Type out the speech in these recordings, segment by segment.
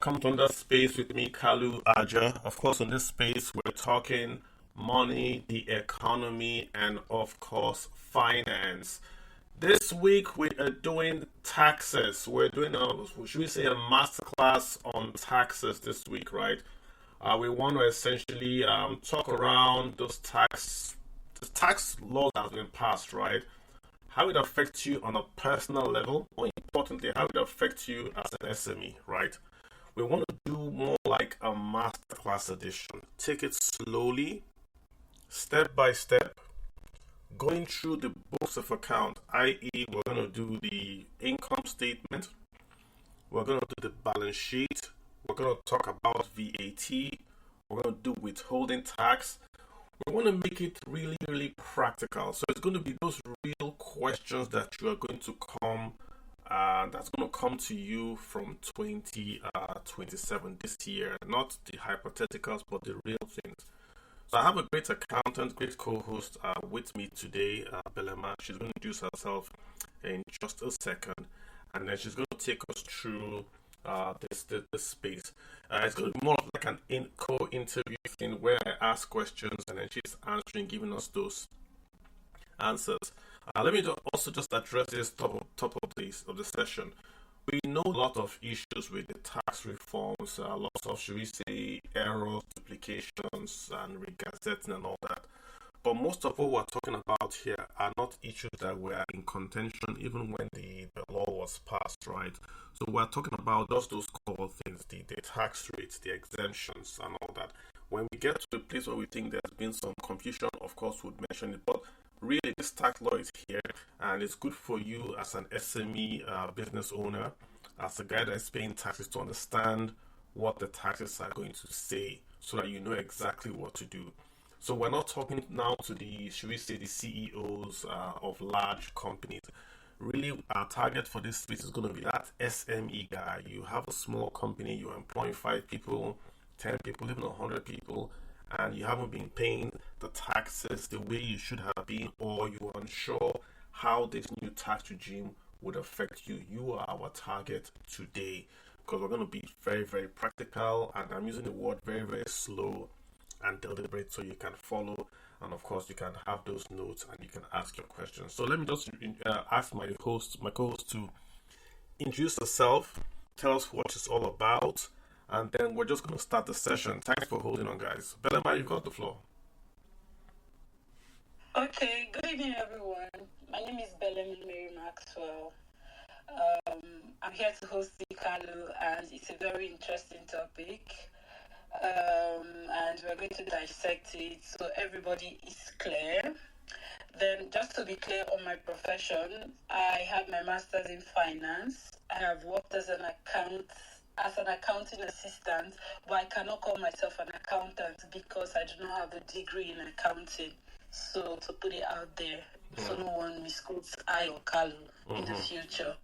Come to another space with me, Kalu Aja. Of course, in this space, we're talking money, the economy, and of course, finance. This week, we are doing taxes. We're doing should we say, a masterclass on taxes this week, right? We want to essentially talk around the tax laws that have been passed, right? How it affects you on a personal level, more importantly, how it affects you as an SME, right? We want to do more like a masterclass edition. Take it slowly, step by step, going through the books of account, i.e., we're going to do the income statement, we're going to do the balance sheet, we're going to talk about VAT, we're going to do withholding tax. We want to make it really, really practical. So it's going to be those real questions that you are going to come that's going to come to you from 2027 this year, not the hypotheticals, but the real things. So I have a great accountant, great co-host with me today, Belema. She's going to introduce herself in just a second, and then she's going to take us through this space. It's going to be more of like an co-interview thing where I ask questions and then she's answering, giving us those answers. Let me also just address this top of the session. We know a lot of issues with the tax reforms, lots of, should we say, errors, duplications, and regazetting and all that. But most of what we're talking about here are not issues that were in contention even when the law was passed, right? So we're talking about just those core things, the tax rates, the exemptions, and all that. When we get to the place where we think there's been some confusion, of course, we'd mention it. But really, this tax law is here, and it's good for you as an SME business owner, as a guy that's paying taxes, to understand what the taxes are going to say so that you know exactly what to do. So we're not talking now to should we say, the CEOs of large companies. Really, our target for this space is going to be that SME guy. You have a small company, you're employing 5 people, 10 people, even 100 people, and you haven't been paying the taxes the way you should have been, or you're unsure how this new tax regime would affect you. You are our target today, because we're going to be very, very practical, and I'm using the word very, very slow and deliberate so you can follow, and of course you can have those notes and you can ask your questions. So let me just ask my co-host, to introduce herself, tell us what it's all about, and then we're just going to start the session. Thanks for holding on, guys. Belema, you've got the floor. Okay, good evening, everyone. My name is Bellamy Mary Maxwell. I'm here to host the Kalu, and it's a very interesting topic. And we're going to dissect it so everybody is clear. Then, just to be clear on my profession, I have my master's in finance. I have worked as an accounting assistant, but I cannot call myself an accountant because I do not have a degree in accounting. So, to put it out there, so no one misquotes I or Kalu in the future.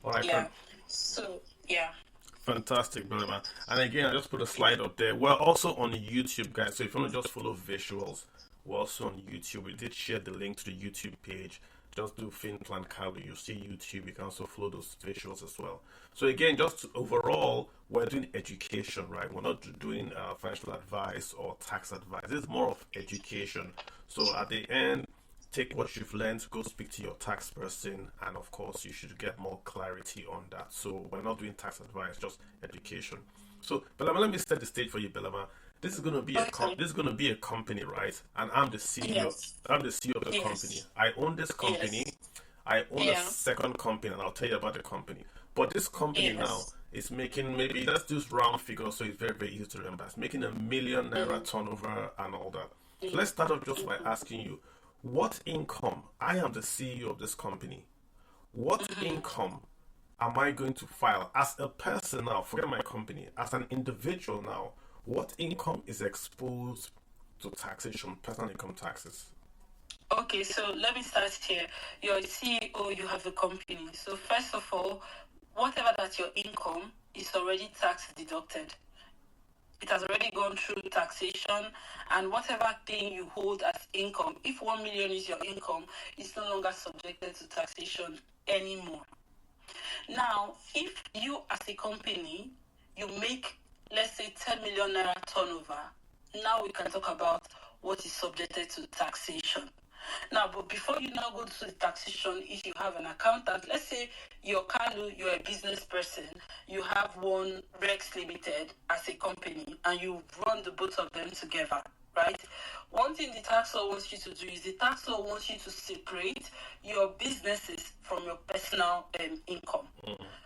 All right. Yeah. So, yeah. Fantastic, Belema. And again, I just put a slide up there. We're also on YouTube, guys. So if you want to just follow visuals, we're also on YouTube. We did share the link to the YouTube page. Just do FinPlan Kalu. You'll see YouTube. You can also follow those visuals as well. So again, just overall, we're doing education, right? We're not doing financial advice or tax advice. This is more of education. So at the end, take what you've learned, go speak to your tax person, and of course, you should get more clarity on that. So we're not doing tax advice, just education. So, Belema, let me set the stage for you, Belema. This is going to be a company, right? And I'm the CEO. Yes. I'm the CEO of the company. I own this company. Yes. I own a second company, and I'll tell you about the company. But this company now is making, maybe let's do round figures so it's very, very easy to remember. It's making ₦1 million turnover and all that. So let's start off just by asking you, what income? I am the CEO of this company. What income am I going to file as a person now? Forget my company. As an individual now, what income is exposed to taxation, personal income taxes? Okay, so let me start here. You're a CEO, you have a company. So first of all, whatever that's your income is already tax deducted. It has already gone through taxation, and whatever thing you hold as income, if 1 million is your income, it's no longer subjected to taxation anymore. Now, if you as a company, you make, let's say, 10 million naira turnover. Now we can talk about what is subjected to taxation. Now, but before you now go to the taxation, if you have an accountant, let's say you're Kalu, you're a business person, you have one Rex Limited as a company, and you run the both of them together, right? One thing the tax law wants you to do is the tax law wants you to separate your businesses from your personal income.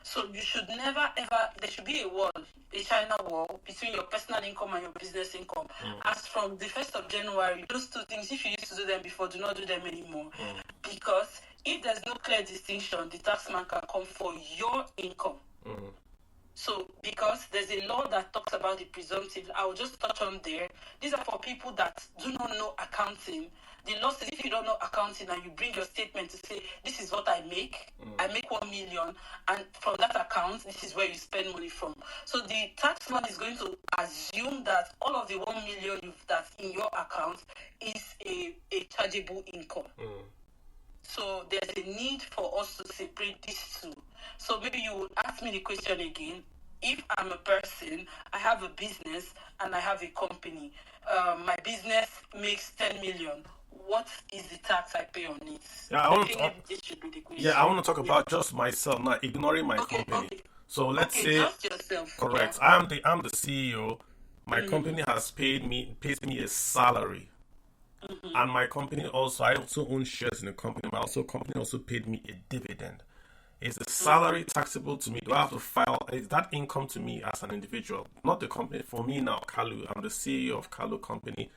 So you should never ever, there should be a wall, a China wall between your personal income and your business income. As from the 1st of January, those two things, if you used to do them before, do not do them anymore. Because if there's no clear distinction, the taxman can come for your income. So, because there's a law that talks about the presumptive, I will just touch on there. These are for people that do not know accounting. The law says if you don't know accounting and you bring your statement to say, this is what I make 1 million, and from that account, this is where you spend money from. So the taxman is going to assume that all of the 1 million that's in your account is a chargeable income. So there's a need for us to separate these two. So maybe you would ask me the question again. If I'm a person, I have a business and I have a company. My business makes 10 million. What is the tax I pay on it? I want to talk about just myself, not ignoring my company. Okay. So let's say, just yourself. correct. Yeah. I'm the CEO. My company pays me a salary. And my company also, I also own shares in the company. My company also paid me a dividend. Is the salary taxable to me? Do I have to file? Is that income to me as an individual? Not the company. For me now, Kalu, I'm the CEO of Kalu Company.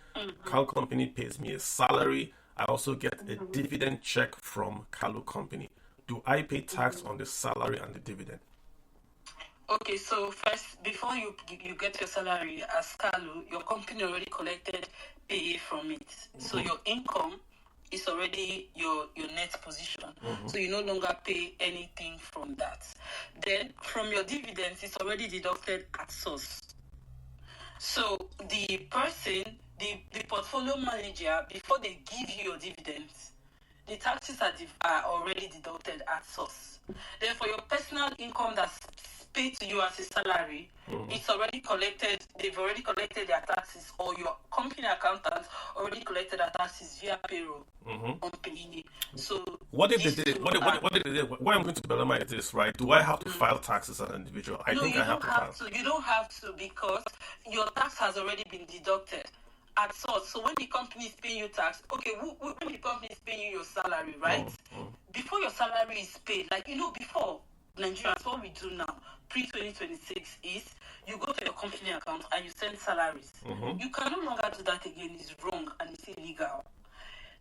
Kalu Company pays me a salary. I also get a dividend check from Kalu Company. Do I pay tax on the salary and the dividend? Okay, so first, before you get your salary as Kalu, your company already collected pay from it. So your income is already your net position. So you no longer pay anything from that. Then from your dividends, it's already deducted at source. So the person, the portfolio manager, before they give you your dividends, the taxes are already deducted at source. Then for your personal income that's paid to you as a salary, it's already collected. They've already collected their taxes, or your company accountant already collected their taxes via payroll on payee. So what did they do? What did they do? What I'm going to dilemma is this, right? Do I have to file taxes as an individual? I think I have to file. You don't have to, because your tax has already been deducted at source. So when the company is paying you tax, okay, when the company is paying you your salary, right? Before your salary is paid, like before Nigerians, what we do now, pre-2026, is you go to your company account and you send salaries. You can no longer do that again. It's wrong and it's illegal.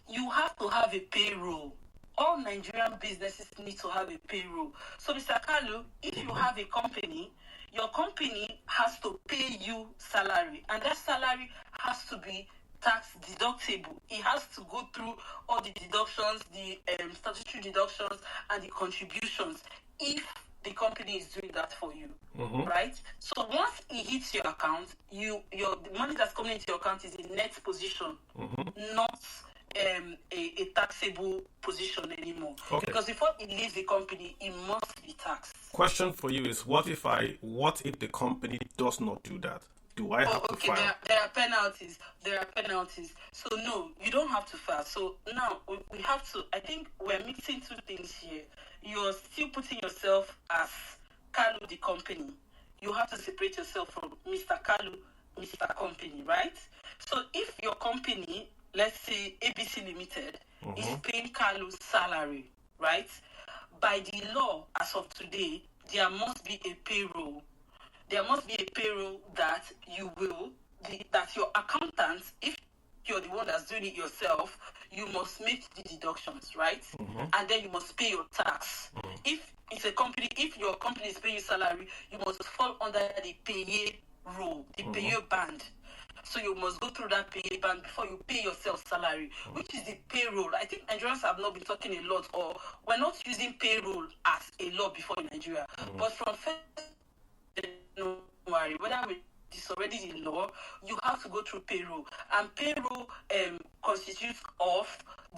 You have to have a payroll. All Nigerian businesses need to have a payroll. So, Mr. Kalu, if you have a company, your company has to pay you salary, and that salary has to be tax deductible. It has to go through all the deductions, the statutory deductions, and the contributions, if the company is doing that for you, right? So once it hits your account, the money that's coming into your account is a net position, not a taxable position anymore. Okay. Because before it leaves the company, it must be taxed. Question for you is, what if the company does not do that? Do I have to file? There are penalties. So no, you don't have to file. So now we have to, I think we're mixing two things here. You're still putting yourself as Kalu the company. You have to separate yourself from Mr. Kalu, Mr. Company, right? So if your company, let's say ABC Limited, is paying Kalu's salary, right? By the law, as of today, there must be a payroll. There must be a payroll that that your accountant, if you're the one that's doing it yourself, you must make the deductions, right? And then you must pay your tax. If it's a company, if your company is paying you salary, you must fall under the paye rule, the paye band. So you must go through that paye band before you pay yourself salary, which is the payroll. I think Nigerians have not been talking a lot, or we're not using payroll as a law before in Nigeria. But from January, whether we it's already the law. You have to go through payroll, and payroll constitutes of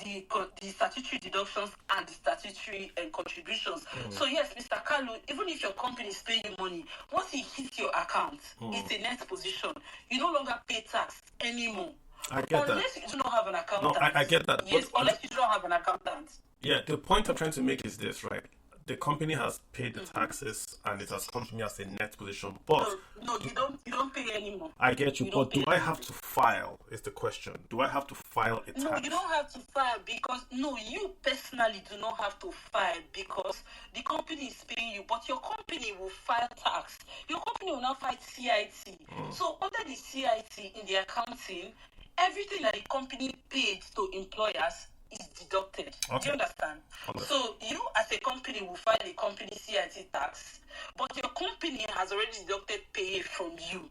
the statutory deductions and the statutory contributions. So yes, Mr. Kalu, even if your company is paying you money, once it hits your account, it's a net position. You no longer pay tax anymore. I get unless that. you do not have an accountant. No, I get that. Yes, But, unless you do not have an accountant. yeah, the point I'm trying to make is this, right? The company has paid the taxes and it has come to me as a net position. But No, you don't pay anymore. I get you, You but don't do pay I have to file? Is the question. Do I have to file a tax? No, you don't have to file because you personally do not have to file because the company is paying you, but your company will file tax. Your company will not file CIT. So under the CIT in the accounting, everything that the company paid to employers is deducted. Okay. Do you understand? So you as a company will file a company CIT tax, but your company has already deducted pay from you.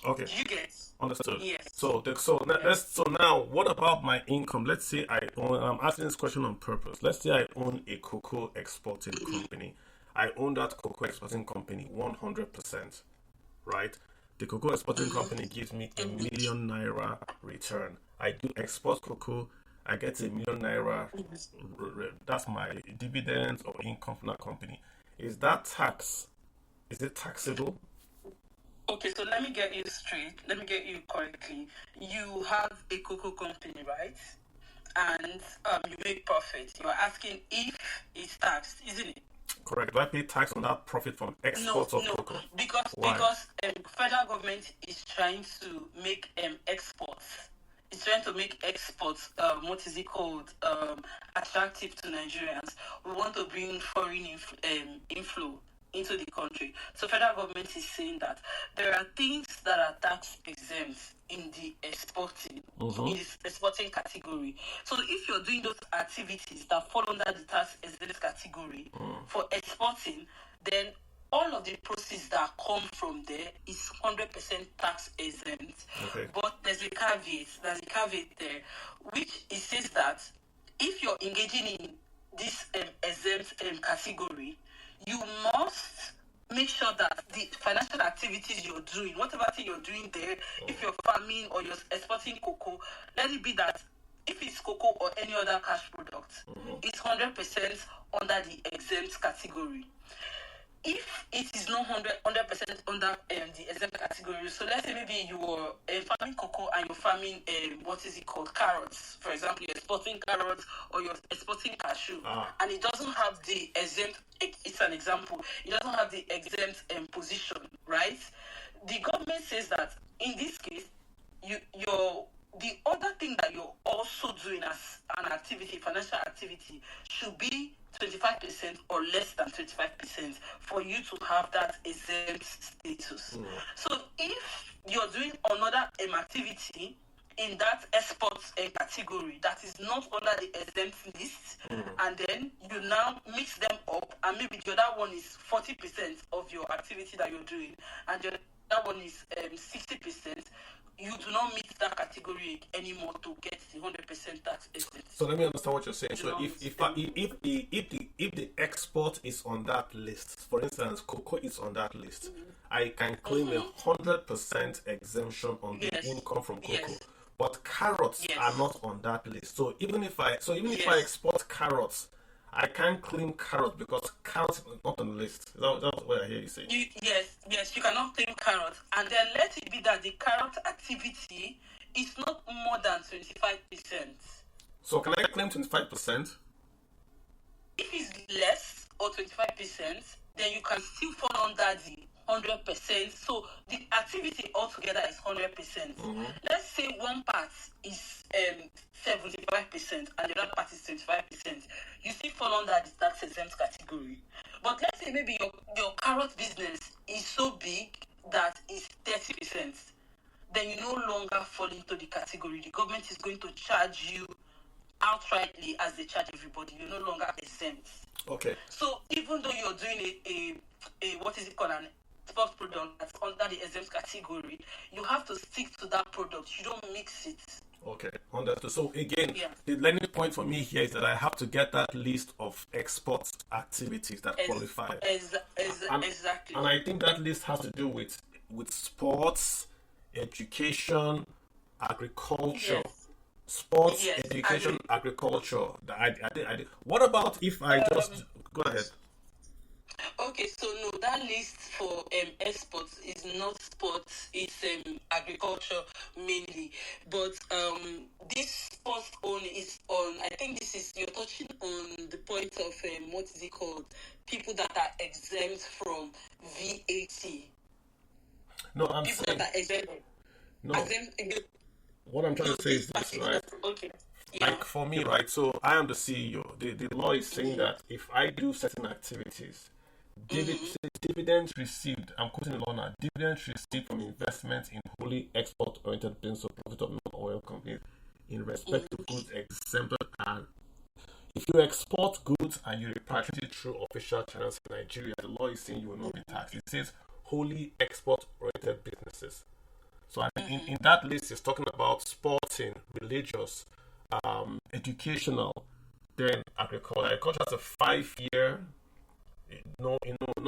Okay. You get? Understood. Yes. So now, what about my income? Let's say I own. I'm asking this question on purpose. Let's say I own a cocoa exporting company. I own that cocoa exporting company 100%. Right? The cocoa exporting company gives me ₦1,000,000 return. I do export cocoa. I get ₦1,000,000. That's my dividends or income from that company. Is that tax? Is it taxable? Okay, so let me get you straight. Let me get you correctly. You have a cocoa company, right? And you make profit. You're asking if it's taxed, isn't it? Correct. Do I pay tax on that profit from exports of cocoa? Because federal government is trying to make exports. It's trying to make exports, what is it called, attractive to Nigerians. We want to bring foreign inflow into the country. So federal government is saying that there are things that are tax exempt in the exporting, in this exporting category. So if you're doing those activities that fall under the tax exempt category for exporting, then all of the proceeds that come from there is 100% tax exempt. Okay. But there's a caveat there, which it says that if you're engaging in this exempt category, you must make sure that the financial activities you're doing, whatever thing you're doing there, if you're farming or you're exporting cocoa, let it be that if it's cocoa or any other cash product, it's 100% under the exempt category. If it is not 100% under the exempt category, so let's say maybe you are farming cocoa and you're farming what is it called, carrots. For example, you're exporting carrots or you're exporting cashew, and it doesn't have the exempt. It's an example. It doesn't have the exempt position, right? The government says that in this case, the other thing that you're also doing as an activity, financial activity, should be 25% or less than 25% for you to have that exempt status. So if you're doing another activity in that export category that is not under the exempt list, and then you now mix them up, and maybe the other one is 40% of your activity that you're doing, and the other one is 60%, you do not meet that category anymore to get the 100% tax exempt. So let me understand what you're saying. So if the export is on that list, for instance, cocoa is on that list, I can claim 100% exemption on the income from cocoa. Yes. But carrots are not on that list. So even if I export carrots, I can't claim carrots because carrots are not on the list. That's what I hear you say. Yes, you cannot claim carrots. And then let it be that the carrot activity is not more than 25%. So can I claim 25%? If it's less or 25%, then you can still fall under the 100%. So the activity altogether is 100%. Let's say one part is 75% and the other part is 25%. You still fall under the tax exempt category. But let's say maybe your carrot business is so big that it's 30%. Then you no longer fall into the category. The government is going to charge you outrightly as they charge everybody. You're no longer exempt. Okay. So even though you're doing a what is it called, an export product that's under the exempt category, you have to stick to that product. You don't mix it. Okay. Understood. So again, Yeah. the learning point for me here is that I have to get that list of export activities that qualify. Exactly. And I think that list has to do with sports, education, agriculture. Yes. Sports, Yes. education, agriculture. I did. What about if I just go ahead? Okay, so no, that list for exports is not sports, it's agriculture mainly. But this sports only is on, I think this is, you're touching on the point of what is it called? People that are exempt from VAT. No, I'm People saying that are exempt. no. exempt What I'm trying no, to say this is this, particular, right? okay. Yeah. Like for me, right? So I am the CEO. The law is saying that if I do certain activities, dividends received, I'm quoting the law now, dividends received from investments in wholly export-oriented business or profit of non-oil companies in respect to goods exempted, and if you export goods and you repatriate it through official channels in Nigeria, the law is saying you will not be taxed. It says wholly export-oriented businesses. So in that list, it's talking about sporting, religious, educational, then agriculture. Agriculture has a 5 year, no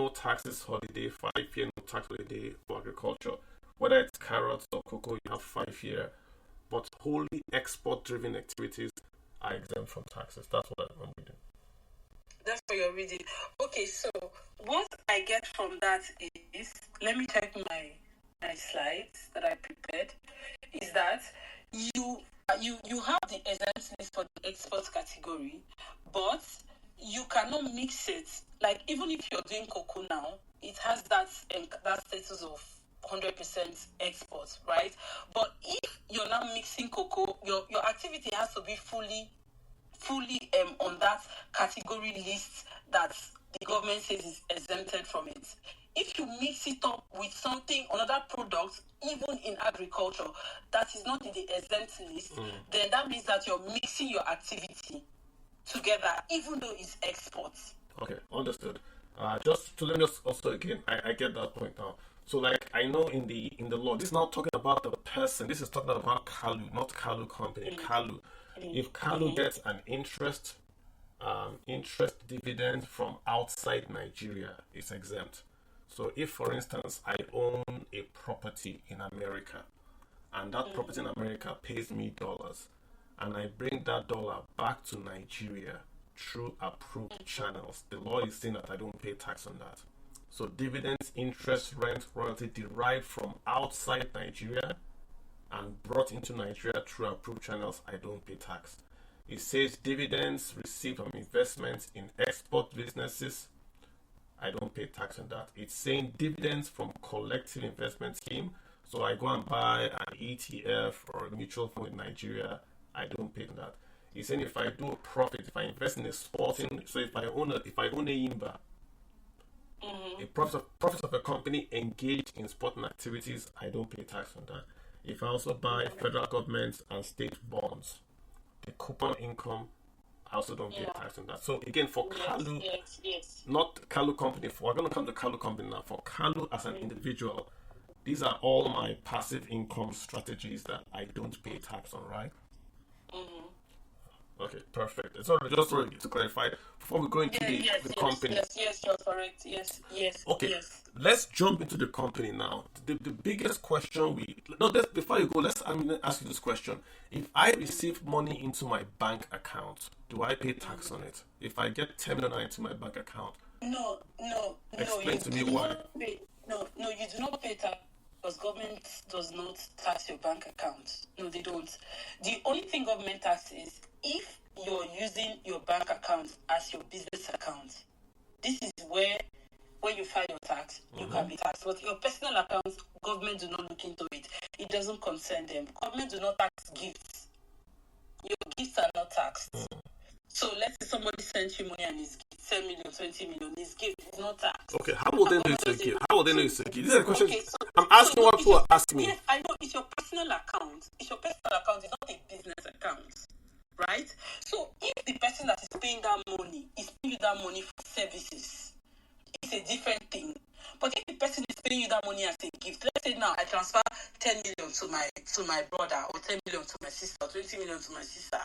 taxes holiday, 5 year no tax holiday for agriculture. Whether it's carrots or cocoa, you have 5 year. But wholly export driven activities are exempt from taxes. That's what I'm reading. That's what you're reading. Okay, so what I get from that is, let me check my slides that I prepared. Is that you have the exempt list for the export category, but you cannot mix it. Like even if you're doing cocoa now, it has that status of 100% export, right? But if you're now mixing cocoa, your activity has to be fully on that category list that the government says is exempted from it. If you mix it up with something, another product, even in agriculture, that is not in the exempt list, then that means that you're mixing your activity together, even though it's exports. Okay, understood. Just to let me just also again, I get that point now. So like I know in the law, this is not talking about the person. This is talking about Kalu, not Kalu company. Kalu. If Kalu gets an interest dividend from outside Nigeria, it's exempt. So if, for instance, I own a property in America, and that property in America pays me dollars, and I bring that dollar back to Nigeria through approved channels, the law is saying that I don't pay tax on that. So dividends, interest, rent, royalty derived from outside Nigeria and brought into Nigeria through approved channels, I don't pay tax. It says dividends received from investments in export businesses, I don't pay tax on that. It's saying dividends from collective investment scheme. So I go and buy an ETF or a mutual fund in Nigeria, I don't pay that. It's saying if I do a profit, if I invest in a sporting, so if I own a Yimba, a profit of a company engaged in sporting activities, I don't pay tax on that. If I also buy federal government and state bonds, the coupon income, I also don't pay tax on that. So again, for Kalu, not Kalu company, we're going to come to Kalu company now. For Kalu as an individual, these are all my passive income strategies that I don't pay tax on, right? Okay, perfect. So just to clarify, before we go into the company. Yes, you're correct. Yes. Okay, yes. Let's jump into the company now. The biggest question before you go, I'm going to ask you this question. If I receive money into my bank account, do I pay tax on it? If I get 10 million into my bank account? No. Explain to me why. No, you do not pay tax because government does not tax your bank account. No, they don't. The only thing government taxes if you're using your bank account as your business account. This is where when you file your tax, you can be taxed. But your personal account, government do not look into it. It doesn't concern them. Government do not tax gifts. Your gifts are not taxed. So let's say somebody sends you money and his gift, 10 million, 20 million, his gift is not taxed. Okay, how will they know it's a gift? How will they know it's a gift? These are the questions I'm asking what people ask me. Yes, I know. It's your personal account. It's not a business account. Right? So if the person that is paying that money is paying you that money for services, it's a different thing. But if the person is paying you that money as a gift, let's say now I transfer 10 million to my brother, or 10 million to my sister, or 20 million to my sister,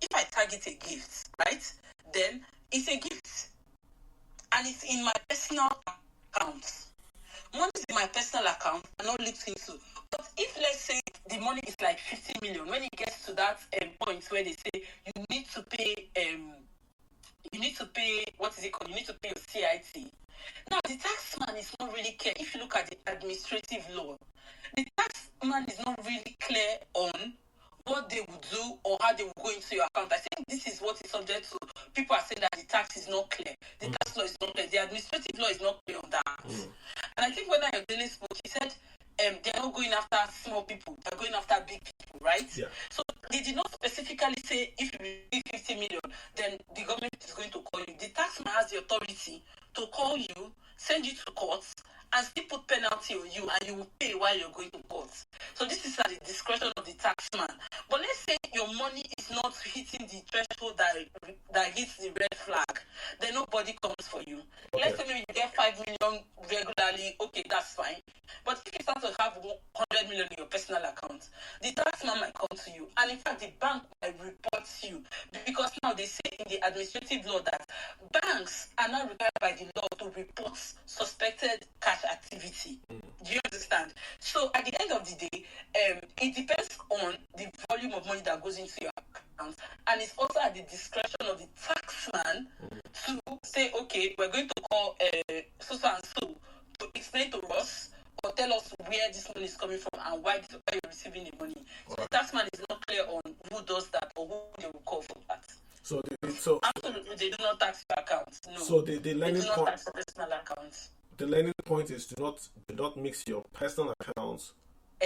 if I tag it a gift, right, then it's a gift. And it's in my personal account. Money is in my personal account and not linked into. But if, let's say, the money is like 50 million, when it gets to that point where they say you need to pay, what is it called? You need to pay your CIT. Now, the tax man is not really clear. If you look at the administrative law, the tax man is not really clear on what they will do or how they will go into your account. I think this is what is subject to. People are saying that the tax is not clear. The tax law is not clear. The administrative law is not clear on that. And I think when I daily spoke, he said they're not going after small people. They're going after big people, right? Yeah. So they did not specifically say if you receive 50 million, then the government is going to call you. The taxman has the authority to call you, send you to court, and still put penalty on you, and you will pay while you're going to court. So this is at the discretion of the taxman. But let's say your money is not hitting the threshold that hits the red flag, then nobody comes for you. Okay. Let's say maybe you get 5 million regularly, okay, that's fine. But if you start to have 100 million in your personal account, the taxman might come to you. And in fact, the bank might report you. Because now they say in the administrative law that banks are not required by the law to report suspected cash activity. Do you understand? So at the end of the day, it depends on the volume of money that goes into your account, and it's also at the discretion of the taxman to say, okay, we're going to call so and so to explain to us or tell us where this money is coming from and why you're receiving the money. So the taxman is not clear on who does that or who they will call for that. So absolutely, they do not tax your account. No. So the learning they do not point, tax your personal account. The learning point is do not mix your personal accounts.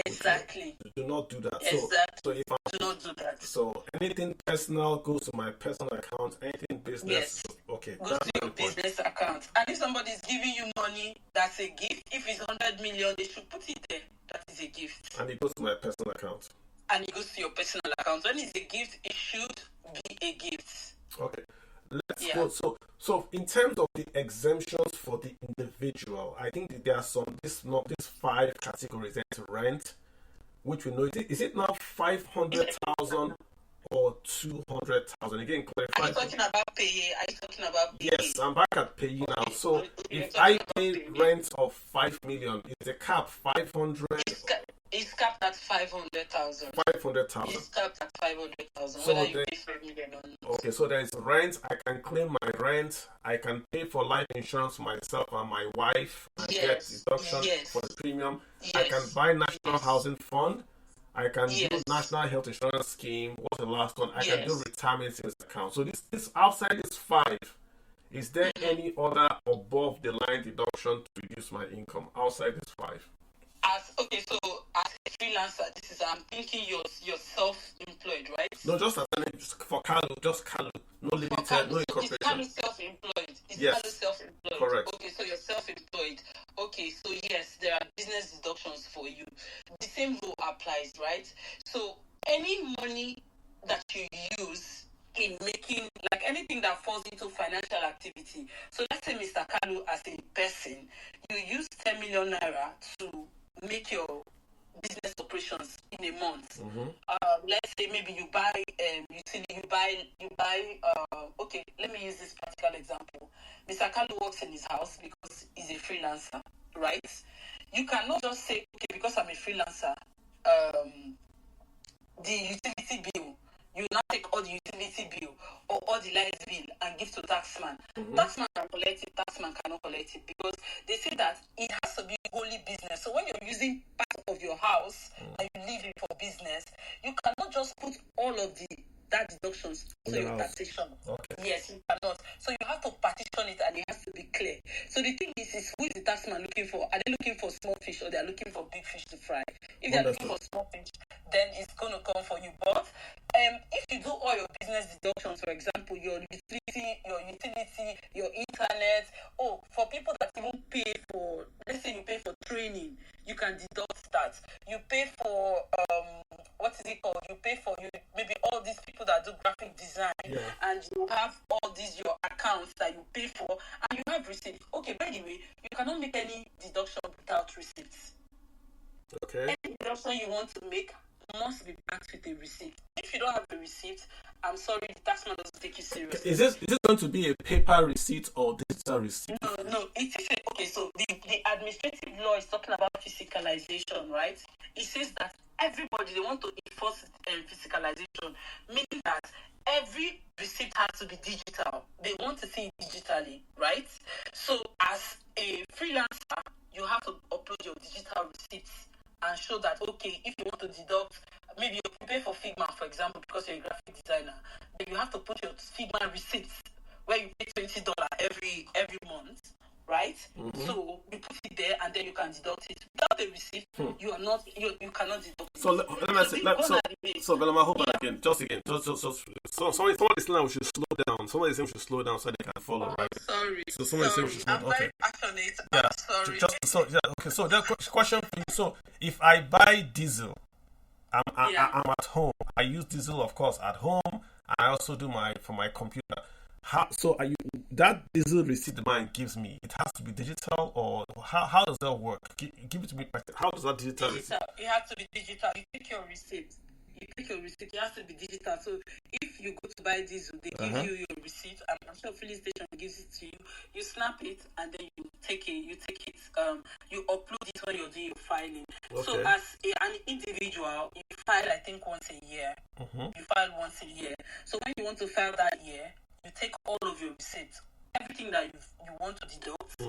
Exactly. Do not do that. Exactly. So if do not do that. So anything personal goes to my personal account. Anything business, yes, okay, goes to your business account. And if somebody is giving you money, that's a gift. If it's 100 million, they should put it there. That is a gift. And it goes to my personal account. And it goes to your personal account. When it's a gift, it should be a gift. Okay. Let's go. So in terms of the exemptions for the individual, I think there are these 5 categories. There's rent, which we know is it now 500,000 or 200,000? Again, clarify. Are you talking about pay? Are you talking about pay? Yes, I'm back at pay now. So if I pay rent of 5 million, is the cap 500? It's capped at 500,000. 500,000. It's capped at 500,000. So whether you pay 5 million or not. Okay, so there is rent. I can claim my rent. I can pay for life insurance for myself and my wife and get deduction for the premium. I can buy National Housing Fund. I can do National Health Insurance Scheme. What's the last one? I can do retirement savings account. So this outside this 5, is there any other above the line deduction to reduce my income outside this 5? As a freelancer, I'm thinking you're self-employed, right? No, just for Kalu, no limited, no incorporation. Is Kalu self-employed? Yes. Kalu self-employed? Correct. Okay, so you're self-employed. Okay, so yes, there are business deductions for you. The same rule applies, right? So any money that you use in making, like anything that falls into financial activity. So let's say Mr. Kalu as a person, you use 10 million naira to make your business operations in a month. Let's say maybe you buy okay, let me use this practical example. Mr. Kalu works in his house because he's a freelancer, right? You cannot just say, okay, because I'm a freelancer, the utility bill, you now take all the utility bill or all the light bill and give to taxman. Taxman can collect it, taxman cannot collect it because they say that it has to be wholly business. So when you're using part of your house and you leave it for business, you cannot just put all of that deductions to your taxation. Okay. Yes, you cannot. So you have to partition it and it has to be clear. So the thing is who is the taxman looking for? Are they looking for small fish or they are looking for big fish to fry? If they're looking for small fish, then it's going to come for you. But if you do all your business deductions, for example, your utility, your internet, for people that even pay for, let's say you pay for training, you can deduct that. You pay for, what is it called? You pay for maybe all these people that do graphic design, and you have all these your accounts that you pay for, and you have receipts. Okay, by the way, you cannot make any deduction without receipts. Okay. Any deduction you want to make must be backed with a receipt. If you don't have a receipt, I'm sorry, the tax man doesn't take you seriously. Is this going to be a paper receipt or digital receipt? No. It is okay. So the administrative law is talking about physicalization, right? It says that everybody they want to enforce physicalization, meaning that every receipt has to be digital. They want to see it digitally, right? So as a freelancer, you have to upload your digital receipts and show that, okay, if you want to deduct, maybe you pay for Figma, for example, because you're a graphic designer, then you have to put your Figma receipts where you pay $20 every month, right? So you put it there and then you can deduct it. Without a receipt, you cannot deduct it. So let me say, so Belema, hold on again. So somebody is saying we should slow down. Somebody is saying we should slow down so they can follow, right? Sorry. So somebody is saying we should slow down. I'm very passionate. Yeah. I'm sorry. Okay. So that question for you. So if I buy diesel, I'm at home. I use diesel, of course, at home. I also do for my computer. That diesel receipt the man gives me, it has to be digital, or how does that work? Give it to me. How does that digital receipt? It has to be digital. You take your receipt. It has to be digital. So if you go to buy diesel, they give you your receipt. I'm sure filling station gives it to you. You snap it and then you take it. You upload it when you're doing your filing. Okay. So as an individual, you file I think once a year. You file once a year. So when you want to file that year, you take all of your receipts. Everything that you want to deduct,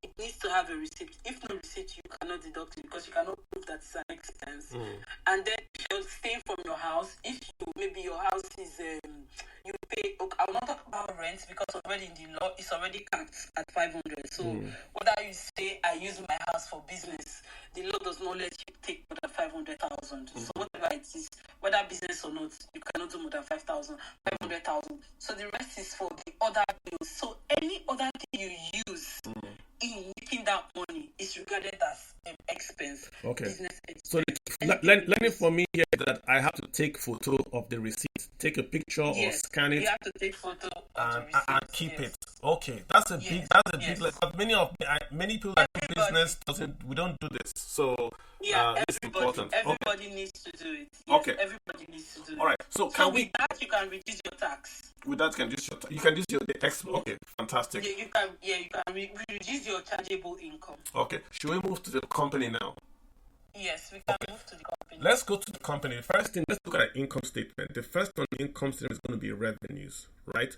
it needs to have a receipt. If no receipt, you cannot deduct it because you cannot prove that it's an expense. And then if you're staying from your house, maybe your house is you pay. Okay, I will not talk about rent because already in the law it's already capped at 500. So whether you say I use my house for business, the law does not let you take more than 500,000. So whatever it is, whether business or not, you cannot do more than 500,000. So the rest is for the other bills. So any other thing you use in making that money is regarded as an expense. Okay. Business expense. So learning for me here that I have to take photo of the receipt, take a picture or scan it. You have to take photo of the receipt and keep it. Okay, that's a big. But many people that do business we don't do this. So it's important. Everybody needs to do it. Okay. Everybody needs to do it. All right. So with that you can reduce your tax. With that, you can reduce your tax. Okay, fantastic. You can reduce your chargeable income. Okay. Should we move to the company now? Yes, we can move to the company. Let's go to the company. First thing, let's look at an income statement. The first on the income statement is going to be revenues, right?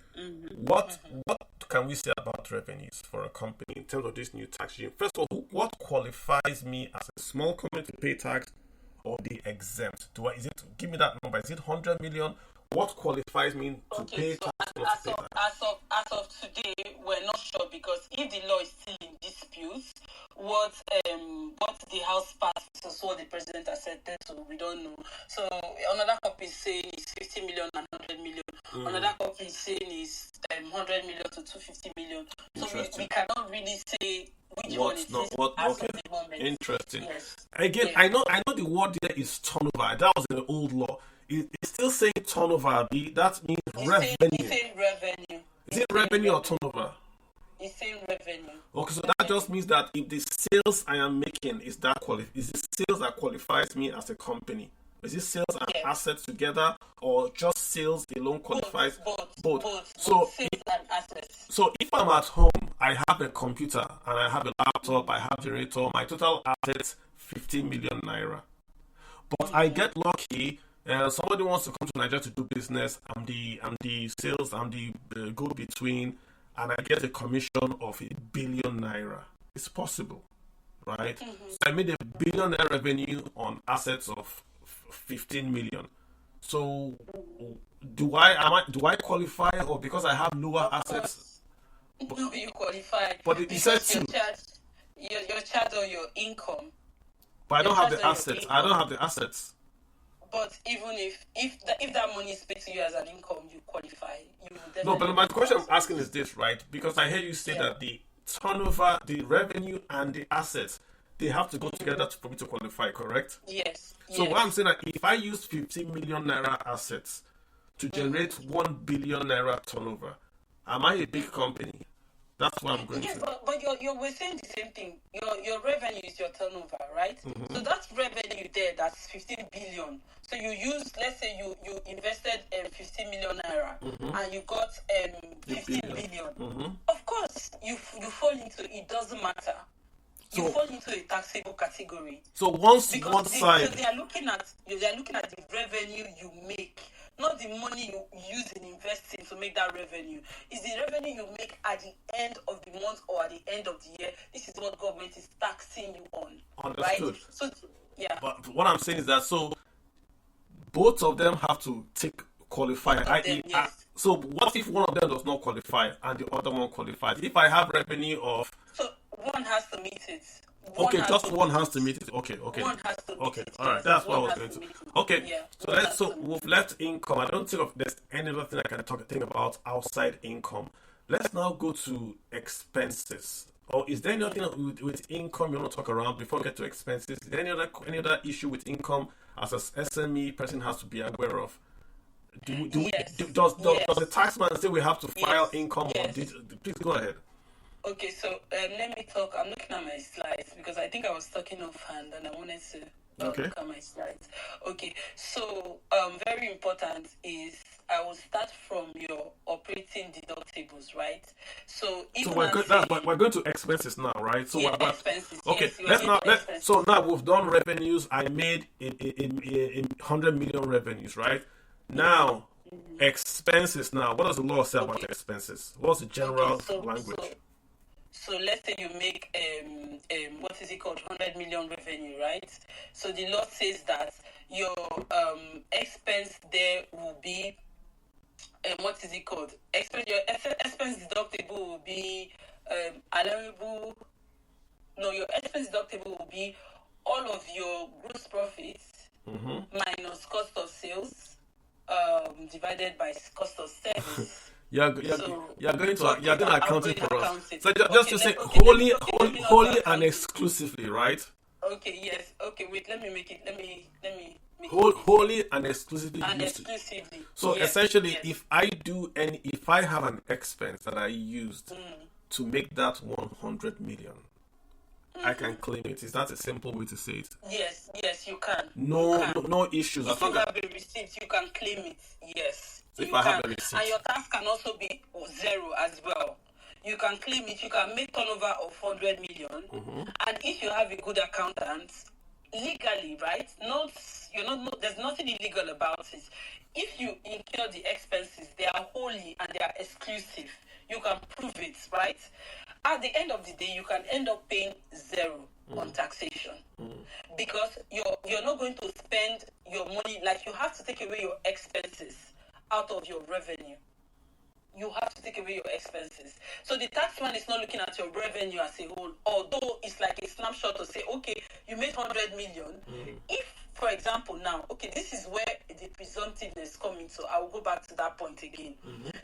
What can we say about revenues for a company in terms of this new tax regime? First of all, what qualifies me as a small company to pay tax or the exempt? Give me that number. Is it 100 million? What qualifies me to pay tax? As of today, we're not sure because if the law is still in dispute, what the House passed is what the president has said, so we don't know. So another company is saying it's 50 million and 100 million. Another company is saying is 100 million to 250 million. So we cannot really say which one it is as of the moment. Interesting. Yes. Again, I know the word there is turnover. That was in the old law. It's still saying turnover. That means revenue. It's saying revenue. Is it revenue or turnover? It's saying revenue. Okay, so that just means that if the sales I am making is the sales that qualifies me as a company. Is it sales and assets together, or just sales alone qualifies? Both. So sales and assets. So if I'm at home, I have a computer and I have a laptop, I have a generator, my total assets 15 million naira. But I get lucky. Somebody wants to come to Nigeria to do business. I'm the sales. I'm the go-between, and I get a commission of 1 billion naira. It's possible, right? So I made 1 billion naira revenue on assets of 15 million. So do I qualify, or because I have lower assets? No, you qualify. But it said you're charged on your income. But I don't have the assets. I don't have the assets. But even if that money is paid to you as an income, you qualify. No, but my question I'm asking is this, right? Because I hear you say that the turnover, the revenue, and the assets, they have to go together for me to qualify, correct? Yes. So what I'm saying, that if I use 15 million naira assets to generate 1 billion naira turnover, am I a big company? That's what I'm going Yes, to. but we're saying the same thing. Your revenue is your turnover, right? So that's revenue there. That's 15 billion. So you use, let's say you invested 15 million naira, and you got 15 billion. Of course, you fall into it. Doesn't matter. You So, fall into a taxable category. so once Because one so side, they are looking at the revenue you make, not the money you use in investing to make that revenue. It's the revenue you make at the end of the month or at the end of the year. This is what government is taxing you on. understood. Right? So yeah. But what I'm saying is that so both of them have to take qualify. Yes. So what if one of them does not qualify and the other one qualifies? If I have revenue of So one has to meet it. okay, just one has to meet it. Okay. One has to meet it. All right. Yes. That's what I One was has going to to. meet it. Okay, Yeah. so we've left income. I don't think of there's any other thing I can think about outside income. Let's now go to expenses. Or is there anything with income you want to talk around before we get to expenses? Is there any other issue with income as a SME person has to be aware of? Yes. Does Yes. the taxman say we have to file Yes. income or Yes. please go ahead. Okay, so let me talk. I'm looking at my slides because I think I was talking offhand and I wanted to Okay. look at my slides. Okay, so very important is I will start from your operating deductibles, right? So So we're good. We're going to expenses now, right? So yeah, we're about, expenses. okay. Yes, you are Let's going now to let expenses. so now we've done revenues. I made in 100 million revenues, right? Now expenses. Now, what does the law say about Okay. expenses? What's the general Okay, so language? so let's say you make what is it called 100 million revenue, right? So the law says that your expense there will be what is it called? Your expense deductible will be allowable. No, your expense deductible will be all of your gross profits minus cost of sales divided by cost of service. You're So going to account it for us. account it. So just to say Let me also wholly and account it. exclusively, right? Okay, yes. Okay, wait, let me make it. Let me make it Wholly and exclusively and used. exclusively. So Yes, essentially, yes. if I have an expense that I used to make that 100 million, I can claim it. Is that a simple way to say it? Yes, you can. No, You can. no issues. If you have a receipt, you can claim it. Yes. If you I can. have a receipt. And your tax can also be zero as well. You can claim it. You can make turnover of 100 million. And if you have a good accountant, legally, right? There's nothing illegal about it. If you incur the expenses, they are wholly and they are exclusive. You can prove it, right? At the end of the day, you can end up paying zero on taxation because you're not going to spend your money. Like, you have to take away your expenses out of your revenue. You have to take away your expenses. So the taxman is not looking at your revenue as a whole, although it's like a snapshot to say, okay, you made 100 million. If, for example, now, okay, this is where the presumptiveness comes in. So I will go back to that point again.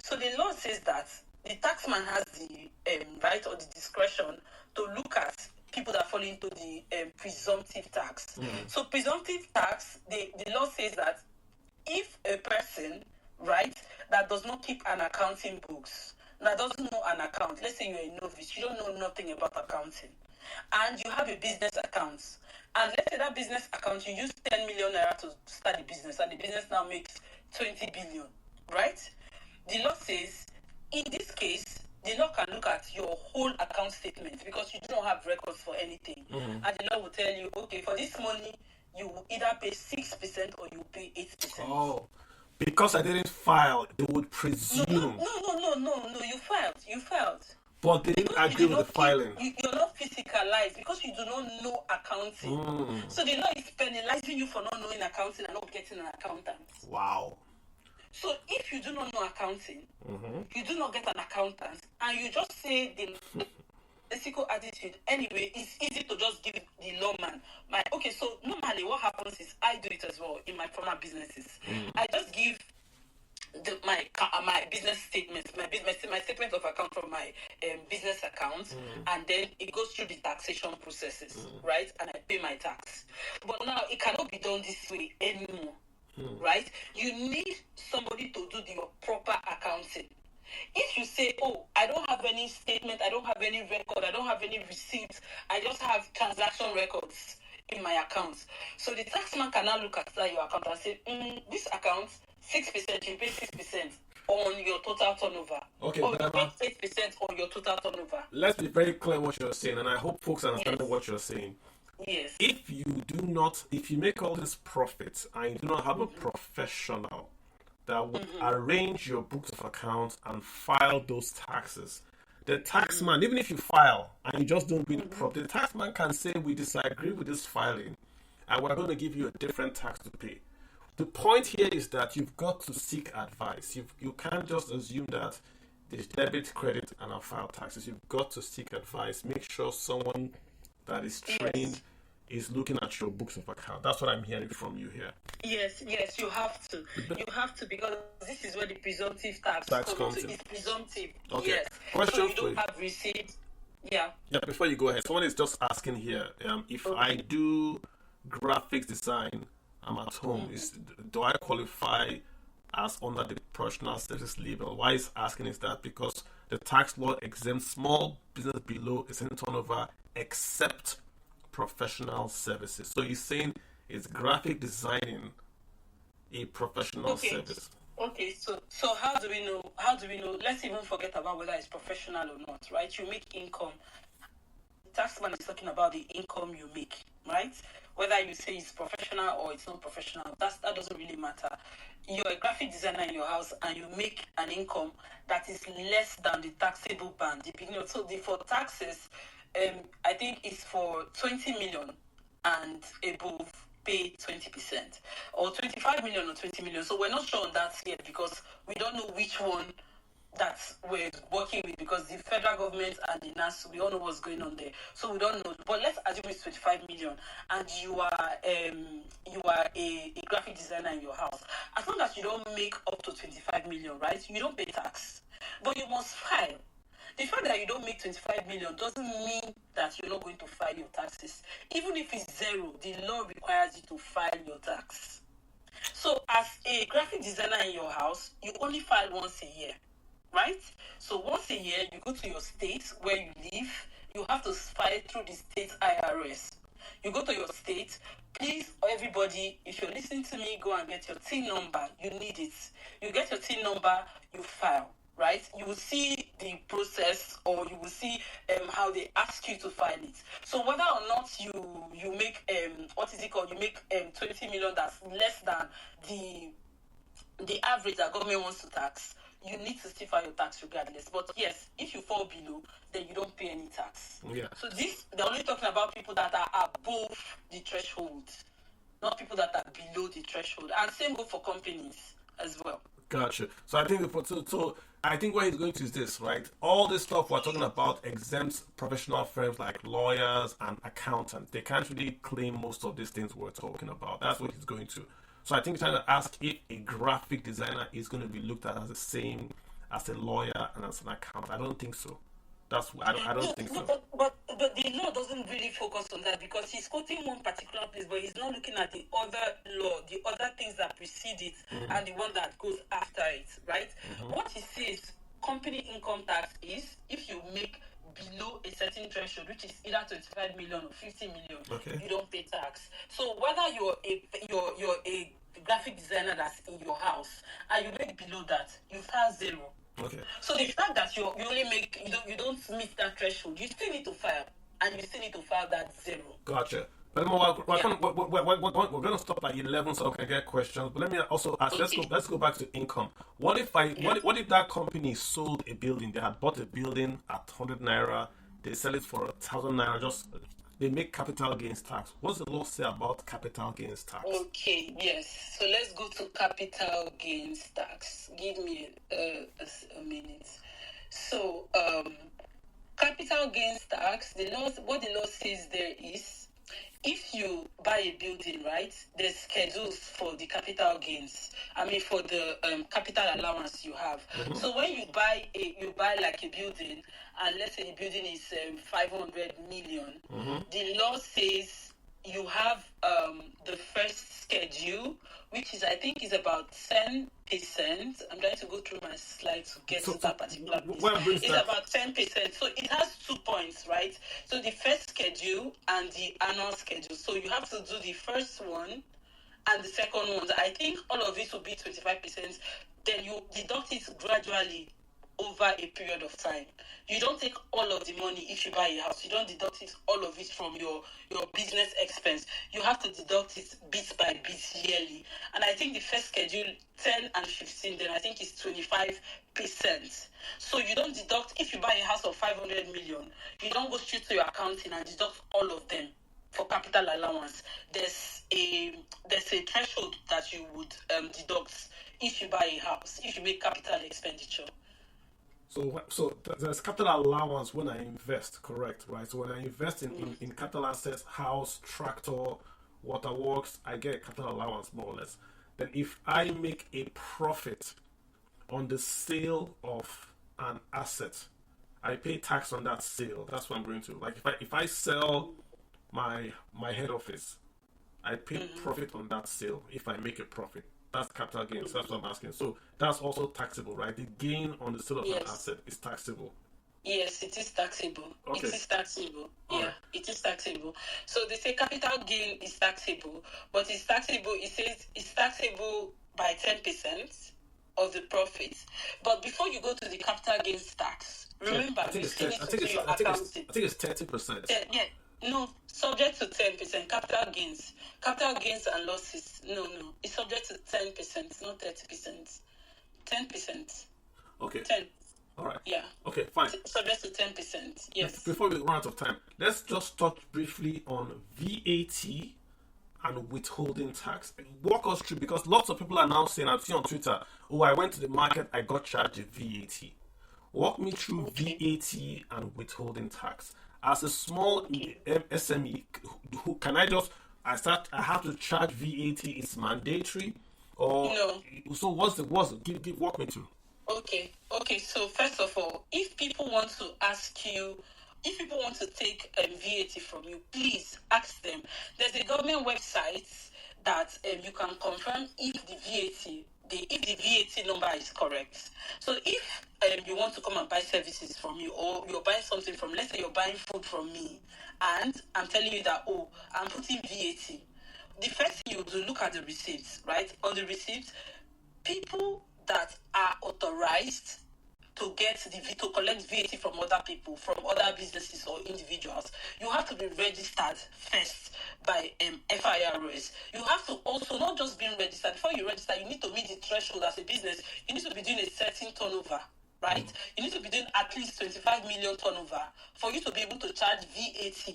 So the law says that the taxman has the right or the discretion to look at people that fall into the presumptive tax. So presumptive tax, the law says that if a person, right, that does not keep an accounting books, that doesn't know an account, let's say you're a novice, you don't know nothing about accounting, and you have a business account, and let's say that business account, you use 10 million naira to start the business, and the business now makes 20 billion, right? The law says, in this case, the law can look at your whole account statement because you do not have records for anything. And the law will tell you, okay, for this money, you will either pay 6% or you pay 8%. Oh, because I didn't file, they would presume. No, you filed. But they didn't agree with the filing. You're not physicalized because you do not know accounting. So the law is penalizing you for not knowing accounting and not getting an accountant. Wow. So if you do not know accounting, you do not get an accountant, and you just say the ethical attitude, anyway, it's easy to just give the lawman so normally what happens is I do it as well in my former businesses. I just give my business statement, my statement of account from my business account, and then it goes through the taxation processes, right? And I pay my tax. But now it cannot be done this way anymore, right? You need somebody to do your proper accounting. If you say, oh, I don't have any statement, I don't have any record, I don't have any receipts, I just have transaction records in my account. So the taxman can now look at that your account and say, this account, 6%, you pay 6% on your total turnover. Okay, or you pay 8% on your total turnover. Let's be very clear what you're saying, and I hope folks understand what you're saying. Yes. If you make all this profits and you do not have a professional that will arrange your books of accounts and file those taxes, the taxman, even if you file and you just don't read the prop, the taxman can say, we disagree with this filing and we're going to give you a different tax to pay. The point here is that you've got to seek advice. You can't just assume that there's debit, credit, and I'll file taxes. You've got to seek advice. Make sure someone that is trained is looking at your books of account. That's what I'm hearing from you here. Yes, you have to. You have to, because this is where the presumptive tax comes in. It's presumptive. Okay. Yes. Question so you don't have receipt. Yeah. Yeah, before you go ahead, someone is just asking here, if I do graphics design, I'm at home, do I qualify as under the professional service label? Why he's asking is that because the tax law exempts small business below a certain turnover except professional services. So he's saying, is graphic designing a professional service? Okay, so how do we know? Let's even forget about whether it's professional or not, right? You make income. The taxman is talking about the income you make, right? Whether you say it's professional or it's not professional, that doesn't really matter. You're a graphic designer in your house and you make an income that is less than the taxable band. So for taxes, I think it's for 20 million and above, pay 20%, or 25 million or 20 million. So we're not sure on that yet because we don't know which one that we're working with, because the federal government and the NAS, we all know what's going on there. So we don't know. But let's assume it's 25 million and you are a graphic designer in your house. As long as you don't make up to 25 million, right, you don't pay tax. But you must file. The fact that you don't make 25 million doesn't mean that you're not going to file your taxes. Even if it's zero, the law requires you to file your tax. So as a graphic designer in your house, you only file once a year, right? So once a year, you go to your state where you live. You have to file through the state IRS. You go to your state. Please, everybody, if you're listening to me, go and get your TIN number. You need it. You get your TIN number, you file. Right, you will see the process, or you will see how they ask you to file it. So whether or not you make you make 20 million that's less than the average that government wants to tax, you need to still file your tax regardless. But yes, if you fall below, then you don't pay any tax. Yeah. So they're only talking about people that are above the threshold, not people that are below the threshold. And same go for companies as well. Gotcha. So I think I think where he's going to is this, right? All this stuff we're talking about exempts professional firms like lawyers and accountants. They can't really claim most of these things we're talking about. That's what he's going to. So I think he's trying to ask if a graphic designer is going to be looked at as the same as a lawyer and as an accountant. I don't think so. I don't think so. But the law doesn't really focus on that, because he's quoting one particular place, but he's not looking at the other law, the other things that precede it, and the one that goes after it, right? What he says, company income tax is if you make below a certain threshold, which is either 25 million or 50 million, you don't pay tax. So whether you're a graphic designer that's in your house and you make below that, you file zero. Okay. So the fact that you only make you don't meet that threshold, you still need to file, and you still need to file that zero. Gotcha. But we're going to stop at 11, so I can get questions. But let me also ask. Let's go back to income. What if what if that company sold a building? They had bought a building at 100 naira. They sell it for 1,000 naira. They make capital gains tax. What's the law say about capital gains tax? Okay, yes. So let's go to capital gains tax. Give me a minute. So, capital gains tax, what the law says there is, if you buy a building, right, there's schedules for the capital gains. For the capital allowance you have. So when you buy like a building, and let's say the building is 500 million, the law says you have the first schedule, which is, I think, is about 10%. I'm trying to go through my slides to get to that particular place. What brings It's that? about 10%. So it has 2 points, right? So the first schedule and the annual schedule. So you have to do the first one and the second one. I think all of it will be 25%. Then you deduct it gradually over a period of time. You don't take all of the money if you buy a house. You don't deduct it, all of it, from your business expense. You have to deduct it bit by bit yearly. And I think the first schedule, 10 and 15, then I think it's 25%. So you don't deduct, if you buy a house of 500 million, you don't go straight to your accounting and deduct all of them for capital allowance. There's a threshold that you would deduct if you buy a house, if you make capital expenditure. So there's capital allowance when I invest, correct, right? So when I invest in capital assets, house, tractor, waterworks, I get capital allowance more or less. Then if I make a profit on the sale of an asset, I pay tax on that sale. That's what I'm going to. Like if I sell my head office, I pay profit on that sale if I make a profit. That's capital gains. That's what I'm asking. So that's also taxable, right? The gain on the sale of an asset is taxable. Yes, it is taxable. Okay. It is taxable. All right. It is taxable. So they say capital gain is taxable, but it's taxable. It says it's taxable by 10% of the profits. But before you go to the capital gains tax, remember, I think you still need to do your I accounting. think it's 30%. Yeah, no, subject to 10%. Capital gains and losses. No, it's subject to 10%, not 30%. 10%. Okay. 10. All right. Yeah. Okay, fine. Subject to 10%. Yes. Before we run out of time, let's just touch briefly on VAT and withholding tax. Walk us through, because lots of people are now saying, I've seen on Twitter, oh, I went to the market, I got charged a VAT. Walk me through VAT and withholding tax. As a small SME, who can I have to charge VAT? It's mandatory, or No. So walk me through. Okay. So first of all, if people want to take VAT from you, please ask them. There's a government website that you can confirm if the VAT number is correct. So if you want to come and buy services from you, or you're buying something from, let's say you're buying food from me, and I'm telling you that, I'm putting VAT, the first thing you do, look at the receipts, right? On the receipts, people that are authorized to collect VAT from other people, from other businesses or individuals, you have to be registered first by FIRS. You have to also not just be registered. Before you register, you need to meet the threshold as a business. You need to be doing a certain turnover, right? You need to be doing at least 25 million turnover for you to be able to charge VAT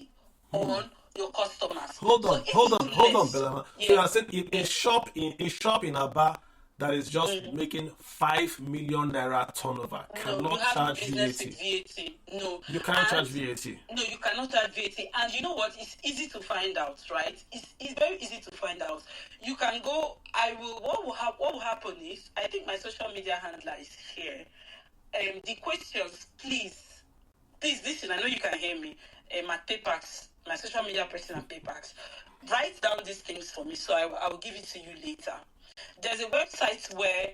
on your customers. Hold on, Belema. Yeah. So you are saying a shop in Aba that is just making 5 million naira turnover cannot charge VAT. No, you can't charge VAT. No, you cannot charge VAT. And you know what? It's easy to find out, right? It's very easy to find out. You can go. What will happen is, I think my social media handler is here. The questions, please listen. I know you can hear me. My Paypacks, my social media person at Paypacks, write down these things for me, so I will give it to you later. There's a website where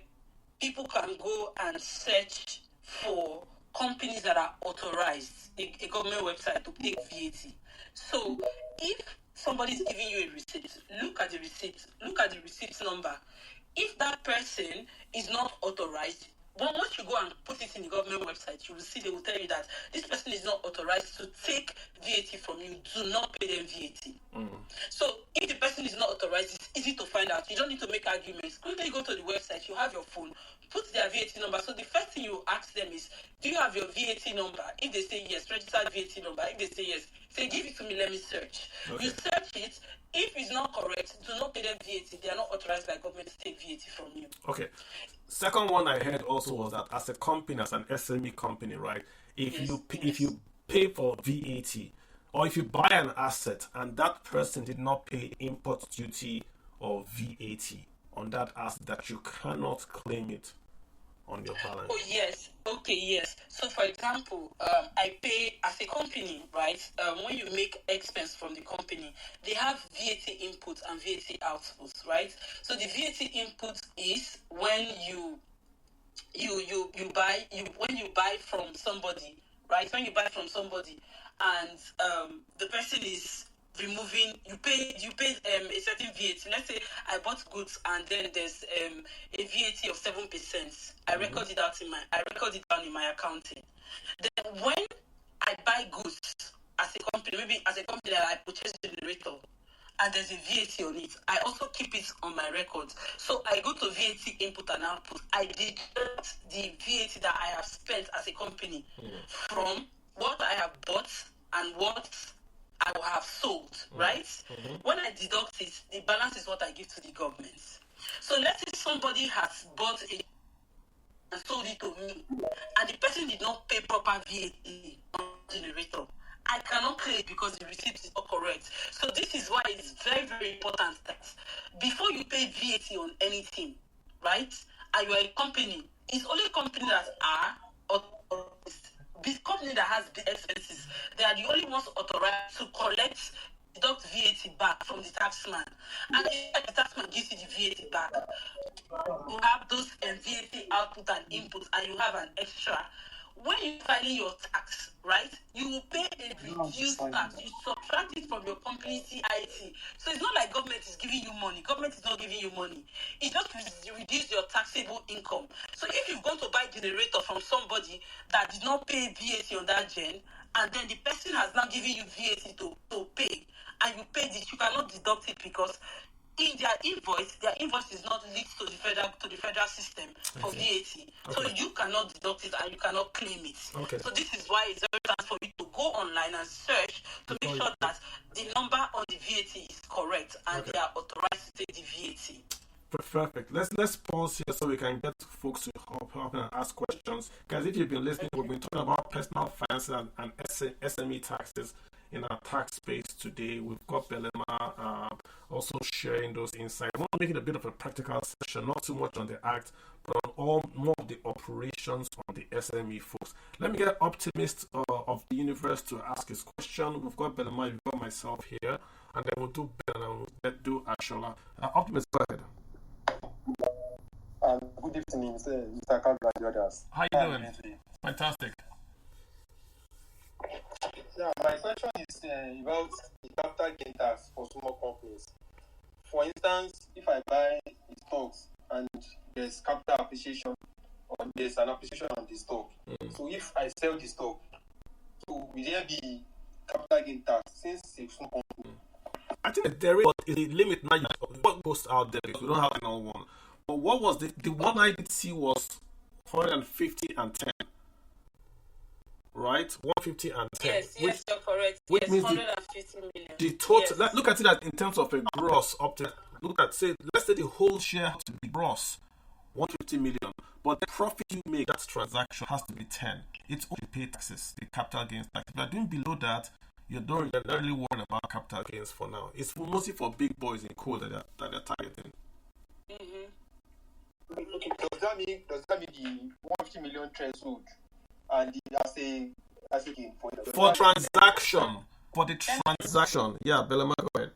people can go and search for companies that are authorized, a government website to take VAT. So if somebody is giving you a receipt, look at the receipt number. If that person is not authorized, but once you go and put it in the government website, you will see they will tell you that this person is not authorized to take VAT from you. Do not pay them VAT. So if the person is not authorized, it's easy to find out. You don't need to make arguments. Quickly go to the website. You have your phone. Put their VAT number. So the first thing you ask them is, do you have your VAT number? If they say yes, registered VAT number. If they say yes, say, give it to me, let me search. Okay. You search it. If it's not correct, do not pay them VAT. They are not authorized by government to take VAT from you. Okay. Second one I heard also was that as a company, as an SME company, right? If you pay for VAT, or if you buy an asset and that person did not pay import duty or VAT on that asset, that you cannot claim it on your balance. Oh, yes. Okay, yes. So, for example, I pay as a company, right? When you make expense from the company, they have VAT input and VAT output, right? So, the VAT input is when you you buy, when you buy from somebody, right? When you buy from somebody, and the person is removing, you pay a certain VAT. Let's say I bought goods and then there's a VAT of 7%. I record it down in my accounting. Then when I buy goods as a company, maybe as a company that I purchase generator, and there's a VAT on it, I also keep it on my records. So I go to VAT input and output. I deduct the VAT that I have spent as a company from what I have bought and what I will have sold, right? When I deduct it, the balance is what I give to the government. So let's say somebody has bought a and sold it to me, and the person did not pay proper VAT on the generator. I cannot claim it because the receipt is not correct. So this is why it's very, very important that before you pay VAT on anything, right, and you're a company, it's only companies that are authorized. This company that has big expenses, they are the only ones authorized to collect, deduct VAT back from the taxman. And if the taxman gives you the VAT back, you have those VAT output and input, and you have an extra. When you file your tax, right, you will pay a reduced tax. You subtract it from your company CIT. So it's not like government is giving you money. Government is not giving you money. It just reduce your taxable income. So if you've gone to buy generator from somebody that did not pay VAT on that gen, and then the person has now given you VAT to pay, and you paid it, you cannot deduct it because in their invoice is not linked to the federal system for VAT. So you cannot deduct it and you cannot claim it. So this is why it's very important for you to go online and search to make sure that the number on the VAT is correct and they are authorized to take the VAT. Perfect. Let's pause here so we can get folks to hop and ask questions. Guys, if you've been listening, we've been talking about personal finance and SME taxes in our tax space today. We've got Belema also sharing those insights. I want to make it a bit of a practical session, not too much on the act, but on more of the operations on the SME folks. Let me get Optimist of the universe to ask his question. We've got Belema, we've got myself here, and then we'll do Ben and we'll do Ashola. Optimist, go ahead. Good evening, Mr. Kagla. How you doing? Fantastic. Yeah, my question is about the capital gain tax for small companies. For instance, if I buy stocks and there's capital appreciation, or there's an appreciation on the stock, so if I sell the stock, so will there be capital gain tax since it's small company? I think there is a limit now. What goes out there? Because we don't have another one. But what was the one I did see was 150 and 10. Right? 150 and 10. Yes, you're correct. Which yes, means 150 million. The total, Yes. look at it in terms of a gross up to, let's say the whole share has to be gross, 150 million. But the profit you make, that transaction has to be 10. It's only pay taxes, the capital gains tax. If you're doing below that, you're not really worried about capital gains for now. It's mostly for big boys in code that they're targeting. Okay. Does that mean the 150 million threshold and the as a gain for transaction? For the transaction, yeah, Belema, go ahead.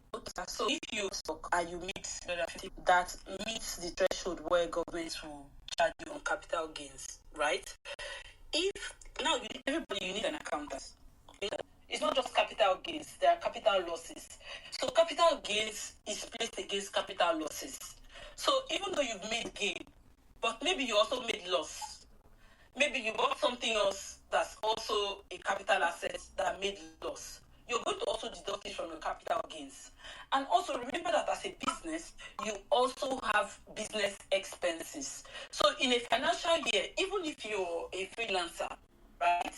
So if you stock and you meet that meets the threshold where government will charge you on capital gains, right? If now you need an accountant. It's not just capital gains, there are capital losses. So capital gains is placed against capital losses. So even though you've made gain, but maybe you also made loss. Maybe you bought something else that's also a capital asset that made loss. You're going to also deduct it from your capital gains. And also remember that as a business, you also have business expenses. So in a financial year, even if you're a freelancer, right,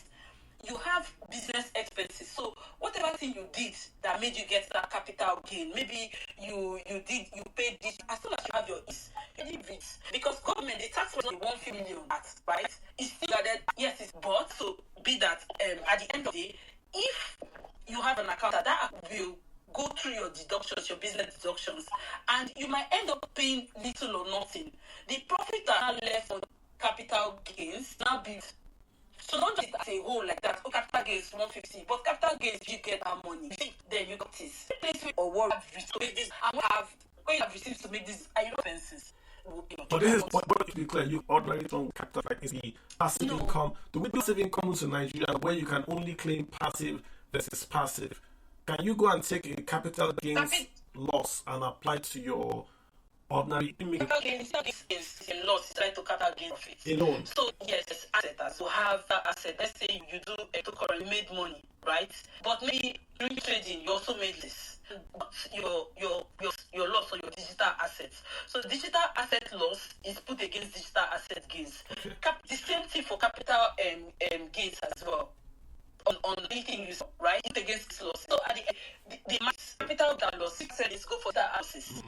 you have business expenses. So whatever thing you did that made you get that capital gain, maybe you paid this, as soon as you have your you leave it. Because government, the tax rate is 150 million, right? It's still added, yes, it's bought. So be that at the end of the day, if you have an account that will go through your deductions, your business deductions, and you might end up paying little or nothing. The profit that are left on capital gains now be. So not just as a whole like that, capital gains 150, but capital gains you get our money. Then you got this. Place or what to make this and when you have received to make these are your expenses. But this is what to be clear. You ordinarily don't capital like is the passive income. Do we do passive income in Nigeria where you can only claim passive versus passive? Can you go and take a capital gains loss and apply to your ordinary income? Capital gains is a loss, it's like to capital gain profit. Alone. So yes, asset. So have that asset. Let's say you do cryptocurrency, you made money, right? But maybe during trading, you also made this. But your loss or your digital assets. So digital asset loss is put against digital asset gains. Okay. The same thing for capital gains as well. On anything you saw, right? It against this loss. So at the capital that loss said is go for that losses.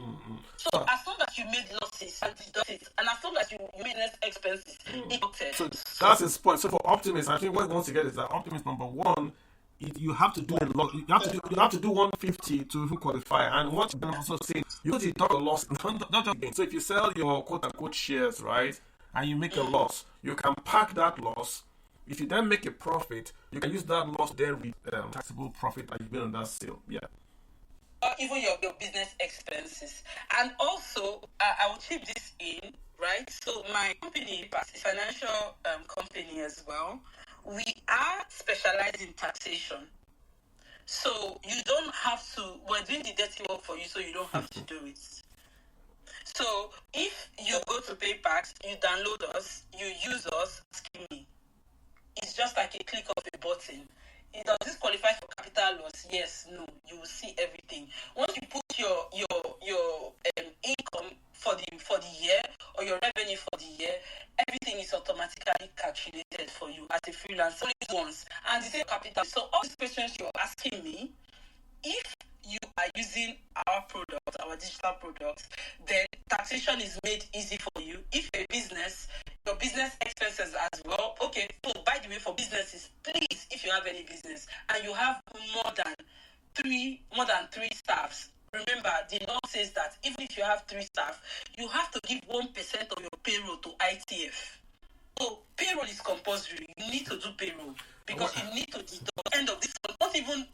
So as long as you made losses and deducted, and as long as you made less expenses, deducted. So that's his point. So for Optimus, I think what he wants to get is that Optimus number one, you have to do a lot. You have to do 150 to even qualify. And what you're also saying, you have to deduct a loss, not just gain. So if you sell your quote unquote shares, right, and you make a loss, you can pack that loss. If you then make a profit, you can use that loss then with taxable profit that you made on that sale. Yeah. Or even your business expenses. And also, I will chip this in, right? So my company, financial company as well, we are specialized in taxation. So you don't have to, we're doing the dirty work for you, so you don't have to do it. So if you go to PayPax, you download us, you use us, asking me. It's just like a click of a button. Does this qualify for capital loss? Yes, no. You will see everything. Once you put your income for the year or your revenue for the year, everything is automatically calculated for you as a freelancer. Once and the same capital. So all these questions you're asking me, if you are using our product, our digital products, then taxation is made easy for you. If you're a business, your business expenses as well. Okay, so by the way, for businesses, please, if you have any business and you have more than three staffs, remember the law says that even if you have 3 staff, you have to give 1% of your payroll to ITF. So payroll is compulsory. You need to do payroll because you need to deduct end of this month, not even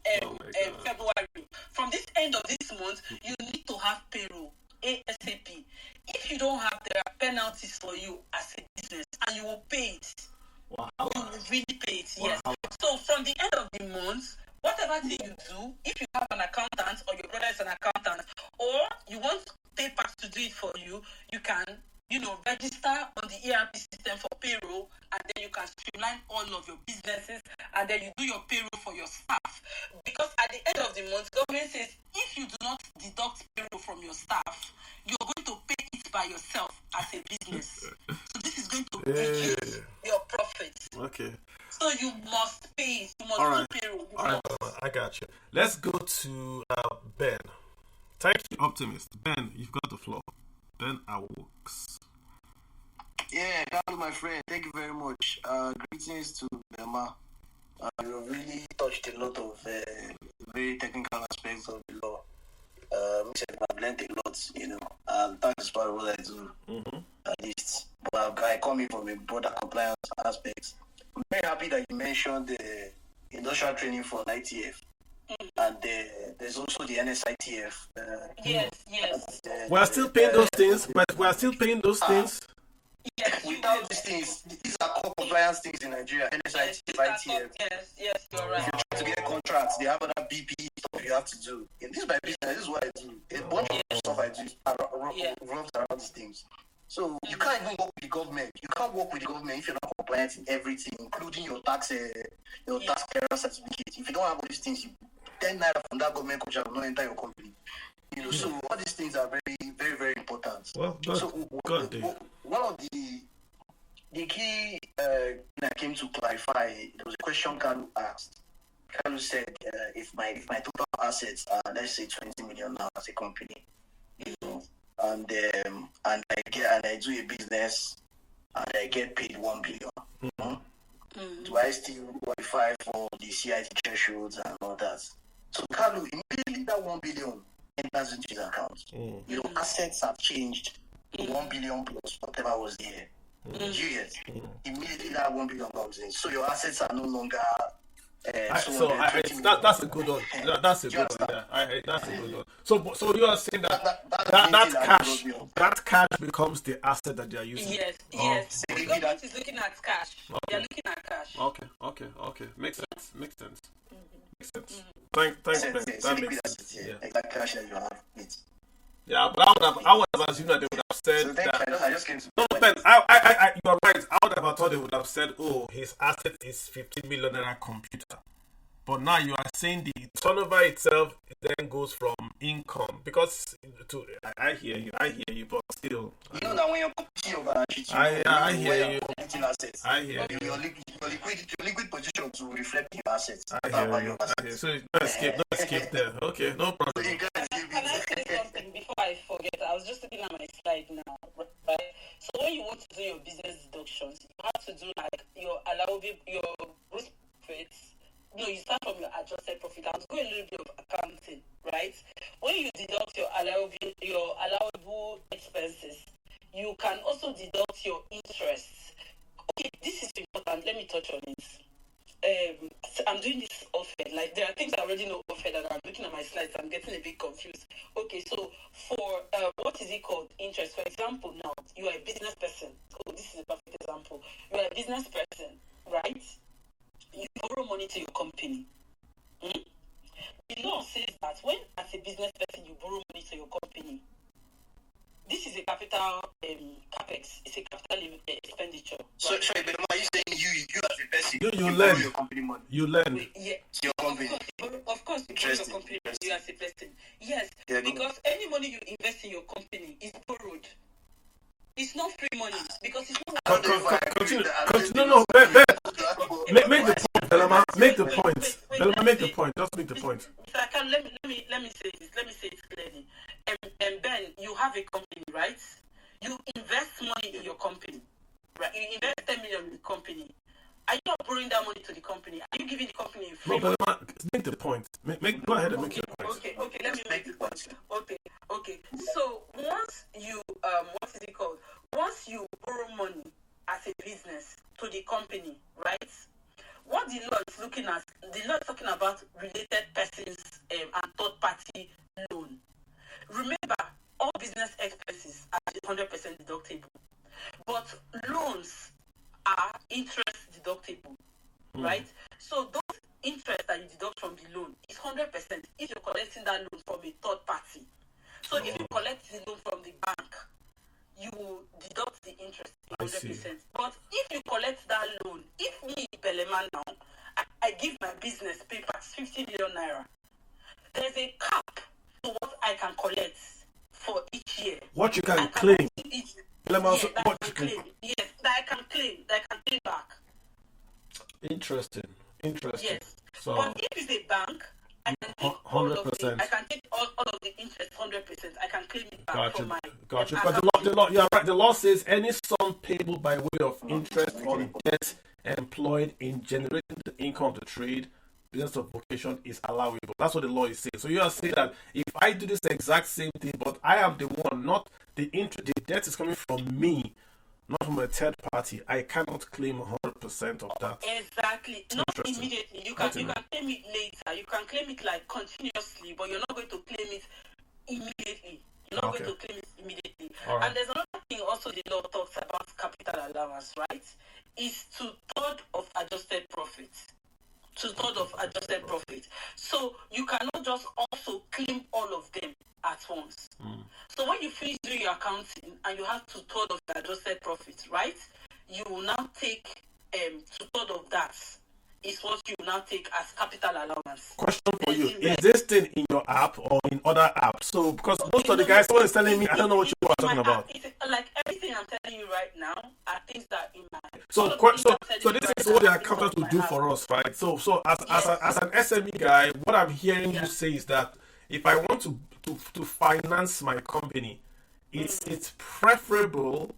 February. From this end of this month, you need to have payroll ASAP. If you don't have, there are penalties for you as a business, and you will pay it. Wow. You will really pay it. Yes. So from the end of the month, whatever thing you do, if you have an accountant or your brother is an accountant, or you want PayPax to do it for you, you can, register on the ERP system for payroll, and then you can streamline all of your businesses, and then you do your payroll for your staff. Because at the end of the month, government says if you do not deduct payroll from your staff, you're going to pay it by yourself as a business. So this is going to reduce your profits. Okay. So you must pay it. You must do payroll. All right, I got you. Let's go to Ben. Thank you, Optimist. Ben, you've got the floor. Ben Awokes. Yeah, hello, my friend. Thank you very much. Greetings to Belma. You really touched a lot of very technical aspects of the law. I've learned a lot, and that's part of what I do, at least. But I come in from a broader compliance aspect. I'm very happy that you mentioned the industrial training for ITF. And there's also the NSITF. Yes. We're still paying those things, but we're still paying those things. Yes, without these things, these are core compliance things in Nigeria. NSITF, ITF. Yes, you're right. If you try to get contracts, they have other BPE stuff you have to do. And this is my business. This is what I do. A bunch of stuff I do revolves around these things. So you can't even work with the government. You can't work with the government if you're not compliant in everything, including your tax clearance certificate. If you don't have all these things, 10 naira from that government contract will not enter your company. So all these things are very, very, very important. Well, one of the key I came to clarify, there was a question Kalu asked. Kalu said, if my total assets are, let's say, 20 million now as a company, and I do a business and I get paid 1 billion, do I still qualify for the CIT thresholds and all that? So Kalu, immediately that 1 billion enters into his account. Your assets have changed to 1 billion plus whatever was there. Immediately that 1 billion comes in. So your assets are no longer That's a good one. That's a good one. Yeah, that's a good one. So you are saying that cash becomes the asset that they are using. Yes. The government is looking at cash. Okay. They are looking at cash. Okay. Makes sense. Makes sense. Thanks, Ben. That makes sense. Yeah. That cash that you have it. Yeah, but I would have assumed that they would have said that. I just came to. No, Ben, you're right. I would have thought they would have said, "Oh, his asset is 15 million naira computer." But now you are saying the turnover itself then goes from income because I hear you, but still. You know that when you're putting your balance sheet, I hear you. I hear you. Your liquid position to reflect your assets. I hear you. So let's skip there. Okay, no problem. Can I say something before I forget? I was just looking at my slide now, right? So when you want to do your business deductions, you have to do like your gross profits. No, you start from your adjusted profit. I'll go a little bit of accounting, right? When you deduct your allowable expenses, you can also deduct your interests. Okay, this is important. Let me touch on it. I'm doing this often. Like there are things I already know often, and I'm looking at my slides. I'm getting a bit confused. Okay, so for what is it called? Interest. For example, now you are a business person. Oh, this is a perfect example. You are a business person, right? You borrow money to your company. The law says that when, as a business person, you borrow money to your company, this is a capital capex. It's a capital expenditure. Sorry, but are you saying you as a person, you learn your company money? You learn. Yeah, your company. Of course, you borrow your company you as a person. Yes, because any money you invest in your company is borrowed. It's not free money because it's not. Continue. No. Make the point, Belema. Make the point. Belema, make the point. Just make the point. If I can, let me say this. Let me say it clearly. And Ben, you have a company, right? You invest money in your company, right? You invest 10 million in the company. Are you not borrowing that money to the company? Are you giving the company free money? Belema, make the point. Go ahead and make your point. Okay. Let me make the point. Okay. So once you what is it called? Once you borrow money as a business to the company, right? What the law is looking at, the law is talking about related persons and third-party loan. Remember, all business expenses are 100% deductible, but loans are interest deductible, right? So those interest that you deduct from the loan is 100% if you're collecting that loan from a third party. So if you collect the loan from the bank, you deduct the interest 100%. But if you collect that loan, if me, Belema now, I give my business papers 50 million naira, there's a cap to what I can collect for each year. What you can claim. That I can claim back. Interesting. Yes. So, but if it's a bank, I can take 100%. I can take all of the interest 100%. I can claim it back from my. Gotcha. Because the law, you're right. The law says any sum payable by way of interest on debt employed in generating the income of the trade, business of vocation is allowable. That's what the law is saying. So you are saying that if I do this exact same thing, but I am the one, not the interest, the debt is coming from me, not from a third party, I cannot claim 100% of that. Exactly. Not immediately. You can claim it later. You can claim it like continuously, but you're not going to claim it immediately. You're not going to claim it immediately. Right. And there's another thing also the law talks about capital allowance, right? Is 2/3 of adjusted profits. 2/3 of adjusted profit. So you cannot just also claim all of them at once. So when you finish doing your accounting and you have 2/3 of the adjusted profit, right? You will now take 2/3 of that is what you will now take as capital allowance. Question for you: is this thing in your app or in other apps? So because most of the guys, someone is telling me, I don't know what you are talking about. Like everything I'm telling you right now are things that in my. So this is what the accountant will do for us, right? So as an SME guy, what I'm hearing you say is that if I want to finance my company, it's preferable.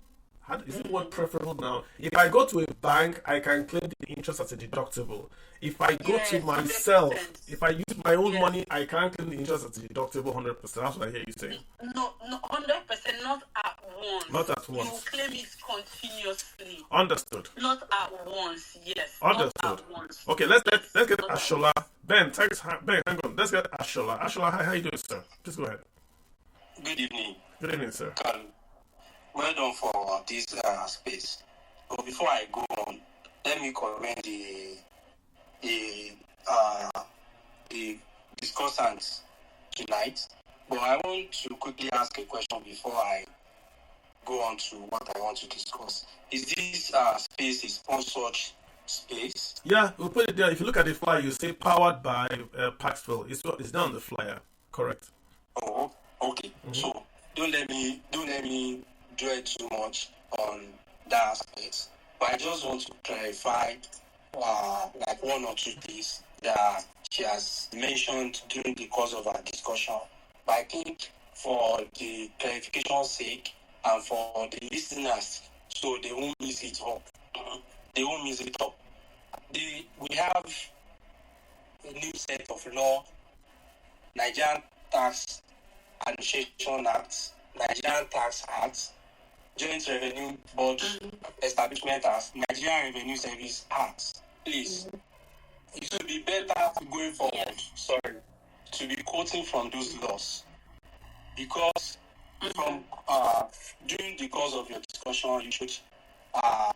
Is it what preferable now? If I go to a bank, I can claim the interest as a deductible. If I go to myself, 100%. If I use my own money, I can't claim the interest as a deductible 100%. That's what I hear you saying. No, 100%, not at once. Not at once. You claim it continuously. Understood. Not at once, yes. Understood. Not at once. Okay, let's get Ashola. Ben, thanks. Ben, hang on. Let's get Ashola. Ashola, hi, how you doing, sir? Please go ahead. Good evening. Good evening, sir. Well done for this space. But before I go on, let me commend the discussants tonight. But I want to quickly ask a question before I go on to what I want to discuss. Is this space a sponsored space? Yeah, we'll put it there. If you look at the flyer, you say powered by Paxville. It's down on the flyer. Correct. Oh, okay. So don't let me dwell too much on that aspect. But I just want to clarify like one or two things that she has mentioned during the course of our discussion. But I think for the clarification's sake and for the listeners, so they won't miss it up. They won't miss it up. We have a new set of law, Nigerian Tax Administration Act, Nigerian Tax Act, Joint Revenue Board Establishment Act, Nigerian Revenue Service Act. Please, it would be better going forward, to be quoting from those laws. Because from during the course of your discussion, you should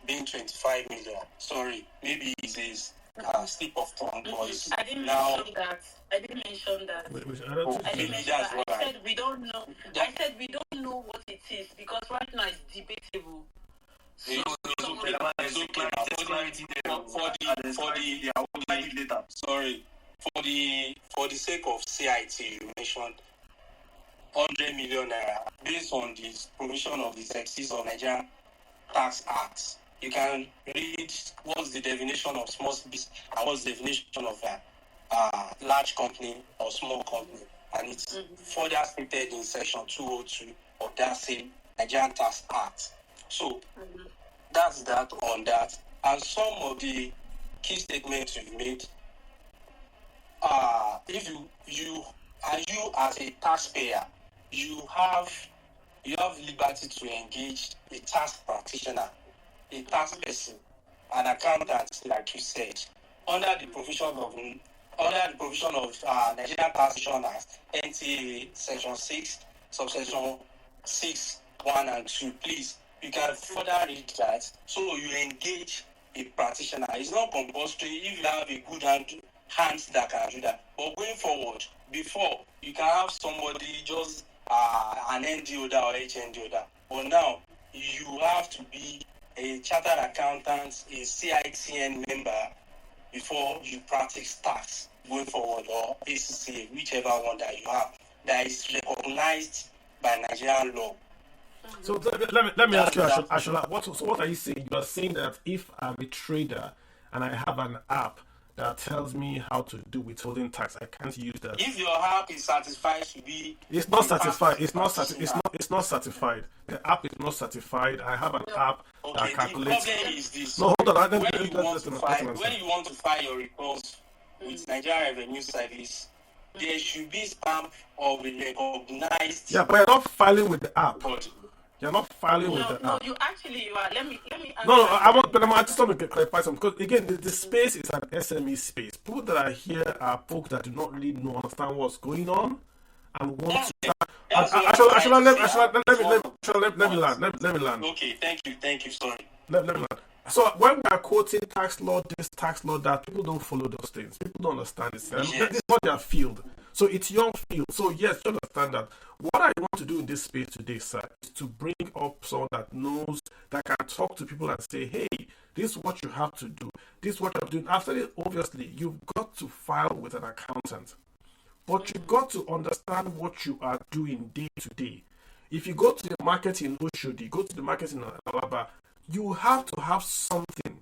being 25 million. Sorry, maybe it's a slip of tongue, boys. I didn't mention that. I didn't mention that. I said we don't know. I said we don't know what it is because right now it's debatable. For the sake of CIT, you mentioned 100 million naira based on the provision of the Taxes of Nigerian Tax Act. You can read what's the definition of small business and what's the definition of a large company or small company, and it's further stated in section 202 of that same Nigerian Tax Act. So that's that on that. And some of the key statements you've made, if you as a taxpayer, you have liberty to engage a tax practitioner, a tax person, an accountant, like you said, under the provision of Nigerian Taxation Act, NTA Section 6, subsection 6, 1 and 2. Please, you can further read that. So you engage a practitioner. It's not compulsory if you have a good hands that can do that. But going forward, before, you can have somebody just an ND holder or HND holder. But now, you have to be a chartered accountant, a CITN member before you practice tax going forward, or ACCA, whichever one that you have, that is recognized by Nigerian law. So let me ask you, Ashola, what are you saying? You are saying that if I'm a trader and I have an app that tells me how to do withholding tax, I can't use that. If your app is certified to be, it's not certified. It's not certified. The app is not certified. I have an app that calculates. The problem is this. No, hold on. When you want to file your reports with Nigerian Revenue Service, there should be stamp of a recognized. Yeah, but you're not filing with the app. You're not filing with the app. No, you are. Let me. No, I just want to clarify something because again, the space is an SME space. People that are here are folks that do not really understand what's going on and want to. Actually, let me land. Okay, thank you. Sorry. Let me land. So when we are quoting tax law, this tax law, that, people don't follow those things. People don't understand this. Yes. This is not their field. So it's your field. So yes, you understand that. What I want to do in this space today, sir, is to bring up someone that knows, that can talk to people and say, hey, this is what you have to do. This is what you're doing. After it, obviously, you've got to file with an accountant. But you've got to understand what you are doing day to day. If you go to the market in Oshodi, go to the market in Alaba, you have to have something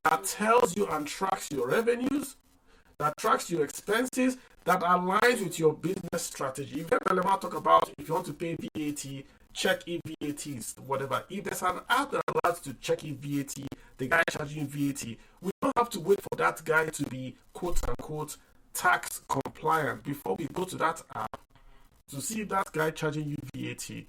that tells you and tracks your revenues, that tracks your expenses, that aligns with your business strategy. You heard Elema talk about if you want to pay VAT, check if VAT is whatever. If there's an app that allows you to check if VAT, the guy charging VAT, we don't have to wait for that guy to be quote unquote tax compliant before we go to that app to see if that guy charging you VAT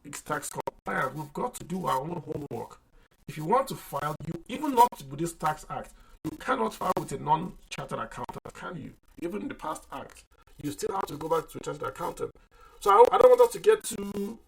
is tax compliant. We've got to do our own homework. If you want to file, you even not with this tax act, you cannot file with with a non-chartered accountant, can you? Even in the past act, you still have to go back to a chartered accountant. So I don't want us to get too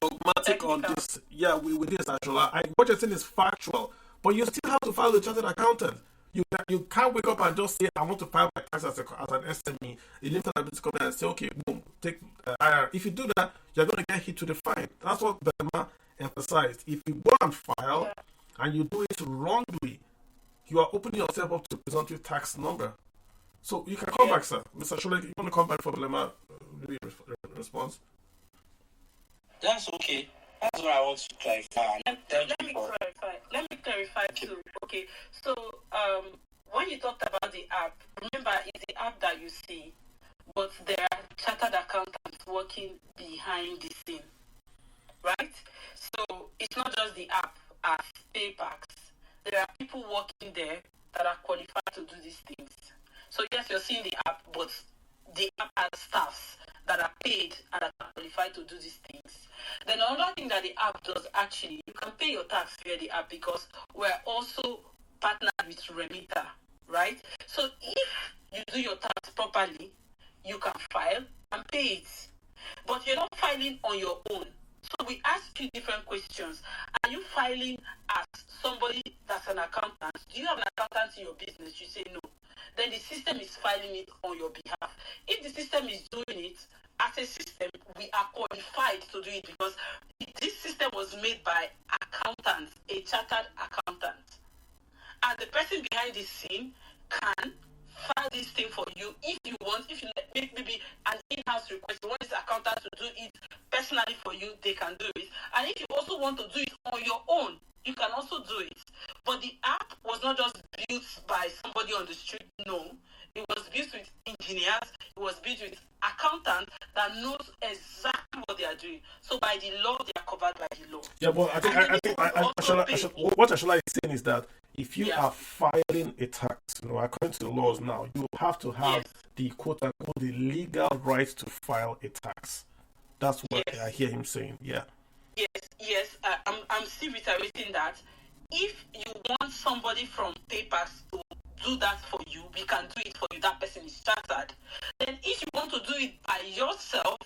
dogmatic on this. Yeah, with this, actually. What you're saying is factual, but you still have to file a chartered accountant. You can't wake up and just say, I want to file my tax as an SME. You need to come and say, okay, boom, take IR. If you do that, you're going to get hit to the fine. That's what Belema emphasized. If you go and file and you do it wrongly, you are opening yourself up to presumptive tax number. So you can come back, sir. Mr. Shule, you want to come back for Belema response? That's okay. That's what I want to clarify. Let me clarify too. Okay, so when you talked about the app, remember it's the app that you see, but there are chartered accountants working behind the scene, right? So it's not just the app as PayPax. There are people working there that are qualified to do these things. So yes, you're seeing the app, but the app has staffs that are paid and that are qualified to do these things. Then another thing that the app does, actually, you can pay your tax via the app because we're also partnered with Remita, right? So if you do your tax properly, you can file and pay it. But you're not filing on your own. So we ask you different questions. Are you filing as somebody that's an accountant? Do you have an accountant in your business? You say no. Then the system is filing it on your behalf. If the system is doing it, as a system, we are qualified to do it because this system was made by accountants, a chartered accountant. And the person behind the scene can file this thing for you if you want. If you make maybe an in-house request, you want this accountant to do it personally for you, they can do it. And if you also want to do it on your own, you can also do it. But the app was not just built by somebody on the street, no. It was built with engineers, it was built with accountants that knows exactly what they are doing. So by the law, they are covered by the law. Yeah, but what Ashola is saying is that if you are filing a tax, according to the laws now, you have to have the quote unquote the legal right to file a tax. That's what I hear him saying. Yeah. Yes. I'm still reiterating that. If you want somebody from PayPax to do that for you, we can do it for you. That person is chartered. Then if you want to do it by yourself,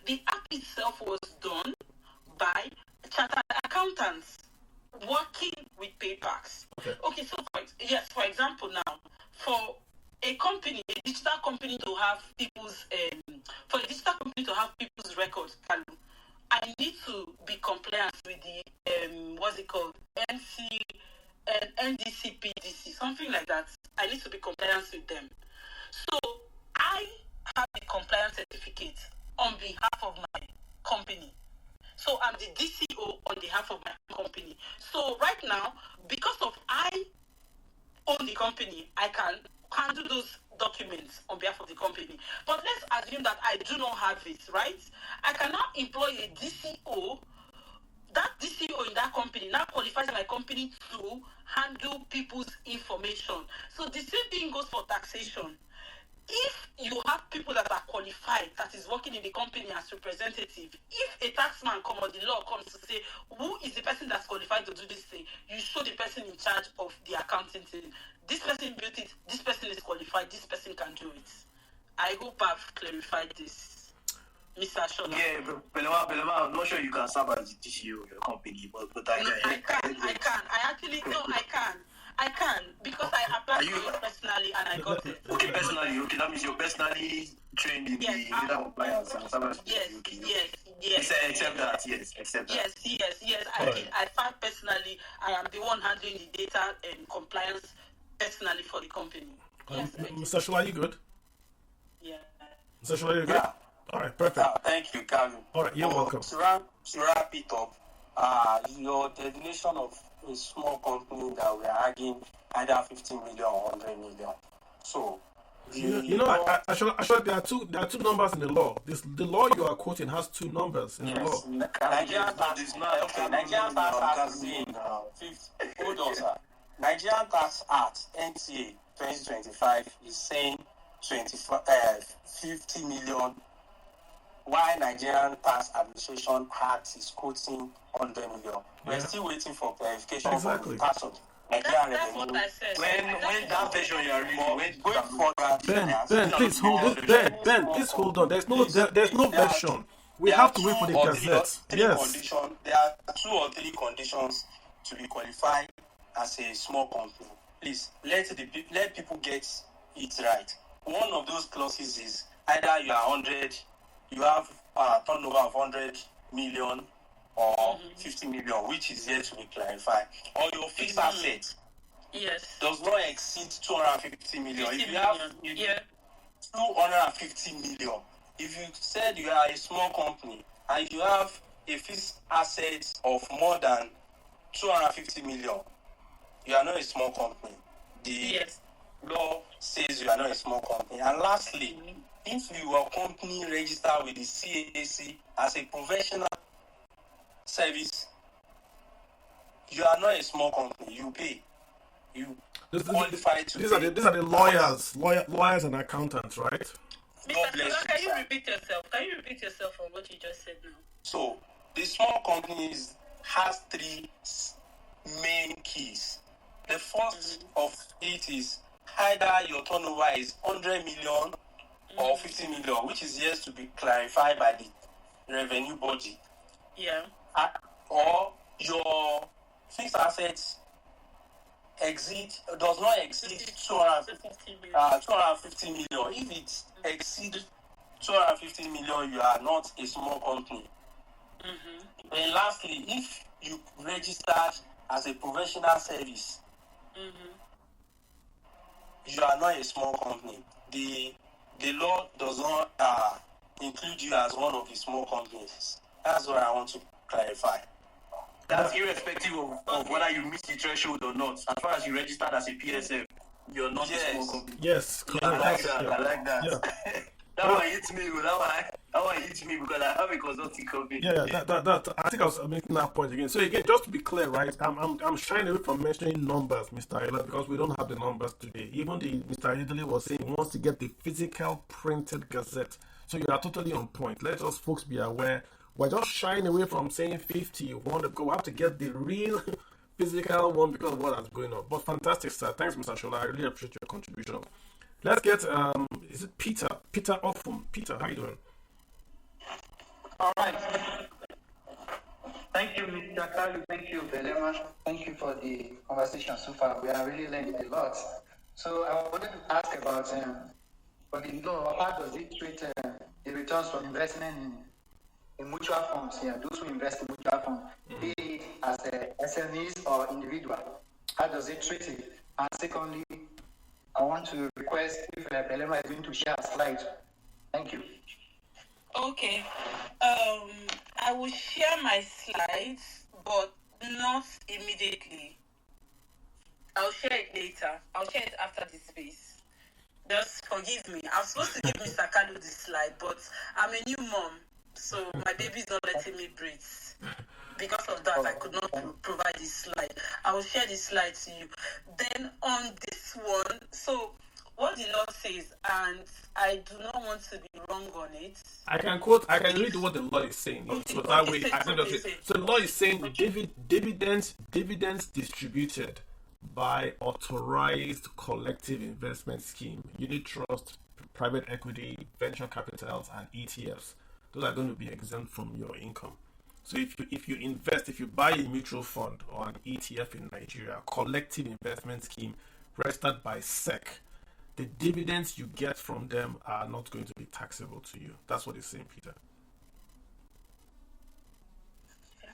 the app itself was done by chartered accountants working with PayPax. Okay, so for example now, for a company, a digital company to have people's records, I need to be compliant with the what's it called, NDCPDC, something like that. I need to be compliant with them. So I have the compliance certificate on behalf of my company. So I'm the DCO on behalf of my company. So right now, because of I own the company, I can handle those documents on behalf of the company. But let's assume that I do not have it, right? I can now employ a DCO. That DCO in that company now qualifies my company to handle people's information. So the same thing goes for taxation. If you have people that are qualified, that is working in the company as representative, if a taxman comes or the law comes to say, who is the person that's qualified to do this thing, you show the person in charge of the accounting thing. This person built it, this person is qualified, this person can do it. I hope I've clarified this, Mr. Shola. Yeah, but Belema, I'm not sure you can serve as the TCO of your company, but I can because I applied for it personally and I got it. Okay, personally, okay, that means you're personally trained in the data compliance and cybersecurity. Yes. Except that. Yes. I did. I found personally, I am the one handling the data and compliance personally for the company. Yes, Mr. Shula, you good? Yeah. Mr. Shula, you good? Yeah. All right, perfect. Thank you, Kalu. All right, you're welcome. To wrap it up, your definition of a small company that we are arguing either 50 million or 100 million. So, actually, there are two numbers in the law. The law you are quoting has two numbers in the law. Nigerian tax is saying, hold on, sir. Nigerian Tax Act NTA 2025 is saying 50 million, while Nigerian Tax Administration Act is quoting 100 million. We're still waiting for clarification from the tax That's what I said. When that version you are reading, when Going further, Ben, please hold it. Ben, please hold on. There's no version. We have to wait for the Gazette. Yes. There are 2 or 3 conditions to be qualified as a small company. Please let people get it right. One of those clauses is either you are 100, you have a turnover of 100 million or 50 million, which is yet to be clarified, or your fixed asset does not exceed 250 million. If you have 250 million, if you said you are a small company and you have a fixed asset of more than 250 million, you are not a small company. The law says you are not a small company. And lastly, if your company registered with the CAC as a professional service, you are not a small company. You pay. You qualify to These pay. are the lawyers and accountants, right? God bless Can you, you sir. repeat yourself? Can you repeat yourself on what you just said now? So the small companies has 3 main keys. The first of it is either your turnover is 100 million or 50 million, which is yet to be clarified by the revenue body. Yeah. Or your fixed assets does not exceed 250 million. If it exceeds 250 million, you are not a small company. And lastly, if you registered as a professional service, you are not a small company. The law does not include you as one of the small companies. That's what I want to clarify. that's irrespective of whether you meet the threshold or not. As far as you registered as a PSF, you're not a small company. Yes, I correct. like that. I like that. Yeah. That one hits me. That one hits me because I have a consulting company. Yeah, that I think I was making that point again. So again, just to be clear, right? I'm shying away from mentioning numbers, Mr. Ayla, because we don't have the numbers today. Even Mr. Ayla was saying he wants to get the physical printed gazette. So you are totally on point. Let us folks be aware. We're just shying away from saying 50. You want to go. We have to get the real physical one because of what is going on. But fantastic, sir. Thanks, Mr. Shola. I really appreciate your contribution. Let's get is it Peter? Peter Offum. Peter, how you doing? All right. Thank you, Mr. Kalu. Thank you very much. Thank you for the conversation so far. We are really learning a lot. So I wanted to ask about for the law, how does it treat the returns from investment in mutual funds? Yeah, those who invest in mutual funds, be it as SMEs or individual. How does it treat it? And secondly, I want to request if Belema is going to share a slide. Thank you. Okay. I will share my slides, but not immediately. I'll share it later. I'll share it after this space. Just forgive me. I'm supposed to give Mr. Kalu the slide, but I'm a new mom, so my baby's not letting me breathe. Because of that, I could not provide this slide. I will share this slide to you. Then on this one, so what the law says, and I do not want to be wrong on it. I can read what the law is saying. So that way, I can just say. So the law is saying dividends distributed by authorized collective investment scheme, unit trust, private equity, venture capitals, and ETFs. Those are going to be exempt from your income. So if you invest, if you buy a mutual fund or an ETF in Nigeria, collective investment scheme registered by SEC, the dividends you get from them are not going to be taxable to you. That's what it's saying, Peter.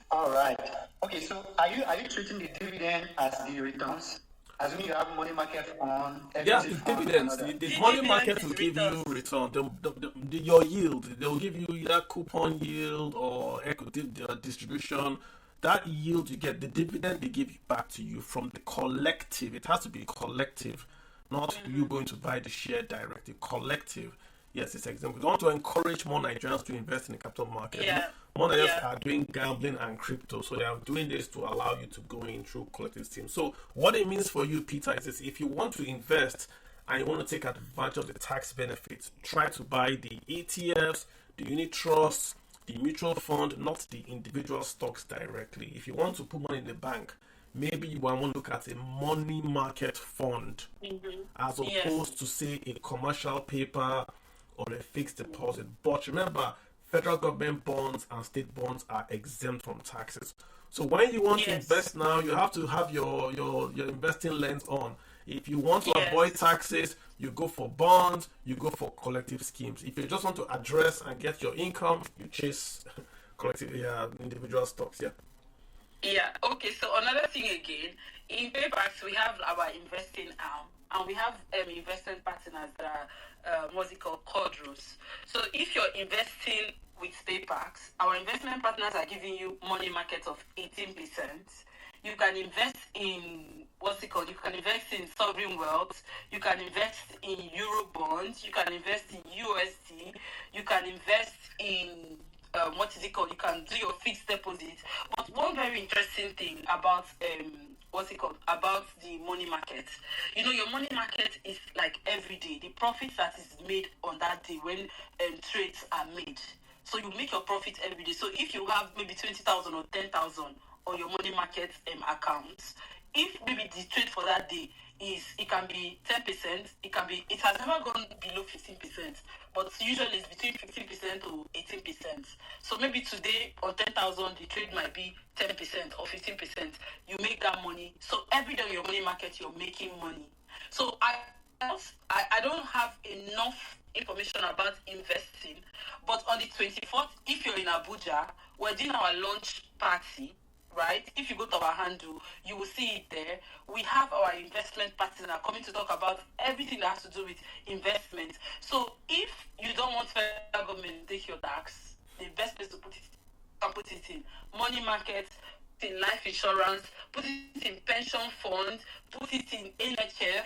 All right. Okay, so are you treating the dividend as the returns? Assuming you have money market fund, yeah, it's dividends. The money market will give you return. Your yield, they'll give you either coupon yield or equity distribution. That yield you get, the dividend they give you back to you from the collective. It has to be collective, not you going to buy the share directly. Collective. Yes, it's exempt. We want to encourage more Nigerians to invest in the capital market. Yeah. More Nigerians are doing gambling and crypto, so they are doing this to allow you to go in through collective schemes. So what it means for you, Peter, is this: if you want to invest and you want to take advantage of the tax benefits, try to buy the ETFs, the unit trusts, the mutual fund, not the individual stocks directly. If you want to put money in the bank, maybe you want to look at a money market fund as opposed to, say, a commercial paper or a fixed deposit. But remember, federal government bonds and state bonds are exempt from taxes. So when you want to invest now, you have to have your investing lens on. If you want to avoid taxes, you go for bonds, you go for collective schemes. If you just want to address and get your income, you chase collective, individual stocks. Yeah, okay, so another thing again, in papers we have our investing arm and we have investment partners that are, what's it called, quadros. So if you're investing with Paypacks, our investment partners are giving you money market of 18%. You can invest in, what's it called, you can invest in sovereign wealth, you can invest in Euro bonds, you can invest in USD, you can invest in what is it called? You can do your fixed deposit. But one very interesting thing about about the money market. You know, your money market is like every day. The profits that is made on that day when trades are made. So you make your profit every day. So if you have maybe 20,000 or 10,000 on your money market accounts, if maybe the trade for that day it can be 10%, it has never gone below 15%, but usually it's between 15% to 18%. So maybe today on 10,000 the trade might be 10% or 15%. You make that money. So every day on your money market you're making money. So I don't have enough information about investing, but on the 24th, if you're in Abuja, we're doing our launch party. Right? If you go to our handle, you will see it there. We have our investment partner coming to talk about everything that has to do with investment. So if you don't want federal government to take your tax, the best place to put it in money market, in life insurance, put it in pension fund, put it in NHF,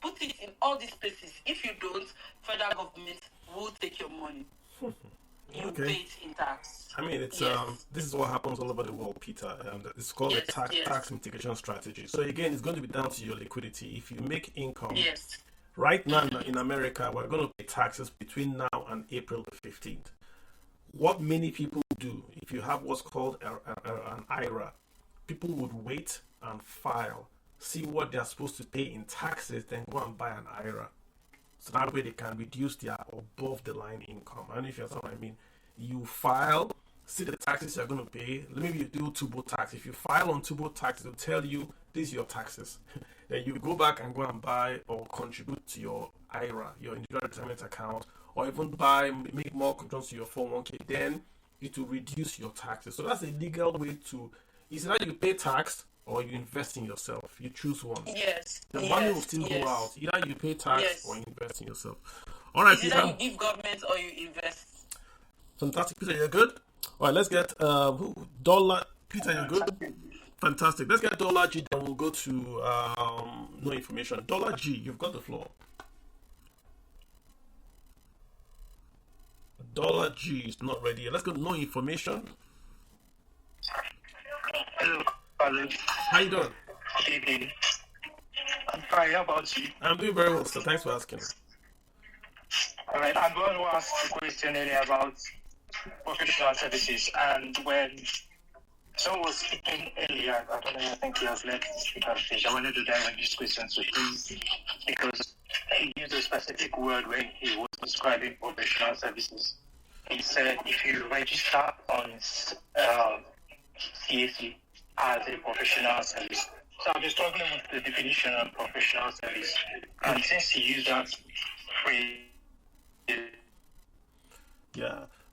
put it in all these places. If you don't, federal government will take your money. You pay it in tax. I mean, it's this is what happens all over the world, Peter. It's called a tax mitigation strategy. So again, it's going to be down to your liquidity. If you make income, right now in America, we're going to pay taxes between now and April the 15th. What many people do, if you have what's called an IRA, people would wait and file, see what they're supposed to pay in taxes, then go and buy an IRA. So that way they can reduce their above the line income. I don't know if you understand what I mean. You file, see the taxes you're going to pay. Maybe you do turbo tax. If you file on turbo tax, it'll tell you these are your taxes. Then you go back and go and buy or contribute to your IRA, your individual retirement account, or even make more contributions to your 401k. Then it will reduce your taxes. So that's a legal way to, it's either you pay tax or you invest in yourself. You choose one. The money will still go out. Either you pay tax or you invest in yourself. All right, Peter. Either you give government or you invest. Fantastic, Peter. You're good. All right, let's get Dollar. Peter, you're good. Fantastic. Let's get Dollar G. Then we'll go to no information. Dollar G, you've got the floor. Dollar G is not ready yet. Let's go to no information. Hello. How you doing? Good evening. I'm fine. How about you? I'm doing very well, so thanks for asking. All right. I'm going to ask a question earlier about professional services. And when someone was speaking earlier, I don't know, I think he has left the stage. I wanted to dive into this question to him because he used a specific word when he was describing professional services. He said if you register on CAC as a professional service. So I'm just struggling with the definition of professional service. And since he used that phrase,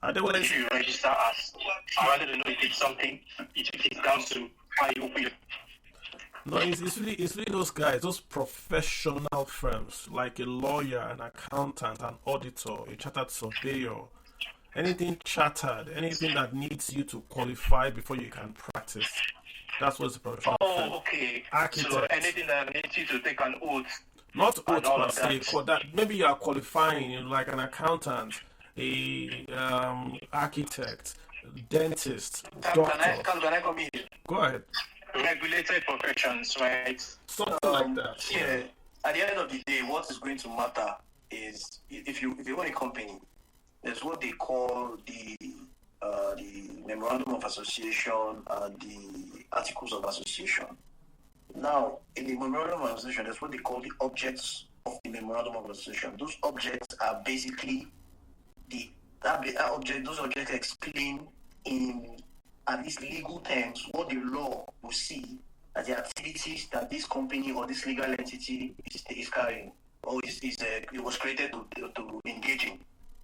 if you register as, I wanted to know if it's something, if it's down to how you open. No, it's really those guys, those professional firms, like a lawyer, an accountant, an auditor, a chartered surveyor, anything chartered, anything that needs you to qualify before you can practice. That's what's a professional firm. Okay. Architect. So anything that needs you to take an oath. Not oath per se. That maybe you are qualifying, like an accountant, a architect, dentist, doctor. Can I come in? Go ahead. Regulated professions, right? Something like that. Yeah. At the end of the day, what is going to matter is if you own a company, there's what they call the memorandum of association and the articles of association. Now, in the memorandum of association, that's what they call the objects of the memorandum of association. Those objects are basically those objects explain in at least legal terms what the law will see as the activities that this company or this legal entity is carrying or it was created to engage in.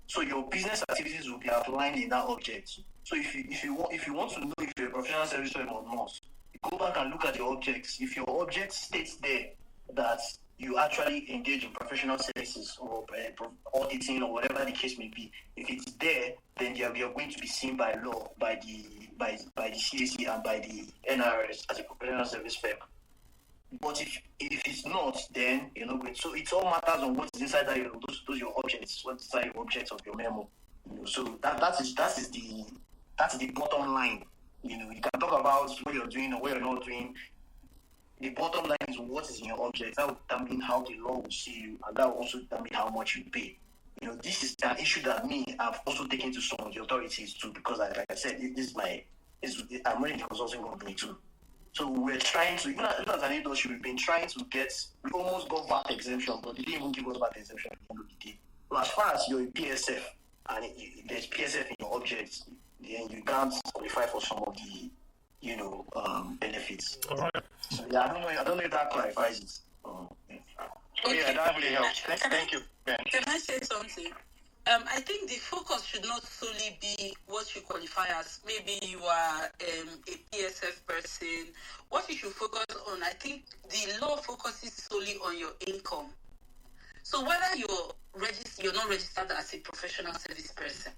So your business activities will be outlined in that object. So if you want to know if you're a professional service firm or not, you go back and look at your objects. If your object states there that you actually engage in professional services or auditing or whatever the case may be, if it's there, then you're going to be seen by law, by the CAC and by the NRS as a professional service firm. But if it's not, then you're not going. So it all matters on what is inside that those your objects, what's inside your objects of your memo. So that is the bottom line. You can talk about what you're doing or what you're not doing. The bottom line is what is in your object. That will determine how the law will see you, and that will also determine how much you pay. This is an issue that I've also taken to some of the authorities too, because like I said, I'm running the consulting company too. So we're trying to, even as an industry, we almost got VAT exemption, but they didn't even give us VAT exemption at the end of the day. Well, as far as you're a PSF and there's PSF in your objects, then you can't qualify for some of the, benefits. All right. So yeah, I don't know if that clarifies it. Yeah, that really helps. Thank you, Ben. Can I say something? I think the focus should not solely be what you qualify as. Maybe you are a PSF person. What you should focus on, I think the law focuses solely on your income. So whether you're not registered as a professional service person,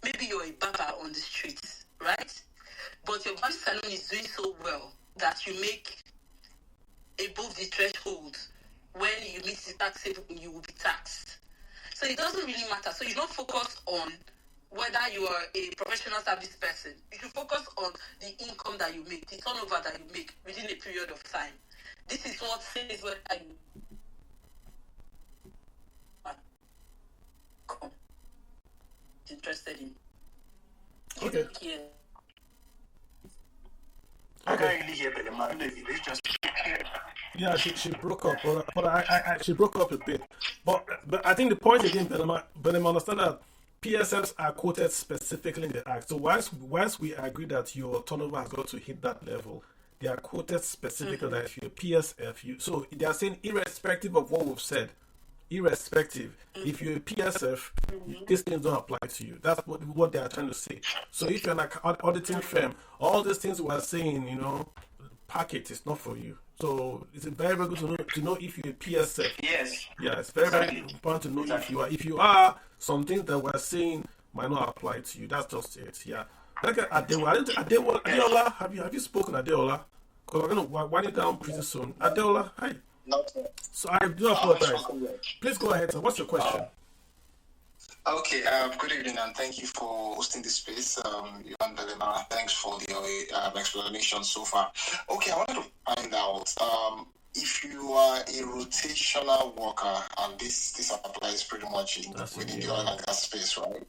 maybe you're a barber on the streets, right? But your barber salon is doing so well that you make above the threshold. When you meet the taxable, you will be taxed. So it doesn't really matter. So you don't focus on whether you are a professional service person. You should focus on the income that you make, the turnover that you make within a period of time. This is what says whether you are interested in. Okay. Yeah. I can't really hear Belema. I don't know if it's just. Yeah, she broke up, but she broke up a bit. But I think the point again, Belema understand that PSFs are quoted specifically in the Act. So once we agree that your turnover has got to hit that level, they are quoted specifically that if you're PSF, so they are saying irrespective of what we've said, if you're a PSF, these things don't apply to you. That's what they are trying to say. So if you're an auditing firm, all these things we are saying, packet is not for you. So it's very, very good to know if you're a PSF. Yes. Yeah, it's very, very important to know if you are. If you are, some things that we're saying might not apply to you. That's just it. Yeah. Look at Adeola. Have you spoken, Adeola? Because we're going to wind it down pretty soon. Adeola, hi. Not So I do apologize. Please go ahead, sir. What's your question? Okay, good evening and thank you for hosting this space. You and Belema, thanks for the explanation so far. Okay, I wanted to find out if you are a rotational worker, and this applies pretty much within the oil and gas space, right?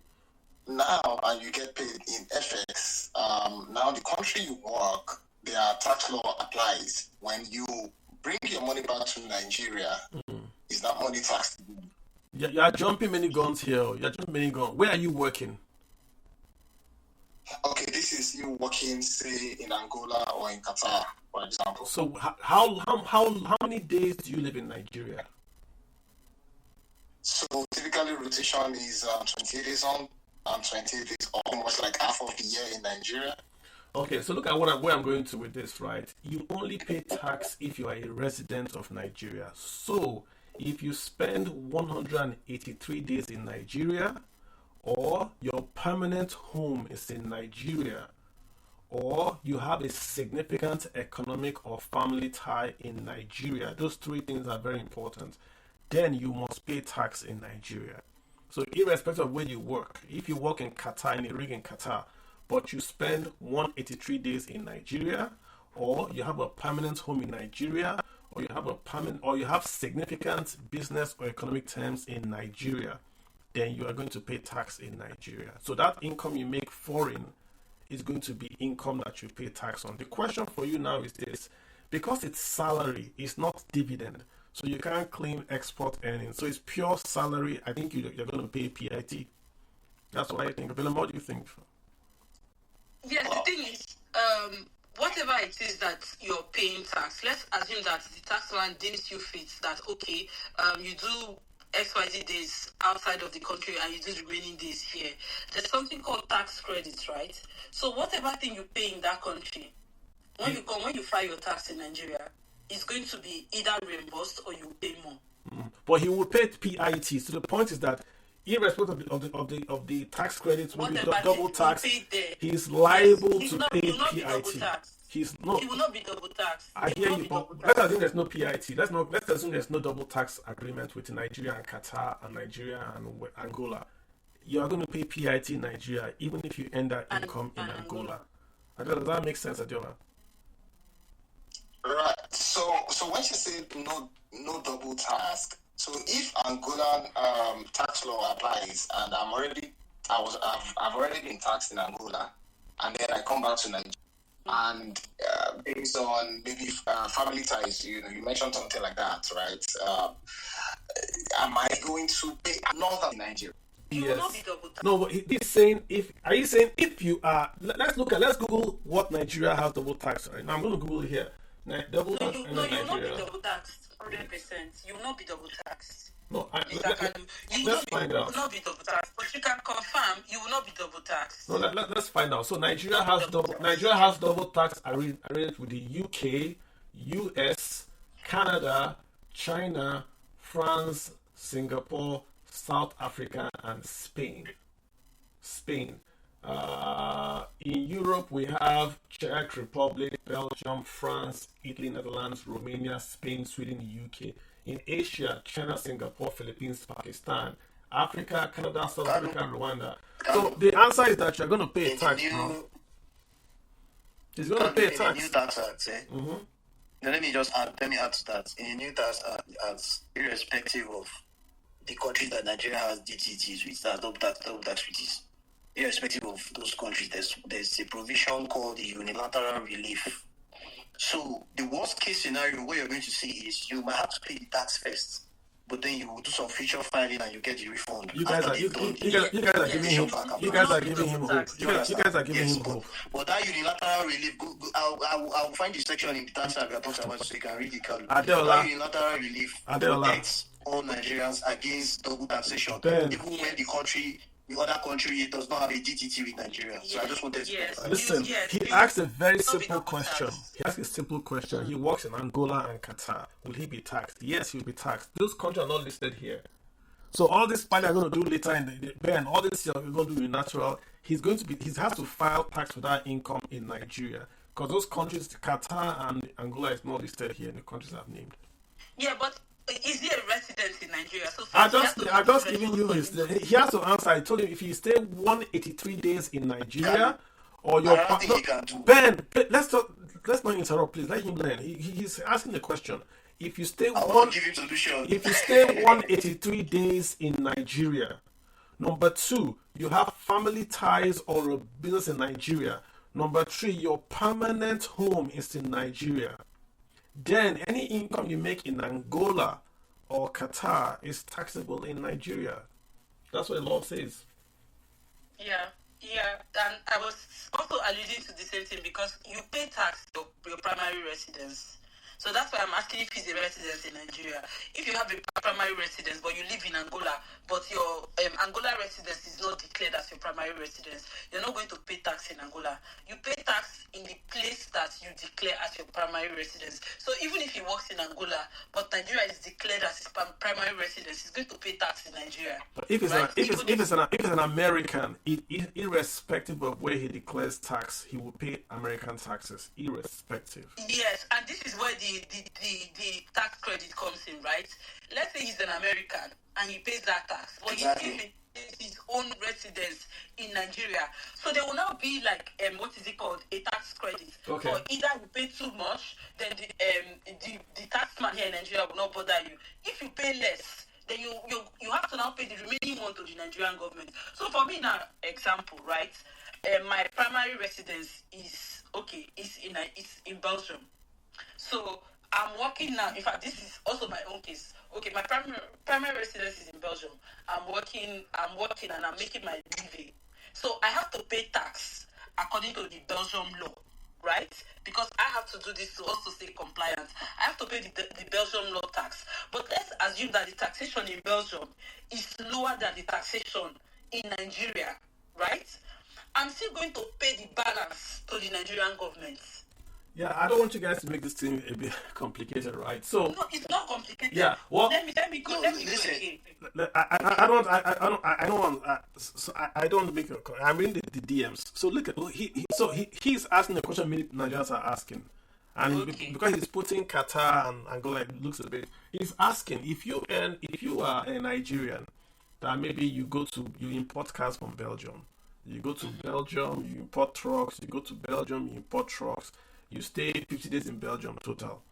Now, and you get paid in FX, now the country you work, their tax law applies. When you bring your money back to Nigeria, is that money taxed? You are jumping many guns here. You're jumping many guns. Where are you working? Okay, this is you working, say, in Angola or in Qatar, for example. So how many days do you live in Nigeria? So typically rotation is 20 days on and 20 days, almost like half of the year in Nigeria. Okay, so look at where I'm going to with this, right? You only pay tax if you are a resident of Nigeria. So if you spend 183 days in Nigeria, or your permanent home is in Nigeria, or you have a significant economic or family tie in Nigeria, those three things are very important, then you must pay tax in Nigeria. So irrespective of where you work, if you work in Qatar, in a rig in Qatar, but you spend 183 days in Nigeria, or you have a permanent home in Nigeria, or you have significant business or economic terms in Nigeria, then you are going to pay tax in Nigeria. So that income you make foreign is going to be income that you pay tax on. The question for you now is this: because it's salary, it's not dividend. So you can't claim export earnings. So it's pure salary. I think you're going to pay PIT. That's what I think. Willem, what do you think? Yes, the thing is, whatever it is that you're paying tax, let's assume that the tax man deems you fit that, okay, you do XYZ days outside of the country and you do the remaining days here. There's something called tax credits, right? So whatever thing you pay in that country, when you file your tax in Nigeria, it's going to be either reimbursed or you pay more. But he will pay PIT. So the point is that irrespective of the tax credits, will be double tax. He's liable to pay PIT. He will not be double taxed. I hear you, but let's assume there's no PIT. Let's assume there's no double tax agreement with Nigeria and Qatar and Nigeria and Angola. You are going to pay PIT in Nigeria even if you earn that income in Angola. Does that make sense, Adiola? Right. So when she said no double tax, so if Angolan tax law applies and I've already been taxed in Angola, and then I come back to Nigeria. And based on maybe family ties, you mentioned something like that, right? Am I going to pay another in Nigeria? Yes. No, but he's saying are you saying if you are? Let's Google what Nigeria has double tax. Right now, I'm going to Google it here. Double tax in Nigeria. You will not be double taxed. 100%. You will not be double taxed. No, let's find out. You will not be double taxed, but you can confirm you will not be double taxed. No, let's find out. So Nigeria has double tax arranged with the UK, US, Canada, China, France, Singapore, South Africa, and Spain. In Europe, we have Czech Republic, Belgium, France, Italy, Netherlands, Romania, Spain, Sweden, UK. In Asia, China, Singapore, Philippines, Pakistan. Africa, Canada, South Africa, Rwanda. So the answer is that you're going to pay tax now. He's going to pay tax. In the new tax act, Now let me add to that. In the new tax act, irrespective of the countries that Nigeria has DTTs with, that double tax treaties, irrespective of those countries, there's a provision called the unilateral relief. So the worst case scenario, what you're going to see is you might have to pay the tax first, but then you will do some future filing and you get the refund. You guys are giving him hope. You guys are giving him hope. But that unilateral relief, I'll find the section in the tax act we're talking about so you can read it. That unilateral relief protects all Nigerians against double taxation, even when the other country does not have a DTT with Nigeria. So I just wanted to listen. He asked a very simple question. He works in Angola and Qatar. Will he be taxed? Yes, he will be taxed. Those countries are not listed here. So all this filing I'm going to do later in the Ben, all this we're going to do in natural. He has to file tax for that income in Nigeria because those countries, Qatar and Angola, is not listed here in the countries I've named. Yeah, but. Is he a resident in Nigeria? So I just giving you his. He has to answer. I told him if he stay 183 days in Nigeria, or your Ben, let's not interrupt, please. Let him learn. He's asking the question. If you stay 183 days in Nigeria, number 2, you have family ties or a business in Nigeria. Number 3, your permanent home is in Nigeria. Then any income you make in Angola or Qatar is taxable in Nigeria. That's what the law says. Yeah. And I was also alluding to the same thing because you pay tax your primary residence. So that's why I'm asking if he's a resident in Nigeria. If you have a primary residence but you live in Angola, but your Angola residence is not declared as your primary residence, you're not going to pay tax in Angola. You pay tax in the place that you declare as your primary residence. So even if he works in Angola, but Nigeria is declared as his primary residence, he's going to pay tax in Nigeria. But if it's an American, irrespective of where he declares tax, he will pay American taxes, irrespective. Yes, and this is where the tax credit comes in, right? Let's say he's an American and he pays that tax, but he still maintains his own residence in Nigeria. So there will now be like what is it called? A tax credit. Okay. Or either you pay too much, then the taxman here in Nigeria will not bother you. If you pay less, then you have to now pay the remaining one to the Nigerian government. So for me now, example, right? My primary residence is in Belgium. So I'm working now. In fact, this is also my own case. Okay, my primary residence is in Belgium. I'm working, and I'm making my living. So I have to pay tax according to the Belgium law, right? Because I have to do this to also stay compliant. I have to pay the Belgium law tax. But let's assume that the taxation in Belgium is lower than the taxation in Nigeria, right? I'm still going to pay the balance to the Nigerian government. Yeah, I don't want you guys to make this thing a bit complicated, right? So no, it's not complicated. Yeah, well, let me go again. I don't make. I'm reading the DMs. So look at he's asking the question many Nigerians are asking, and because he's putting Qatar and Angola, it looks a bit. He's asking if you are a Nigerian, that maybe you import cars from Belgium. You go to Belgium, you import trucks. You go to Belgium, you import trucks. You stay 50 days in Belgium total.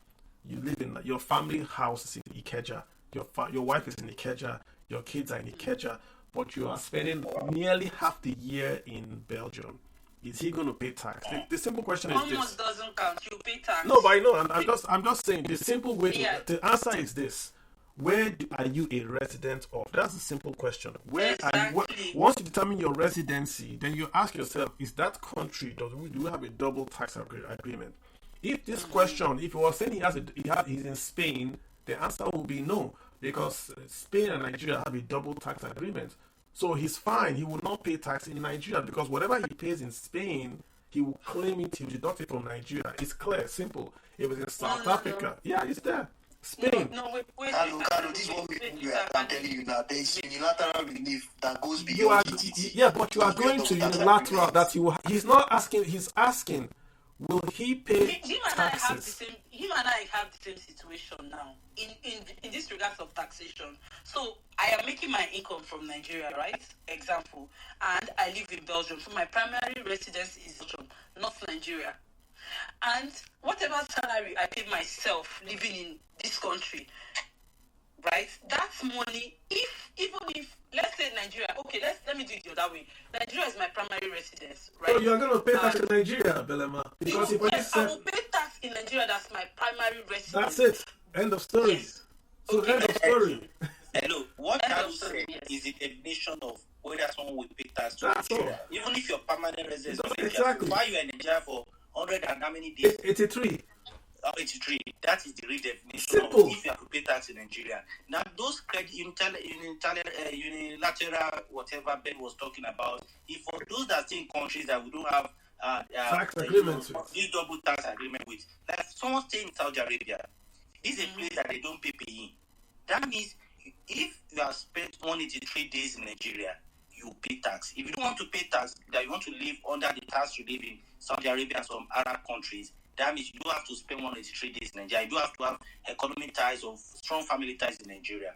You live in your family house is in Ikeja. Your wife is in Ikeja. Your kids are in Ikeja. But you are spending nearly half the year in Belgium. Is he going to pay tax? The simple question is this. Almost doesn't count. You pay tax. No, but I know. I'm just saying the simple way. The answer is this. Where are you a resident of? That's a simple question. Where exactly. are you? Once you determine your residency, then you ask yourself: is that country? Do we have a double tax agreement? If this question, if you were saying he's in Spain, the answer will be no, because Spain and Nigeria have a double tax agreement. So he's fine. He will not pay tax in Nigeria because whatever he pays in Spain, he will claim it. He will deduct it from Nigeria. It's clear, simple. If it's in South Africa, yeah, it's there. Spain. Wait. Carlo, this is what I'm telling you now. There is unilateral relief that goes beyond GTT. Yeah, but you are going to unilateral that he's not asking, he's asking, will he pay taxes? Him and I have the same situation now in this regards of taxation. So I am making my income from Nigeria, right? Example. And I live in Belgium. So my primary residence is Belgium, not Nigeria. And whatever salary I pay myself living in this country, right? That's money. Even if let's say Nigeria, okay, let me do it the other way. Nigeria is my primary residence, right? So you're gonna pay tax in Nigeria, Belema, because I will pay tax in Nigeria. That's my primary residence. That's it. End of story. Yes. So end of story. Hello, what Carlo said is the definition of whether someone will pay tax to Nigeria. Even if you're permanent resident, exactly. Why you are in Nigeria for 100 and how many days? 83. 83. That is the real definition Simple. of if you have to pay tax in Nigeria. Now, those unilateral whatever Ben was talking about, if for those that stay in countries that we don't have tax agreements with, this double tax agreement with, like someone staying in Saudi Arabia, this is a place that they don't pay in. That means if you have spent 183 days in Nigeria, you pay tax. If you don't want to pay tax, that you want to live under the tax relief in Saudi Arabia and some Arab countries, that means you don't have to spend 183 days in Nigeria. You don't have to have economic ties or strong family ties in Nigeria.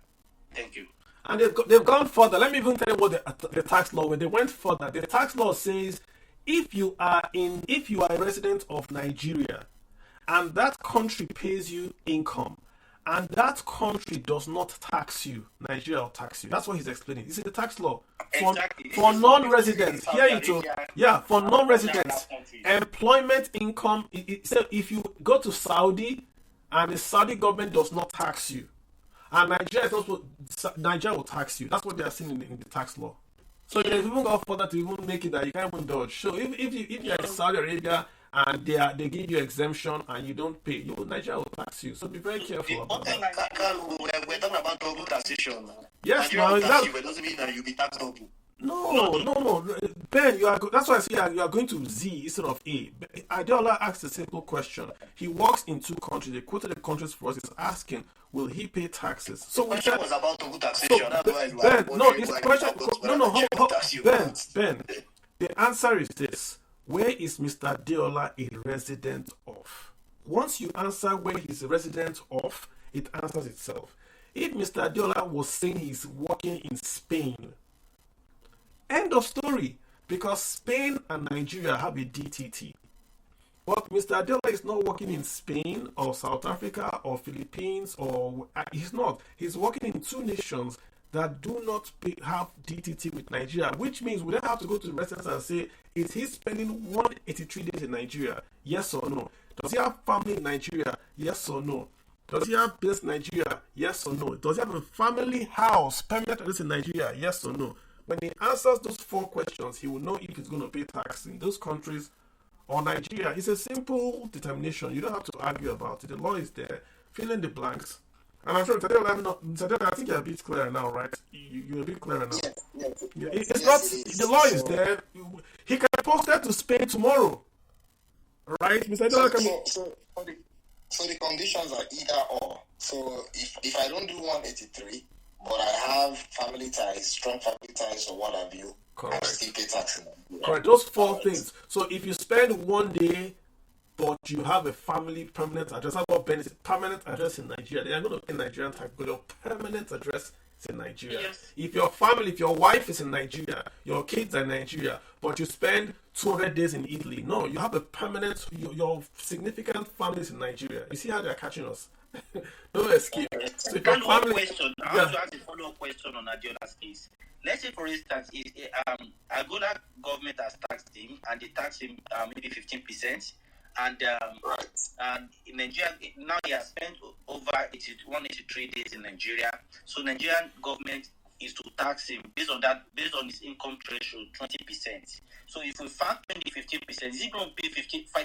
Thank you. And they've gone further. Let me even tell you what the tax law, when they went further, the tax law says if you are a resident of Nigeria and that country pays you income and that country does not tax you, Nigeria will tax you. That's what he's explaining. This is the tax law. For non-residents, for non-residents, employment income. So if you go to Saudi and the Saudi government does not tax you, and Nigeria will tax you. That's what they are saying in the tax law. So they even go further to even make it that you can't even dodge. So if you're in Saudi Arabia and they give you exemption and you don't pay, Nigeria will tax you. So be very careful about that. We're talking about double taxation. Yes, Nigeria will tax you, but it doesn't mean that you'll be taxed double. No. Ben, that's why I say you are going to Z instead of A. Adeola asked a simple question. He works in two countries. They quoted the countries for us. He's asking, will he pay taxes? So the question was about double taxation. Ben, the answer is this. Where is Mr. Adeola a resident of? Once you answer where he's a resident of, it answers itself. If Mr. Adeola was saying he's working in Spain, end of story. Because Spain and Nigeria have a DTT. But Mr. Adeola is not working in Spain or South Africa or Philippines or he's not. He's working in two nations that do not have DTT with Nigeria, which means we don't have to go to the residence and say, is he spending 183 days in Nigeria? Yes or no? Does he have family in Nigeria? Yes or no? Does he have business in Nigeria? Yes or no? Does he have a family house, permanent address in Nigeria? Yes or no? When he answers those 4 questions, he will know if he's going to pay tax in those countries or Nigeria. It's a simple determination. You don't have to argue about it. The law is there. Fill in the blanks. And I'm sure, Tadeo, I think you're a bit clearer now, right? You're a bit clearer now. It's not, the law is there. He can post that to Spain tomorrow. Right? Mr. So the conditions are either or. So if I don't do 183, but I have family ties, strong family ties, or what have you, correct, I still pay tax. Correct. Those 4 things. So if you spend 1 day, but you have a family permanent address, how about benefit permanent address in Nigeria? They are going to pay Nigerian tax, but your permanent address is in Nigeria. Yes. If your family, if your wife is in Nigeria, your kids are in Nigeria, but you spend 200 days in Italy, no, you have a permanent, your significant family is in Nigeria. You see how they are catching us? No escape. So if your family, question. I want to ask a follow-up question on Adiola's case. Let's say, for instance, Angola government has taxed him, and they tax him maybe 15%. And in Nigeria, now he has spent over 183 days in Nigeria. So Nigerian government is to tax him based on his income threshold, 20%. So if we factor in the 15%, is he going to pay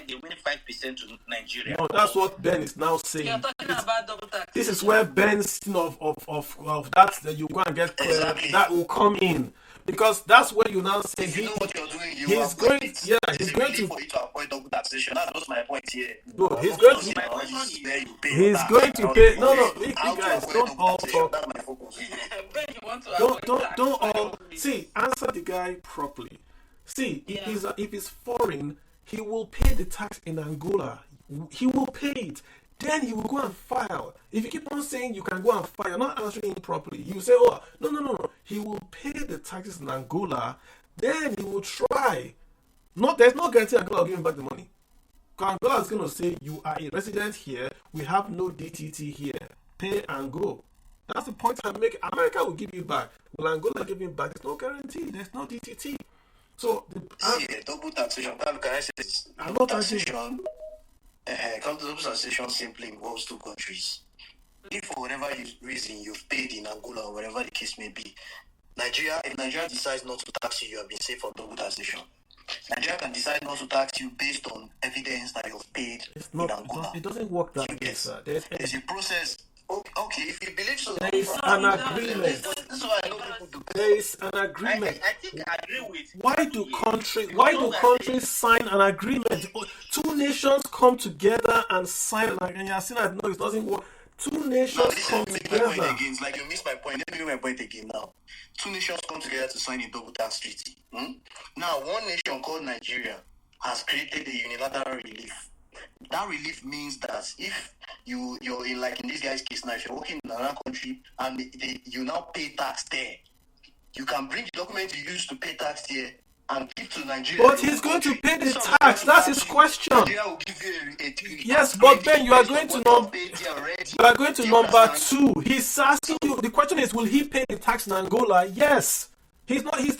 the remaining 5% to Nigeria? No, that's what Ben is now saying. You're talking about double tax. This is where Ben's of that you go and get clear, exactly, that will come in. Because that's where you now say you know what you're doing. He's going to for you to avoid double taxation. That's my point here. Good. He's going to pay. No, you guys don't all talk. That's my focus. Don't all see. Answer the guy properly. See, if he's foreign, he will pay the tax in Angola. He will pay it. Then he will go and file. If you keep on saying you can go and file, you're not answering him properly. You say, oh, no. He will pay the taxes in Angola. Then he will try. There's no guarantee Angola will give him back the money. Because Angola is going to say, you are a resident here. We have no DTT here. Pay and go. That's the point I'm making. America will give you back. Will Angola give you back? There's no guarantee. There's no DTT. So, double taxation. Can I say this? Double taxation. Double taxation simply involves 2 countries. If for whatever reason you've paid in Angola or whatever the case may be, if Nigeria decides not to tax you, you have been safe for double taxation. Nigeria can decide not to tax you based on evidence that you've paid in Angola. It doesn't work that way, sir. There's a process. Okay, if you believe so, there is an agreement. That's why I know people do. There is an agreement. I think I agree with. Why do countries sign an agreement? 2 nations come together and sign, and you're saying that no, it doesn't work. 2 nations come together. It's like you missed my point. Let me make my point again now. 2 nations come together to sign a double tax treaty. Now, one nation called Nigeria has created a unilateral relief. That relief means that if you're in, like in this guy's case now, if you're working in another country and you now pay tax there, you can bring the document you used to pay tax here and give to Nigeria. But he's going to pay the tax. That's his question. Nigeria will give you yes, but then you are going to number 2. He's asking you. The question is, will he pay the tax in Angola? Yes. He's not. He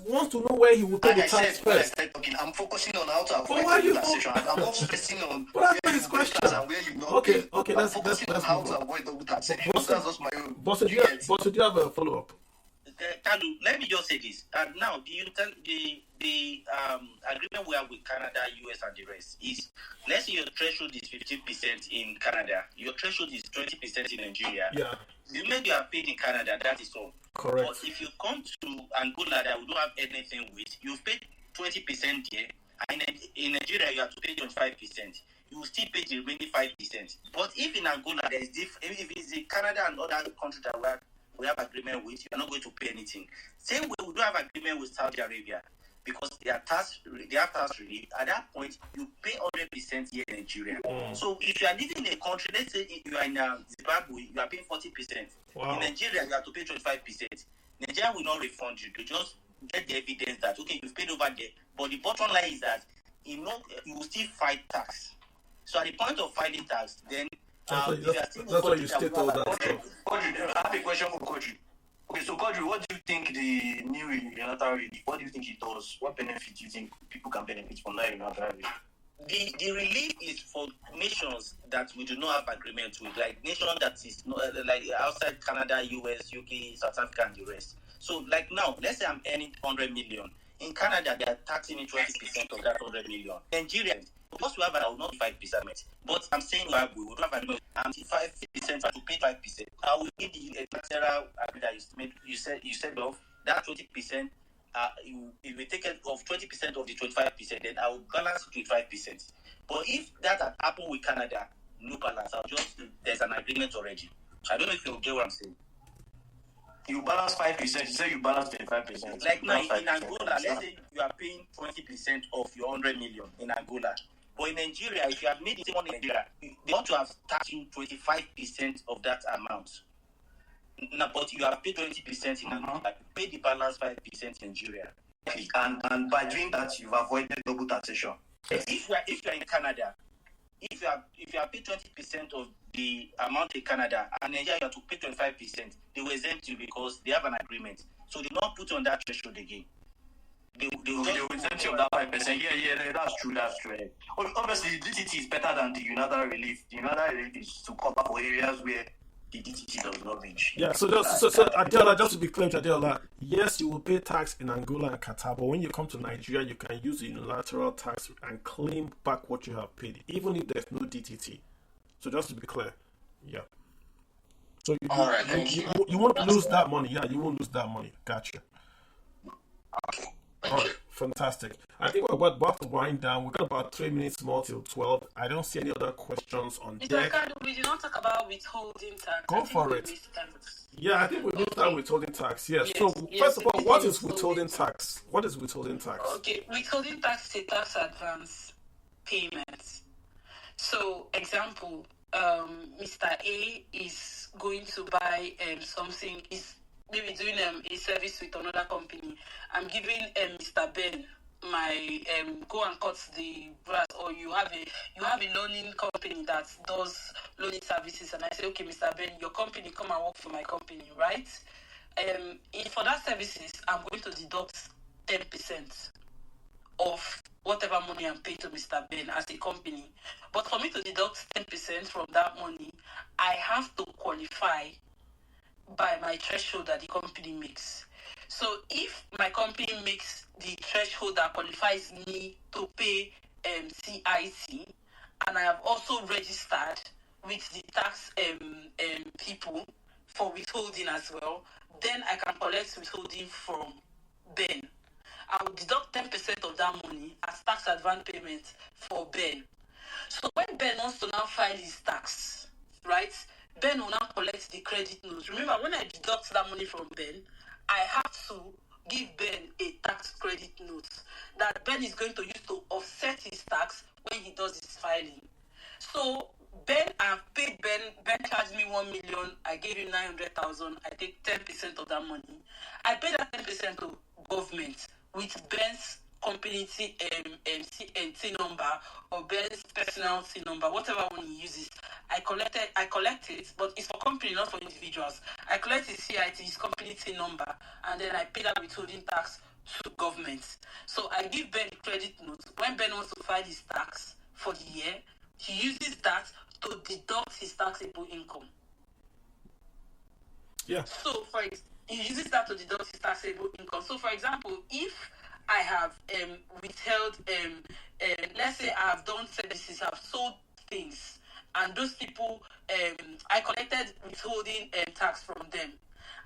wants to know where he will pay the tax first. I'm focusing on how to avoid taxation. I'm not focusing on where his question and where you not. Okay. That's how to avoid double taxation. That's just my own. But do you have a follow up? Kalu, let me just say this. Now, the agreement we have with Canada, US, and the rest is, let's say your threshold is 15% in Canada, your threshold is 20% in Nigeria. Yeah. The moment you are paid in Canada, that is all. Correct. But if you come to Angola that we don't have anything with, you've paid 20% there, and in Nigeria you have to pay 25%. You will still pay the remaining 5%. But if in Angola there is if it's in Canada and other countries that we have agreement with, you are not going to pay anything. Same way we don't have agreement with Saudi Arabia because they have tax relief. At that point, you pay 100% here in Nigeria. So if you are living in a country, let's say you are in Zimbabwe, you are paying 40%. Wow. In Nigeria, you have to pay 25%. Nigeria will not refund you. To just get the evidence that okay, you've paid over there. But the bottom line is that you will still fight tax. So at the point of fighting tax, then that's why you state all that stuff. Kodri, I have a question for Kodri. Okay, so Kodri, what do you think the new unilateral relief, what do you think it does? What benefit do you think people can benefit from that unilateral relief? the relief is for nations that we do not have agreement with, like nations that is not, like outside Canada, US, UK, South Africa, and the rest. So, like now, let's say I'm earning 100 million. In Canada, they are taxing me 20% of that 100 million. Nigeria, because we have an, I will not 5%. But I'm saying we would have an, I'm 5%, to pay 5%. I will need the bilateral agreement that you said of that 20%. If we take it off 20% of the 25%, then I will balance it with 5%. But if that had happened with Canada, no balance. There's an agreement already. I don't know if you get what I'm saying. You balance 5%. You say you balance 25%. Like now in Angola, let's say you are paying 20% of your 100 million in Angola. But in Nigeria, if you have made the money in Nigeria, they ought to have taxed you 25% of that amount. No, but you have paid 20% in Angola. You pay the balance 5% in Nigeria. And by doing that, you've avoided double taxation. If you are in Canada, if you have paid 20% of the amount in Canada and Nigeria you have to pay 25%, they will exempt you because they have an agreement. So they not put on that threshold again. They will exempt you of that 5%. Yeah, that's true. Obviously, the DTT is better than the unilateral relief. The unilateral relief is to cover for areas where the DTT does not reach. Yeah, so Adela, just to be clear, Adela, yes, you will pay tax in Angola and Qatar, but when you come to Nigeria, you can use the unilateral tax and claim back what you have paid, even if there's no DTT. So just to be clear, yeah. So you won't lose that money. Yeah, you won't lose that money. Gotcha. Okay. All right, fantastic. I think we're about to wind down. We've got about 3 minutes more till 12. I don't see any other questions on deck. We did not talk about withholding tax. Go for it. Yeah, I think we missed out withholding tax. Yes. So first of all, what is withholding tax? What is withholding tax? Okay, withholding tax is a tax advance payment. So, example, Mr. A is going to buy something. Is maybe doing a service with another company. I'm giving Mr. Ben my go and cut the grass, or you have a loaning company that does loaning services, and I say, okay, Mr. Ben, your company, come and work for my company, right? For that services, I'm going to deduct 10% of whatever money I'm paying to Mr. Ben as a company. But for me to deduct 10% from that money, I have to qualify by my threshold that the company makes. So if my company makes the threshold that qualifies me to pay CIC, and I have also registered with the tax people for withholding as well, then I can collect withholding from Ben. I will deduct 10% of that money as tax advance payment for Ben. So when Ben wants to now file his tax, right, Ben will now collect the credit note. Remember, when I deduct that money from Ben, I have to give Ben a tax credit note that Ben is going to use to offset his tax when he does his filing. So I've paid Ben charged me 1 million, I gave him 900,000, I take 10% of that money. I pay that 10% to government with Ben's company CNT number or Ben's personal C number, whatever one he uses. I collect it, but it's for company, not for individuals. I collect his CIT, his company T number, and then I pay that withholding tax to government. So I give Ben a credit note. When Ben wants to file his tax for the year, he uses that to deduct his taxable income. Yeah. So he uses that to deduct his taxable income. So for example, if I have withheld, let's say I have done services, I've sold things, and those people, I collected withholding tax from them,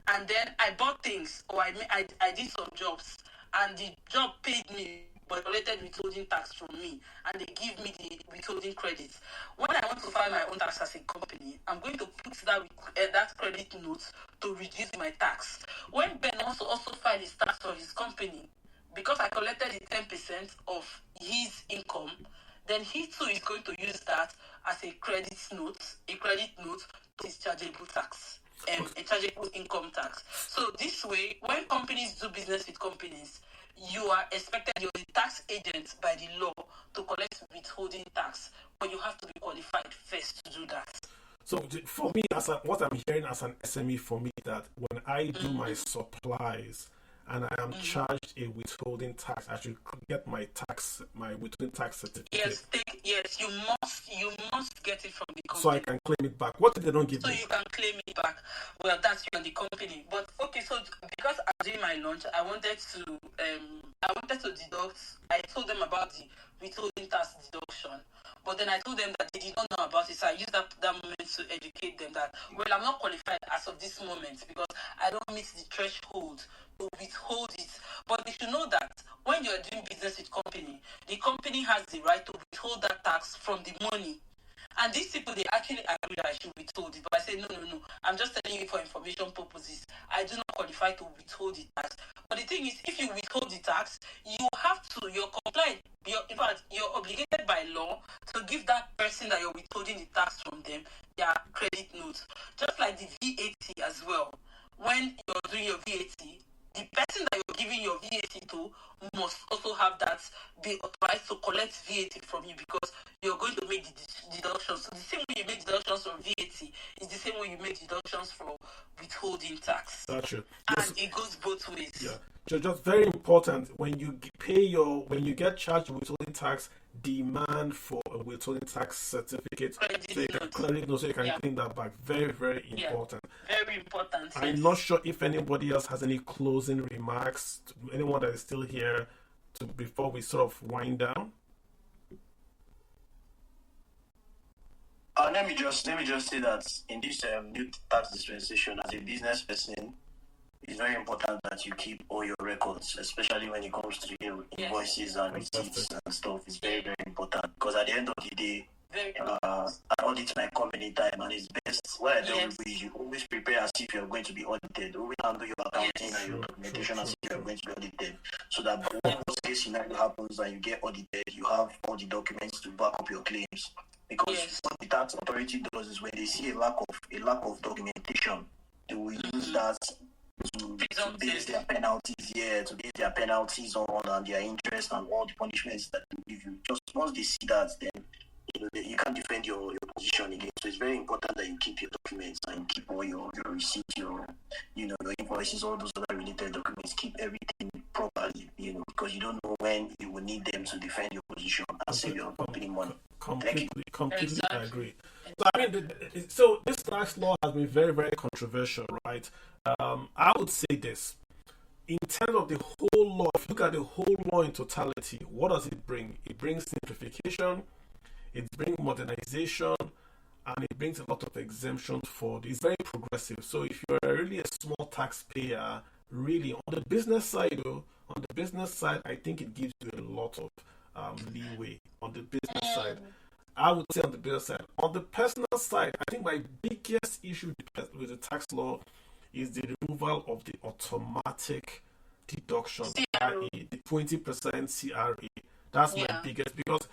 and then I bought things, or I did some jobs, and the job paid me, but collected withholding tax from me, and they give me the withholding credits. When I want to file my own tax as a company, I'm going to put that credit note to reduce my tax. When Ben wants to also file his tax for his company, because I collected the 10% of his income, then he too is going to use that as a credit note to his chargeable tax, a chargeable income tax. So this way, when companies do business with companies, you are expected, you're the tax agent by the law to collect withholding tax, but you have to be qualified first to do that. So for me, what I'm hearing as an SME, for me, that when I do my supplies, and I am charged a withholding tax, I should get my withholding tax certificate. Yes, you must get it from the company. So I can claim it back. What if they don't give me? So you can claim it back. Well, that's you and the company. But okay, so because I'm doing my launch, I wanted to deduct. I told them about the withholding tax deduction. But then I told them that they did not know about it. So I used that moment to educate them that, well, I'm not qualified as of this moment because I don't meet the threshold to withhold it. But they should know that when you're doing business with company, the company has the right to withhold that tax from the money. And these people, they actually agree that I should withhold it. But I say, no. I'm just telling you for information purposes. I do not qualify to withhold the tax. But the thing is, if you withhold the tax, you're compliant. In fact, you're obligated by law to give that person that you're withholding the tax from them their credit note. Just like the VAT as well. When you're doing your VAT, the person that you're giving your VAT to must also have that, be authorized to collect VAT from you because you're going to make the deductions. So the same way you make deductions from VAT is the same way you make deductions for withholding tax. Gotcha. And it goes both ways. Yeah. So just very important, when you get charged with withholding tax, demand for a withholding tax certificate so you can clean that back. Very, very important. Very important. I'm not sure if anybody else has any closing remarks, anyone that is still here before we sort of wind down. Let me just say that in this new tax dispensation, as a business person, it's very important that you keep all your records, especially when it comes to your invoices and receipts and stuff. It's very, very important because at the end of the day, I audit my company time, and it's best what I tell you is you always prepare as if you're going to be audited. Always handle your accounting and your documentation as if you're going to be audited, so that when worst case scenario happens and you get audited, you have all the documents to back up your claims. Because what the tax authority does is when they see a lack of documentation, they will use that to base their penalties on and their interest and all the punishments that they give you. Just once they see that, then you can't defend your position again. So it's very important that you keep your documents and keep all your receipts, your invoices, all those other related documents. Keep everything properly, because you don't know when you will need them to defend your position and save your company money. Completely I agree. So this tax law has been very, very controversial, right? I would say this. In terms of the whole law, if you look at the whole law in totality, what does it bring? It brings simplification, it brings modernization, and it brings a lot of exemptions it's very progressive. So if you're really a small taxpayer, really on the business side, I think it gives you a lot of leeway on the business side. I would say on the business side. On the personal side, I think my biggest issue with the tax law is the removal of the automatic deduction, i.e. the 20% CRA. That's my biggest, because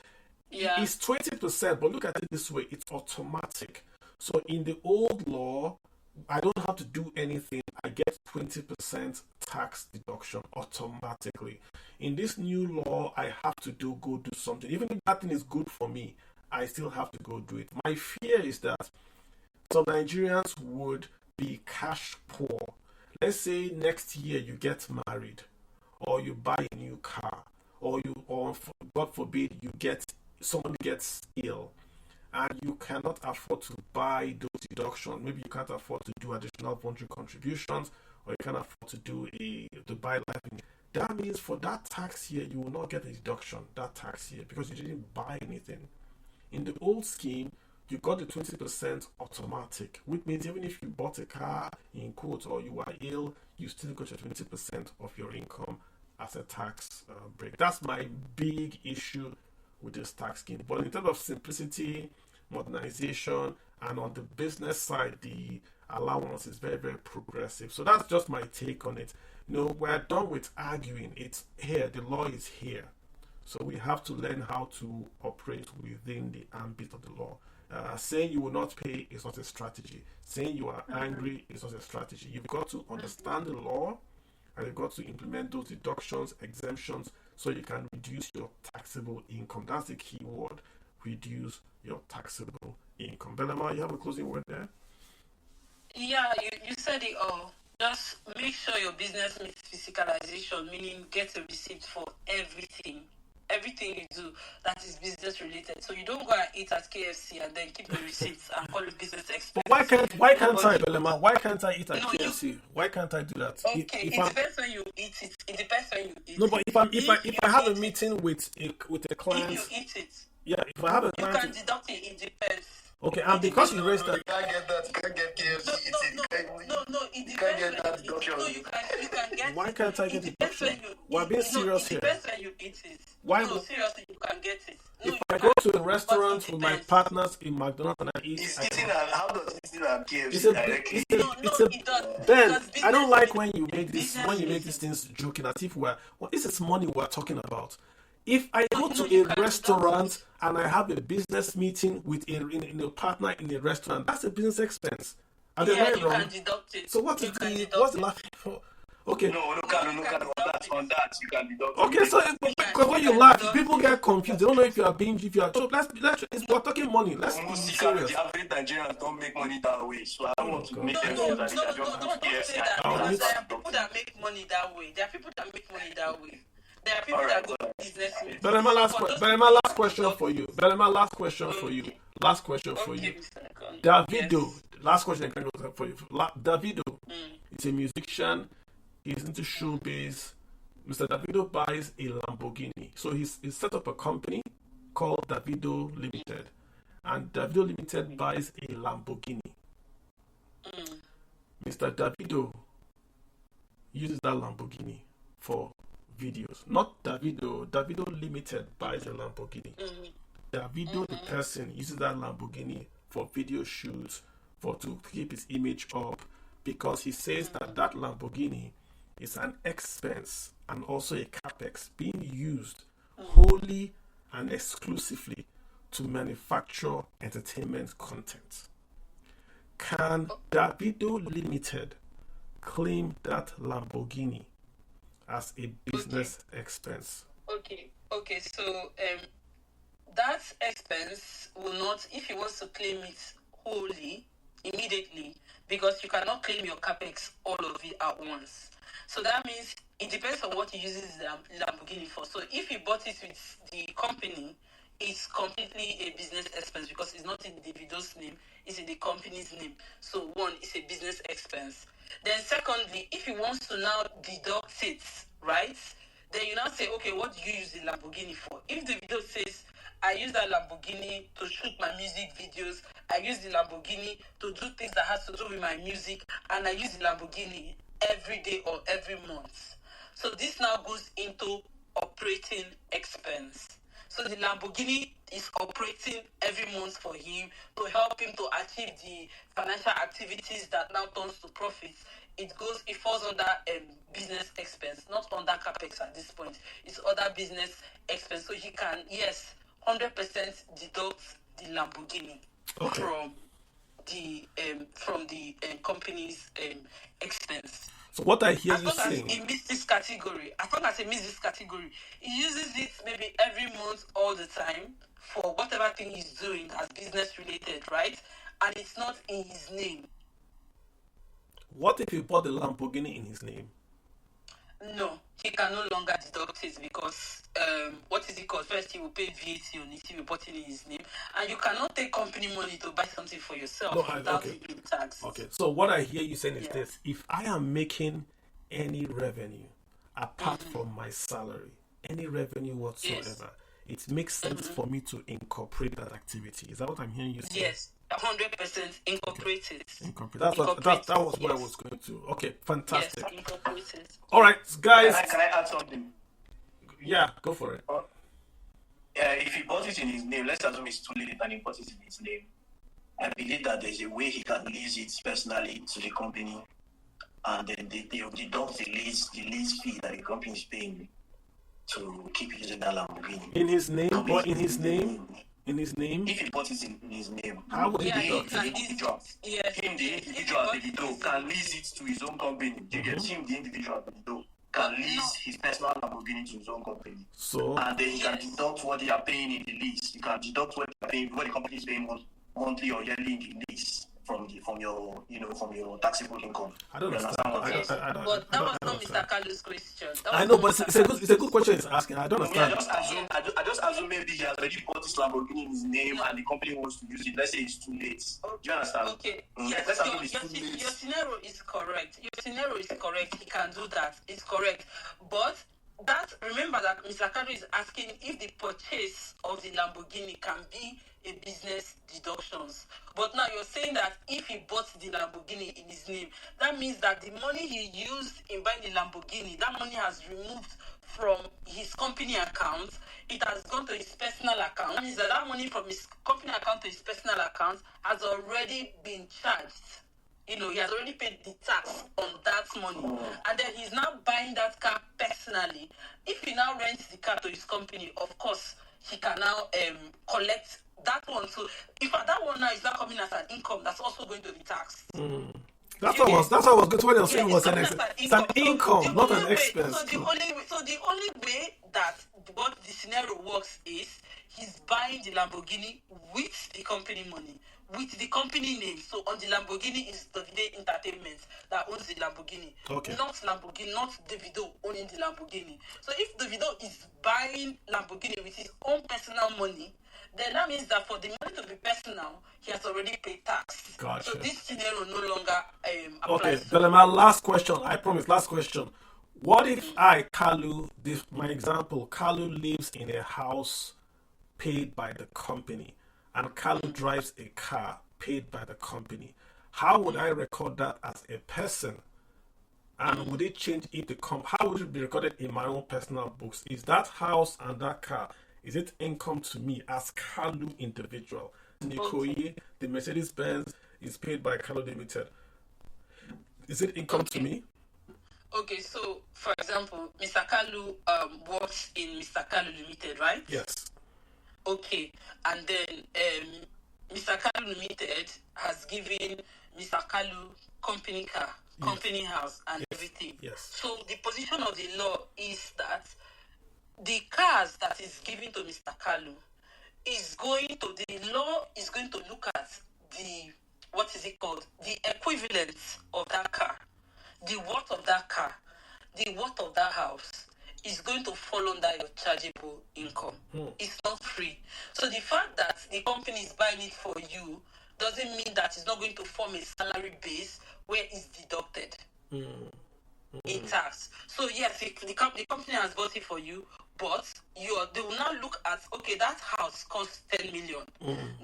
it's 20%, but look at it this way, it's automatic. So in the old law, I don't have to do anything. I get 20% tax deduction automatically. In this new law, I have to go do something. Even if that thing is good for me, I still have to go do it. My fear is that some Nigerians would be cash poor. Let's say next year you get married, or you buy a new car, or God forbid someone gets ill, and you cannot afford to buy those deductions. Maybe you can't afford to do additional voluntary contributions, or you can't afford to buy life insurance. That means for that tax year, you will not get a deduction that tax year because you didn't buy anything. In the old scheme, you got the 20% automatic, which means even if you bought a car in quote or you are ill, you still got your 20% of your income as a tax break. That's my big issue with this tax scheme. But in terms of simplicity, modernization, and on the business side, the allowance is very, very progressive. So that's just my take on it. We're done with arguing. It's here. The law is here. So we have to learn how to operate within the ambit of the law. Saying you will not pay is not a strategy. Saying you are angry is not a strategy. You've got to understand the law, and you've got to implement those deductions, exemptions, so you can reduce your taxable income. That's the key word. Reduce your taxable income. Belema, you have a closing word there? Yeah, you said it all. just make sure your business meets physicalization, meaning get a receipt for everything. Everything you do that is business related. So you don't go and eat at KFC and then keep the receipts and call it business expense. But why can't I, Belema? Why can't I eat at KFC? Why can't I do that? Okay, it depends when you eat it. It depends when you eat it. No, but if I have a meeting with a client, if you eat it, yeah, if I have a client, you can deduct it. It depends. Okay, and because you raised that, You can't get that. You can't get KFC. No, it You can't depends. get that deduction. No, you can get. Why can't I get it? Depends when deduction? you. We're being serious here. It depends when you eat it. Why? No, seriously, you can get it. No, If I go to a restaurant with my partners in McDonald's and I eat, How does eating at KFC it's directly? it does. Ben, I don't like when you make these things joking as if this is money we're talking about. If I go to a restaurant and I have a business meeting with a partner in a restaurant, that's a business expense. Are they right wrong? Can deduct it. So what's the laughing for? Okay. No, on that you can deduct. Okay, so because when you laugh, people get confused. They don't know if you are being so we're talking money. Let's be serious. The average Nigerians don't make money that way, so I don't want to make them don't say that. Because there are people that make money that way. There are people that make money that way. There are people that go to business meetings. Belema, last question for you. Belema, last question for you. Last question for you. Davido, last question for you. Davido is a musician. He's into showbiz. Mr. Davido buys a Lamborghini. So he's set up a company called Davido Limited. And Davido Limited buys a Lamborghini. Mr. Davido uses that Lamborghini for videos. Not Davido. Davido Limited buys a Lamborghini. Davido, the person, uses that Lamborghini for video shoots, to keep his image up, because he says that Lamborghini is an expense and also a capex being used wholly and exclusively to manufacture entertainment content. Can Davido Limited claim that Lamborghini as a business expense? Okay, so that expense will not, if he wants to claim it wholly, immediately, because you cannot claim your capex all of it at once. So that means it depends on what he uses the Lamborghini for. So if he bought it with the company, it's completely a business expense because it's not in Davido's name, it's in the company's name. So one, it's a business expense. Then secondly, if he wants to now deduct it, right? Then you now say, okay, what do you use the Lamborghini for? If the video says, I use that Lamborghini to shoot my music videos, I use the Lamborghini to do things that has to do with my music, and I use the Lamborghini every day or every month. So this now goes into operating expense. So the Lamborghini is operating every month for him to help him to achieve the financial activities that now turns to profits. It falls under business expense, not under capex at this point. It's other business expense. So he can, 100% deduct the Lamborghini from the company's expense. So what I hear you saying, as long as he meets this category, he uses it maybe every month, all the time, for whatever thing he's doing as business related, right? And it's not in his name. What if he bought the Lamborghini in his name? No, he can no longer deduct it because what is it called? First, he will pay VAT on it if you bought it in his name, and you cannot take company money to buy something for yourself without paying tax. Okay, so what I hear you saying is this: if I am making any revenue apart from my salary, any revenue whatsoever, it makes sense for me to incorporate that activity. Is that what I'm hearing you say? Yes. 100% incorporated. That was what I was going to. Okay, fantastic. Yes, incorporated. All right, guys. Can I add something? Yeah, go for it. If he bought it in his name, let's assume it's too late and he bought it in his name. I believe that there's a way he can lease it personally to the company, and then they will deduct the lease fee that the company is paying to keep using that Lamborghini. In his name or in his name? In his name? If he bought it in his name, how would he deduct the individual? Him, the individual, Davido, can lease it to his own company. Him, the individual, Davido, can lease his personal Lamborghini to his own company. So, and then he can deduct what they are paying in the lease. You can deduct what they are paying, what the company is paying monthly or yearly in the lease from your from your taxable income. I don't You understand. what I'm Yes, saying? but that was I not don't Mr. understand. Kalu's question. That I was know, not but Mr. it's a good Kalu's question he's asking. I don't No, me, I understand. just assume maybe he has already bought this Lamborghini in his name and the company wants to use it. Let's say it's too late. Do you understand? Okay. Let's Yes, assume it's too your late. scenario is correct. Your scenario is correct. He can do that. It's correct. But remember that Mr. Kalu is asking if the purchase of the Lamborghini can be a business deductions. But now you're saying that if he bought the Lamborghini in his name, that means that the money he used in buying the Lamborghini, that money has removed from his company account. It has gone to his personal account. That means that money from his company account to his personal account has already been charged. He has already paid the tax on that money. And then he's now buying that car personally. If he now rents the car to his company, of course, he can now collect that one. So if that one now is not coming as an income, that's also going to be taxed. That's what I was going to what saying was it's an income, not an expense. So the only way that what the scenario works is he's buying the Lamborghini with the company money, with the company name. So on the Lamborghini is Davide Entertainment that owns the Lamborghini. Okay. Not Lamborghini, not Davido owning the Lamborghini. So if Davido is buying Lamborghini with his own personal money, then that means that for the money to be personal, he has already paid tax. Gotcha. So this scenario no longer applies. Okay, then my last question, I promise, last question. What if my example, Kalu lives in a house paid by the company and Kalu drives a car paid by the company? How would I record that as a person? And would it change if how would it be recorded in my own personal books? Is that house and that car, is it income to me as Kalu individual? Nikoye, the Mercedes Benz is paid by Kalu Limited. Is it income to me? Okay, so for example, Mr. Kalu works in Mr. Kalu Limited, right? Yes. Okay, and then Mr. Kalu Limited has given Mr. Kalu company car, company house, and everything. Yes. So the position of the law is that the cars that is given to Mr. Kalu the law is going to look at the equivalent of that car, the worth of that car, the worth of that house is going to fall under your chargeable income. It's not free. So the fact that the company is buying it for you doesn't mean that it's not going to form a salary base where it's deducted in tax. So yes, the company has bought it for you, but they will now look at, okay, that house costs 10 million.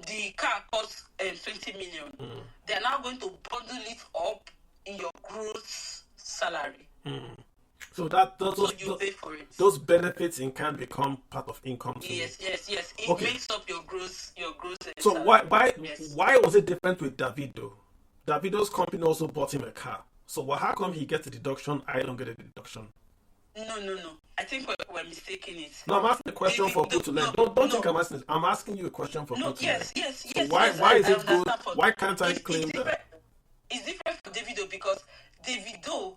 The car costs 20 million. They're now going to bundle it up in your gross salary. So you pay for it. Those benefits can become part of income to me. Yes. It makes up your gross So salary. why was it different with Davido? Davido's company also bought him a car. So how come he gets a deduction, I don't get a deduction? No. I think we're mistaking it. No, I'm asking a question for people to learn. Don't think I'm asking. I'm asking you a question for people to learn. Yes. So why is it good? Why can't I claim that? It's different for Davido because Davido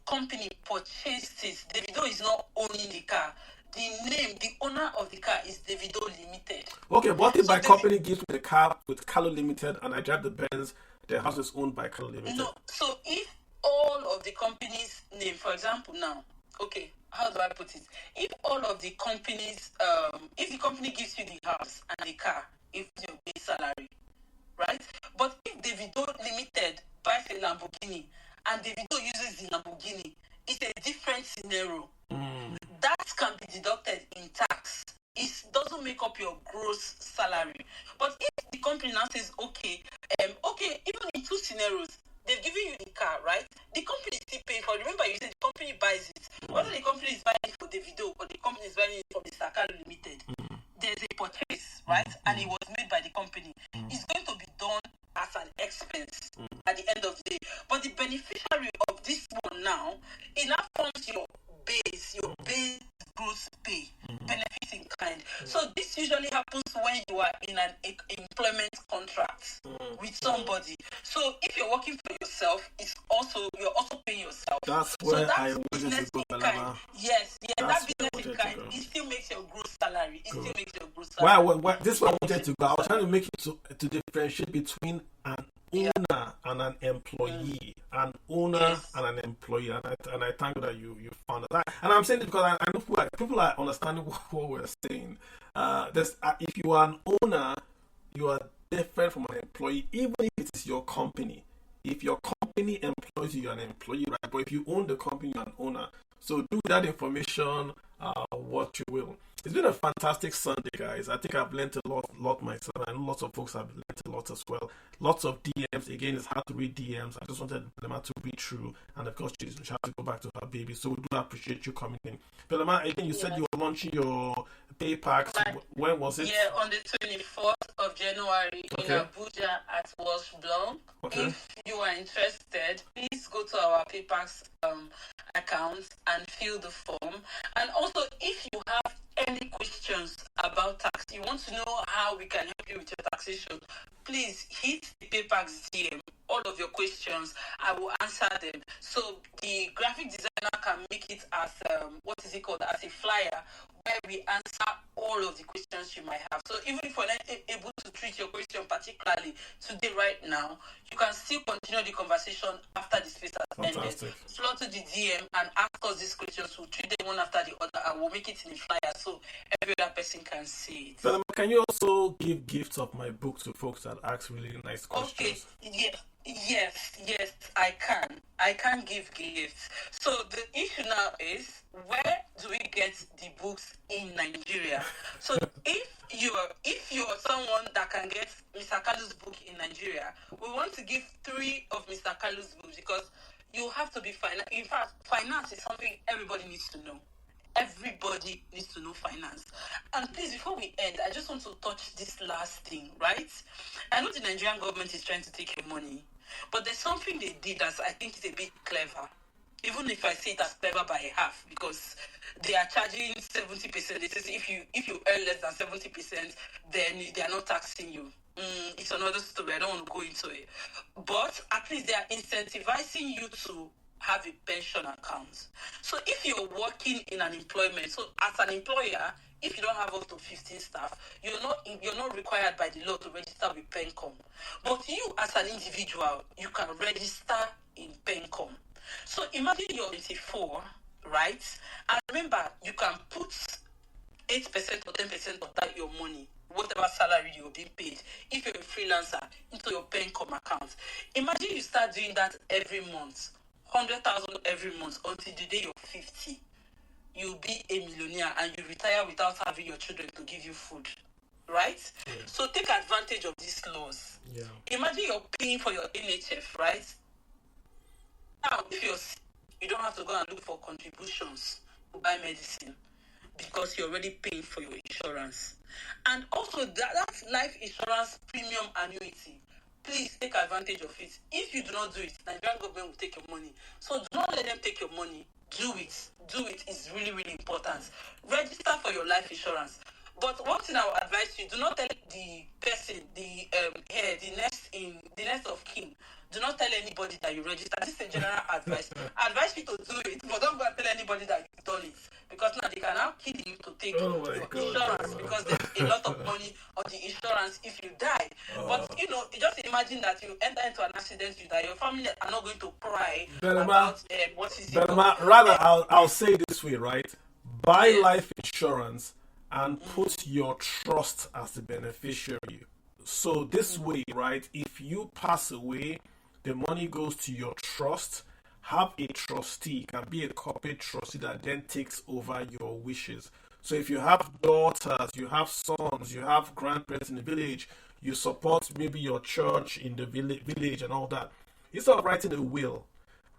company purchased it. Davido is not owning the car. The owner of the car is Davido Limited. Okay, what if my company gives me the car with Kalu Limited and I drive the Benz, the house is owned by Kalu Limited? No, so if all of the company's name, for example now, okay, how do I put it? If all of the companies, if the company gives you the house and the car, if your base salary, right? But if Davido Limited buys a Lamborghini and Davido uses the Lamborghini, it's a different scenario. That can be deducted in tax. It doesn't make up your gross salary. But if the company now says, okay, even in two scenarios, they've given you the car, right? The company is still paying for it. Remember, you said the company buys it. Whether the company is buying it for Davido or the company is buying it for Mr. Kalu Limited, there's a purchase, right? And it was made by the company. It's going to be done as an expense at the end of the day. But the beneficiary of this one now, it now forms your base gross pay, benefits in kind. So this usually happens when you are in an employment contract with somebody. So if you're working for yourself, you're also paying yourself. That's where I business in kind. Yes, that business in kind, it still makes your gross salary. It still makes your gross salary. Why this is what I wanted to go. I was trying to make it to differentiate between an owner and an employee, an owner and an employee, and I thank you that you found that. And I'm saying it because I know people are understanding what we're saying. If you are an owner, you are different from an employee, even if it is your company. If your company employs you, you're an employee, right? But if you own the company, you're an owner. So do that information what you will. It's been a fantastic Sunday, guys. I think I've learned a lot myself. I know lots of folks have learned a lot as well. Lots of DMs. Again, it's hard to read DMs. I just wanted Belema to read through. And of course, she has to go back to her baby. So we do appreciate you coming in. Belema, again, you said you were launching your pay packs. When was it? Yeah, on the 24th of January in Abuja at Wash Blanc. Okay. If you are interested, please go to our pay packs account and fill the form. And also, if you have any questions about tax, you want to know how we can help you with your taxation, please hit the PayPax DM. All of your questions, I will answer them. So the graphic designer can make it as as a flyer where we answer all of the questions you might have. So even if we're not able to treat your question particularly today, right now, you can still continue the conversation after the space has ended. Flow to the DM and ask us these questions. We'll treat them one after the other and we'll make it in the flyer so every other person can see it. But can you also give gifts of my book to folks that ask really nice questions? Okay, yes, I can. I can give gifts. So the issue now is, where do we get the books in Nigeria? So if you're someone that can get Mr. Kalu's book in Nigeria, we want to give 3 of Mr. Kalu's books because you have to be finance. In fact, finance is something everybody needs to know. Everybody needs to know finance. And please, before we end, I just want to touch this last thing, right? I know the Nigerian government is trying to take your money, but there's something they did that I think is a bit clever. Even if I say it as clever by half, because they are charging 70%. It says if you earn less than 70%, then they are not taxing you. It's another story. I don't want to go into it. But at least they are incentivizing you to have a pension account. So if you're working in an employment, so as an employer, if you don't have up to 15 staff, you're not required by the law to register with PENCOM. But you as an individual, you can register in PENCOM. So imagine you're 24, right? And remember, you can put 8% or 10% of that your money, whatever salary you're being paid, if you're a freelancer, into your PENCOM account. Imagine you start doing that every month. 100,000 every month until the day you're 50. You'll be a millionaire and you retire without having your children to give you food. Right? Yeah. So take advantage of these laws. Yeah. Imagine you're paying for your NHF, right? Now, if you're sick, you don't have to go and look for contributions to buy medicine because you're already paying for your insurance. And also, that's life insurance premium annuity. Please take advantage of it. If you do not do it, the Nigerian government will take your money. So do not let them take your money. Do it. Do it is really, really important. Register for your life insurance. But one thing I will advise you, do not tell the person, the next of kin, do not tell anybody that you register. This is a general advice. I advise you to do it, but don't go and tell anybody that you've done it. Because now they can now kill you to take your insurance because there's a lot of money on the insurance if you die. But, just imagine that you enter into an accident, you die. Your family are not going to cry about what is it. Rather, I'll say it this way, right? Buy life insurance and put your trust as the beneficiary. So this way, right, if you pass away, the money goes to your trust. Have a trustee, it can be a corporate trustee that then takes over your wishes. So if you have daughters, you have sons, you have grandparents in the village, you support maybe your church in the village and all that, instead of writing a will,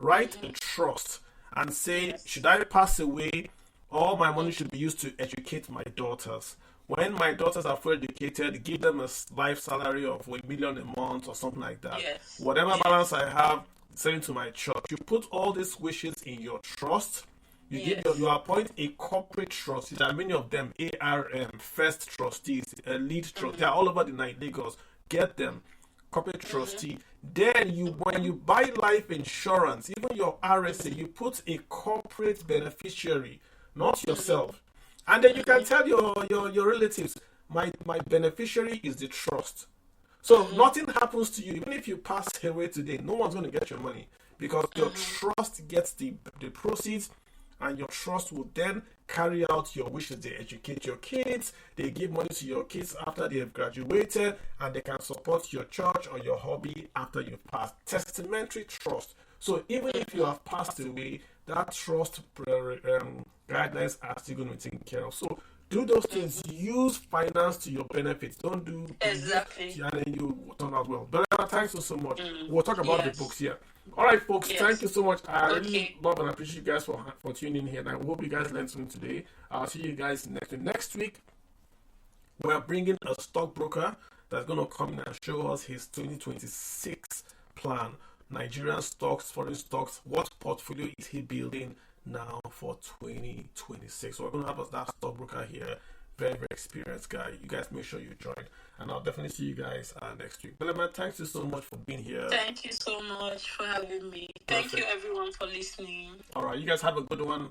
write a trust and say, should I pass away, all my money should be used to educate my daughters. When my daughters are fully educated, give them a life salary of $1 million a month or something like that. Yes. Whatever balance I have, send it to my church. You put all these wishes in your trust. You appoint a corporate trustee. There are many of them, ARM, first trustees, lead trustee. They are all over the Lagos. Get them, corporate trustee. Then when you buy life insurance, even your RSA, you put a corporate beneficiary, not yourself. And then you can tell your relatives, my beneficiary is the trust. So nothing happens to you. Even if you pass away today, no one's going to get your money because your trust gets the proceeds, and your trust will then carry out your wishes. They educate your kids, they give money to your kids after they have graduated, and they can support your church or your hobby after you've passed. Testamentary trust. So even if you have passed away, that trust guidelines are still going to be taken care of. So do those things. Use finance to your benefits. Don't do exactly, and then you turn out well. But thanks so much. We'll talk about the books here. All right, folks. Thank you so much. I really love and appreciate you guys for tuning in here. And I hope you guys learned something today. I'll see you guys next week. We're bringing a stockbroker that's going to come in and show us his 2026 plan. Nigerian stocks, foreign stocks. What portfolio is he building now for 2026? So we're going to have that stockbroker here. Very, very experienced guy. You guys make sure you join. And I'll definitely see you guys next week. Belema, thanks you so much for being here. Thank you so much for having me. Thank you everyone for listening. All right, you guys have a good one.